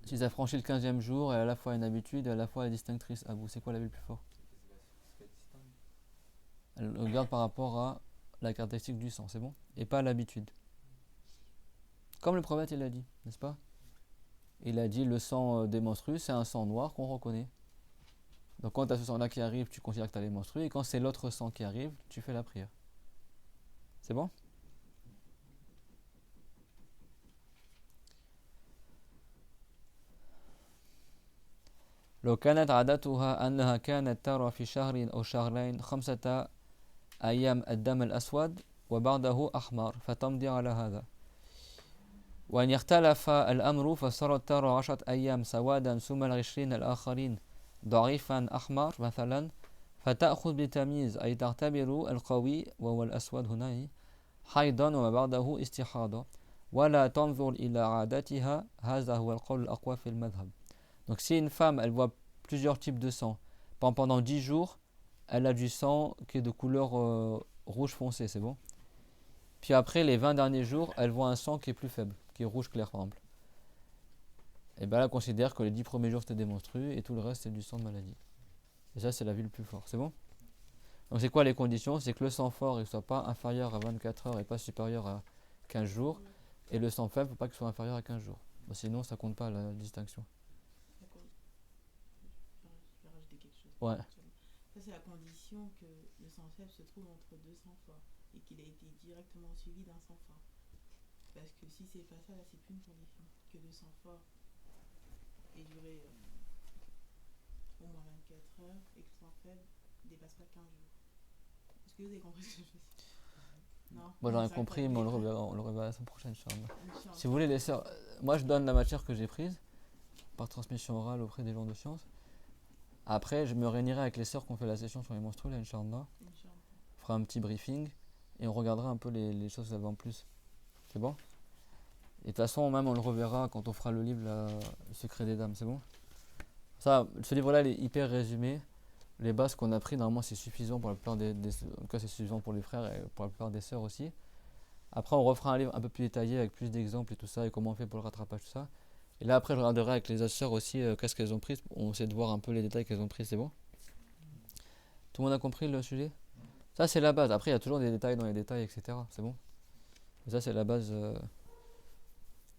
Si ça franchit le 15e jour, elle a à la fois une habitude et à la fois elle est distinctrice. À vous, c'est quoi l'avis le plus fort? Elle regarde par rapport à la caractéristique du sang, c'est bon? Et pas à l'habitude. Comme le prophète il l'a dit, n'est-ce pas? Il a dit le sang des menstrues, c'est un sang noir qu'on reconnaît. Donc quand tu as ce sang-là qui arrive, tu considères que tu as les menstrues, et quand c'est l'autre sang qui arrive, tu fais la prière. C'est bon? لو كانت عادتها أنها كانت ترى في شهر أو شهرين 5 أيام الدم الأسود وبعده أحمر فتمضي على هذا وإن اختلف الأمر فصارت ترى 10 أيام سوادا ثم ال20 الآخرين ضعيفا أحمر مثلا فتأخذ بتمييز أي تعتبر القوي وهو الأسود هنا حيضا وما بعده استحاضة ولا تنظر إلى عادتها هذا هو القول الأقوى في المذهب. Donc si une femme elle voit plusieurs types de sang pendant 10 jours elle a du sang qui est de couleur rouge foncé, c'est bon. Puis après les 20 derniers jours elle voit un sang qui est plus faible, qui est rouge clair par exemple. Et bien là elle considère que les 10 premiers jours c'était des menstrues et tout le reste c'est du sang de maladie. Et ça c'est la vie le plus fort, c'est bon. Donc c'est quoi les conditions? C'est que le sang fort ne soit pas inférieur à 24 heures et pas supérieur à 15 jours. Et le sang faible, il ne faut pas qu'il soit inférieur à 15 jours. Bon, sinon ça compte pas la distinction. D'accord. Je vais rajouter quelque chose. Ouais. Ça c'est la condition que le sang faible se trouve entre deux sangs forts et qu'il a été directement suivi d'un sang fort. Parce que si c'est pas ça, là c'est plus une condition. Que le sang fort ait duré au moins 24 heures et que le sang faible ne dépasse pas 15 jours. Est-ce que vous avez compris ce que je veux dire? Non. Moi j'aurais compris, mais on le reverra la semaine prochaine, Inch'Allah. Si vous voulez les sœurs, moi je donne la matière que j'ai prise par transmission orale auprès des gens de sciences. Après je me réunirai avec les sœurs qui ont fait la session sur les menstrues, Inch'Allah. On fera un petit briefing et on regardera un peu les choses que vous avez en plus. C'est bon? Et de toute façon même on le reverra quand on fera le livre Le secret des dames, c'est bon? Ça, ce livre là il est hyper résumé. Les bases qu'on a pris normalement c'est suffisant pour la plupart en tout cas c'est suffisant pour les frères et pour la plupart des sœurs aussi. Après on refera un livre un peu plus détaillé avec plus d'exemples et tout ça et comment on fait pour le rattrapage, tout ça. Et là après je regarderai avec les autres sœurs aussi qu'est-ce qu'elles ont pris. On essaie de voir un peu les détails qu'elles ont pris, c'est bon? Tout le monde a compris le sujet? Ça c'est la base, après il y a toujours des détails dans les détails, etc. C'est bon? Et ça c'est la base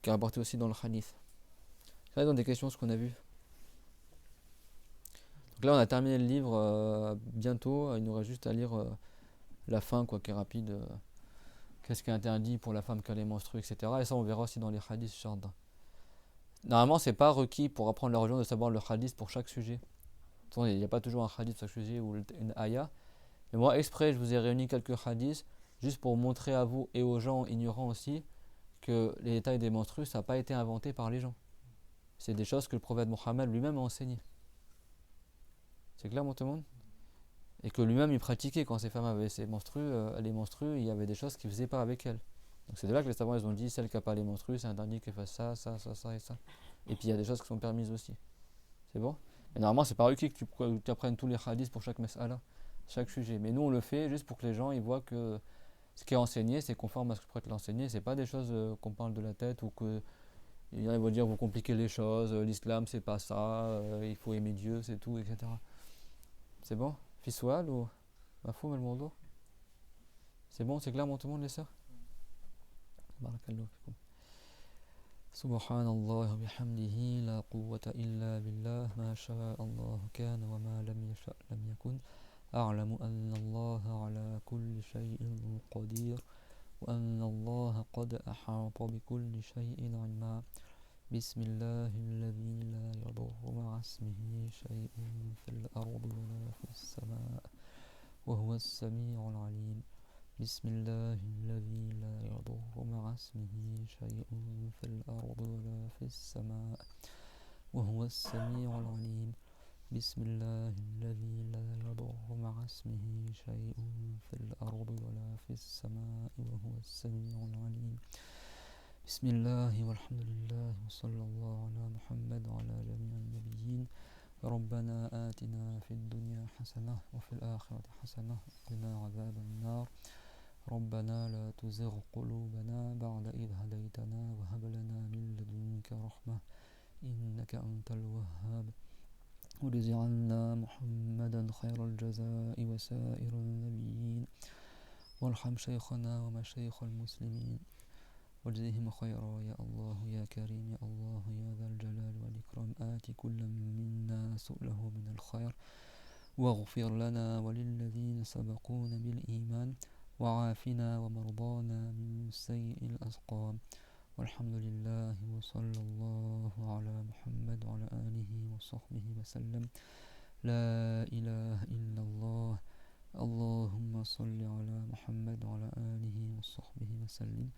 qui est rapportée aussi dans le hadith. Ça dans des questions ce qu'on a vu. Donc là on a terminé le livre bientôt, il nous reste juste à lire la fin quoi, qui est rapide. Qu'est-ce qui est interdit pour la femme qui a les menstrues, etc. Et ça on verra aussi dans les hadiths Shardin. Normalement c'est pas requis pour apprendre la religion de savoir le hadith pour chaque sujet. Il n'y a pas toujours un hadith sur chaque sujet ou une ayah. Mais moi exprès je vous ai réuni quelques hadiths juste pour montrer à vous et aux gens ignorants aussi que les détails des menstrues ça n'a pas été inventé par les gens. C'est des choses que le prophète Mohammed lui-même a enseignées. C'est clair, tout le monde? Et que lui-même il pratiquait quand ces femmes avaient les menstrues, il y avait des choses qu'il ne faisait pas avec elles. Donc c'est de là que les savants ils ont dit celle qui n'a pas les menstrues, c'est interdit qu'elle fasse ça, ça, ça, ça et ça. Et puis il y a des choses qui sont permises aussi. C'est bon? Et normalement c'est pas requis que tu apprennes tous les hadiths pour chaque mas'ala, chaque sujet. Mais nous on le fait juste pour que les gens ils voient que ce qui est enseigné c'est conforme à ce que le prophète l'a enseigné. C'est pas des choses qu'on parle de la tête ou que ils vont dire vous compliquez les choses, l'islam c'est pas ça, il faut aimer Dieu, c'est tout, etc. C'est bon? في سؤال ومفهوم الموضوع؟ C'est bon, c'est clair tout le monde les sœurs? بارك الله فيكم. سبحان الله وبحمده لا قوة إلا بالله ما شاء الله كان وما لم يشأ لم يكن أعلم أن الله على كل شيء قدير وأن الله قد أحاط بكل شيء علما بسم الله الذي لا يضر مع اسمه شيء في الأرض ولا في السماء وهو السميع العليم بسم الله الذي لا يضر مع اسمه شيء في الأرض ولا في السماء وهو السميع العليم بسم الله الذي لا يضر مع اسمه شيء في الأرض ولا في السماء وهو السميع العليم بسم الله والحمد لله وصلى الله على محمد وعلى جميع النبيين ربنا آتنا في الدنيا حسنة وفي الآخرة حسنة وقنا عذاب النار ربنا لا تزغ قلوبنا بعد إذ هديتنا وهب لنا من لدنك رحمة إنك أنت الوهاب ورضي عنا محمدا خير الجزاء وسائر النبيين وارحم شيخنا ومشايخ المسلمين واجزهم خيرا يا الله يا كريم يا الله يا ذا الجلال والإكرام آت كل منا سؤله من الخير واغفر لنا وللذين سبقونا بالإيمان وعافنا ومرضانا من سيء الأسقام والحمد لله وصلى الله على محمد وعلى آله وصحبه وسلم لا إله إلا الله اللهم صل على محمد وعلى آله وصحبه وسلم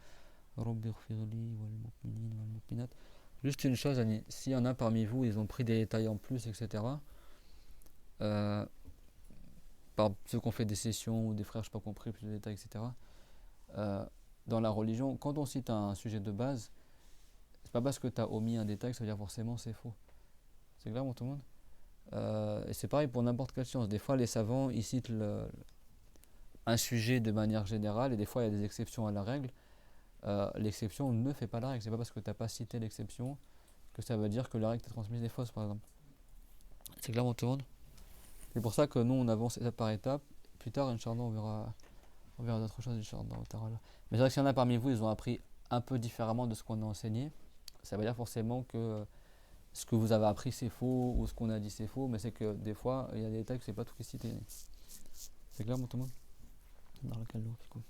رب اغفر لي والمؤمنين والمؤمنات. Juste une chose, Annie, s'il y en a parmi vous, ils ont pris des détails en plus, etc. Par ceux qui ont fait des sessions ou des frères, je n'ai pas compris plus de détails, etc. Dans la religion, quand on cite un sujet de base, c'est pas parce que tu as omis un détail que ça veut dire forcément c'est faux. C'est clair pour tout le monde? Et c'est pareil pour n'importe quelle science. Des fois, les savants ils citent un sujet de manière générale et des fois il y a des exceptions à la règle. L'exception ne fait pas la règle. C'est pas parce que tu n'as pas cité l'exception que ça veut dire que la règle que tu as transmise est fausse, par exemple. C'est clair pour tout le monde? C'est pour ça que nous on avance étape par étape. Plus tard, Inch'Allah, on verra d'autres choses, Inch'Allah. Mais c'est vrai que s'il y en a parmi vous, ils ont appris un peu différemment de ce qu'on a enseigné. Ça veut dire forcément que ce que vous avez appris c'est faux ou ce qu'on a dit c'est faux, mais c'est que des fois il y a des détails que c'est pas tout qui est cité. C'est clair pour tout le monde? Barakallahu fikum.